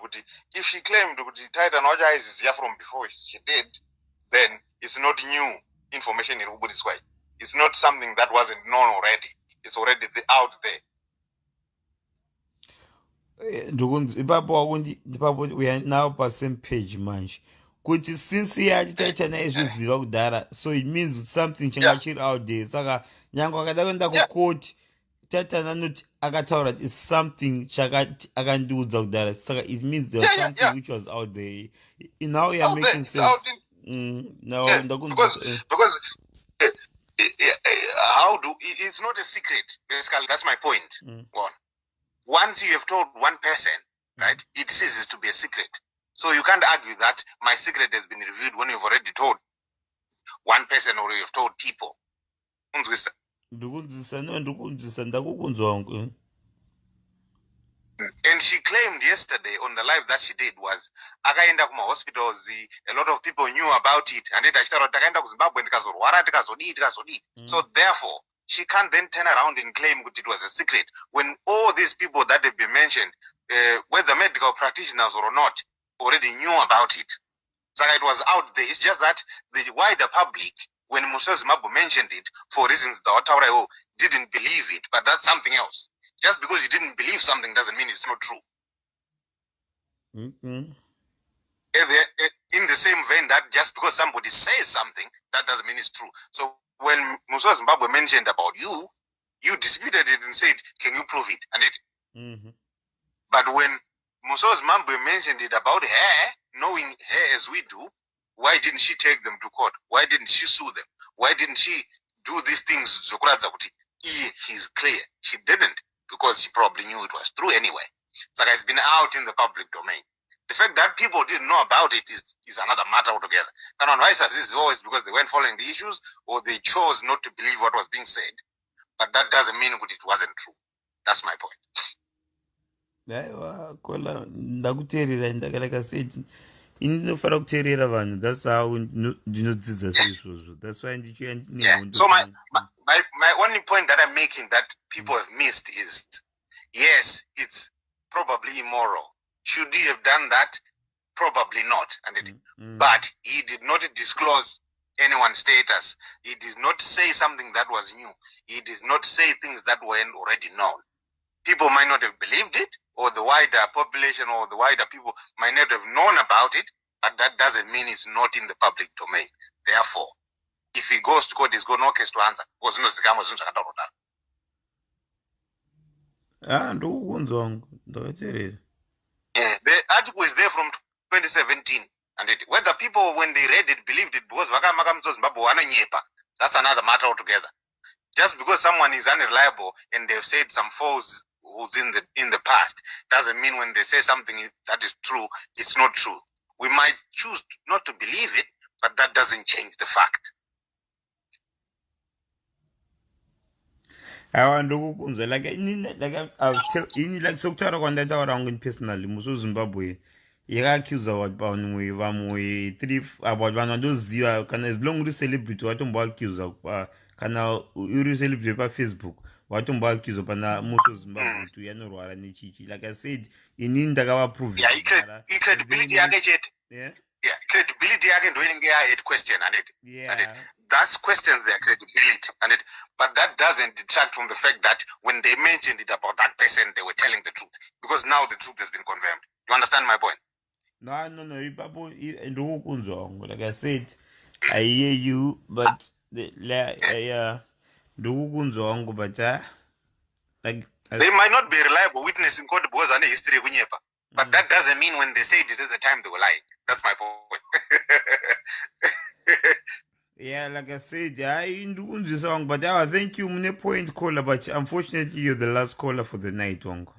if she claimed Titan Oja is here from before she did, then it's not new information in Ubudi's way. It's not something that wasn't known already. It's already out there. We are now per same page, manch. Kuti since Titan ezviziva kudhara, so it means something changachiri out there. Saka nyango akada kuenda kukoti, Titan anoti akataura is something akandiudza kudhara. Saka it means there was something which was out there. Now you are making sense. Because it's not a secret. Basically, that's my point. One. Once you have told one person, right, it ceases to be a secret. So you can't argue that my secret has been revealed when you've already told one person or you've told people. And she claimed yesterday on the live that she did was akaenda kuma hospitals, a lot of people knew about it, and so therefore she can't then turn around and claim that it was a secret when all these people that have been mentioned, whether medical practitioners or not, already knew about it. So it was out there. It's just that the wider public, when Mzo Zimbabwe mentioned it, for reasons the Otaureo didn't believe it, but that's something else. Just because you didn't believe something doesn't mean it's not true. In the same vein that just because somebody says something, that doesn't mean it's true. So when Mzo Zimbabwe mentioned about you disputed it and said, can you prove it? And it. But when Mzo Zimbabwe mentioned it about her, knowing her as we do, why didn't she take them to court? Why didn't she sue them? Why didn't she do these things? She's clear. She didn't, because she probably knew it was true anyway. So it's been out in the public domain. The fact that people didn't know about it is another matter altogether. And on vice this is always because they weren't following the issues or they chose not to believe what was being said. But that doesn't mean it wasn't true. That's my point. That's how that's why. So my only point that I'm making that people have missed is, yes, it's probably immoral. Should he have done that? Probably not. But he did not disclose anyone's status. He did not say something that was new. He did not say things that weren't already known. People might not have believed it, or the wider population or the wider people might not have known about it, but that doesn't mean it's not in the public domain. Therefore, if he goes to court, he's got no case to answer. Because zvinozikama zvinhu zvakataurwa kudaro. Ndokukunzwa wangu, ndakateerera. The article is there from 2017, and whether people, when they read it, believed it because Zimbabwe wananyepa, that's another matter altogether. Just because someone is unreliable and they've said some false in the past doesn't mean when they say something that is true, it's not true. We might choose not to believe it, but that doesn't change the fact. Ndokukunzwa I'll tell you, like sokutaura kwandataura wangu personally muso Zimbabwe yakaaccusa vanhu vamwe about vanhu vandoziva kana as long uri celebrity watomboaccusa kana uri celebrity pafacebook watomboaccusa pana muso Zimbabwe kuti yanorwara nechichi. Like I said, inini ndakavaprove Credibility yake chete. Yeah, credibility yake ndo inenge head question, and that's questions their credibility, but that doesn't detract from the fact that when they mentioned it about that person, they were telling the truth, because now the truth has been confirmed. You understand my point? No, ipapo ndokukunzwa wangu. Like I said, I hear you, but ndokukunzwa wangu, but like they might not be a reliable witness in court because of history kunyepa. But that doesn't mean when they said it at the time they were lying. That's my point. Yeah, like I said, but I thank you, mune point caller, but unfortunately you're the last caller for the night, Wango.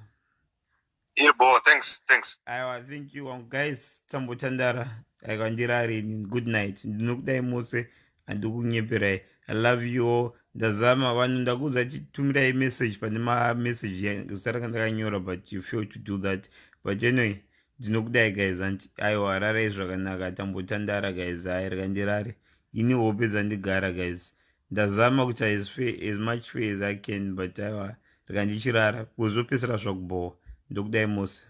Yeah, boy, thanks. I thank you, guys. Tambo Chandara, I good night. Nukdai Mose, and Dugunyepirai. I love you all. Ndazama vanhu ndakuudza chitumirai message pane message usarakandakanyorwa, but you failed to do that. But anyway, ndinokudai guys, and aiwa rarai zvakanaka, tambotandara guys, rekandirare ini hope dzandigara guys, ndazama kuti as much fair as I can, but aiwa rekandichirara kuzopesera zvakubohwa. Ndokudai mose.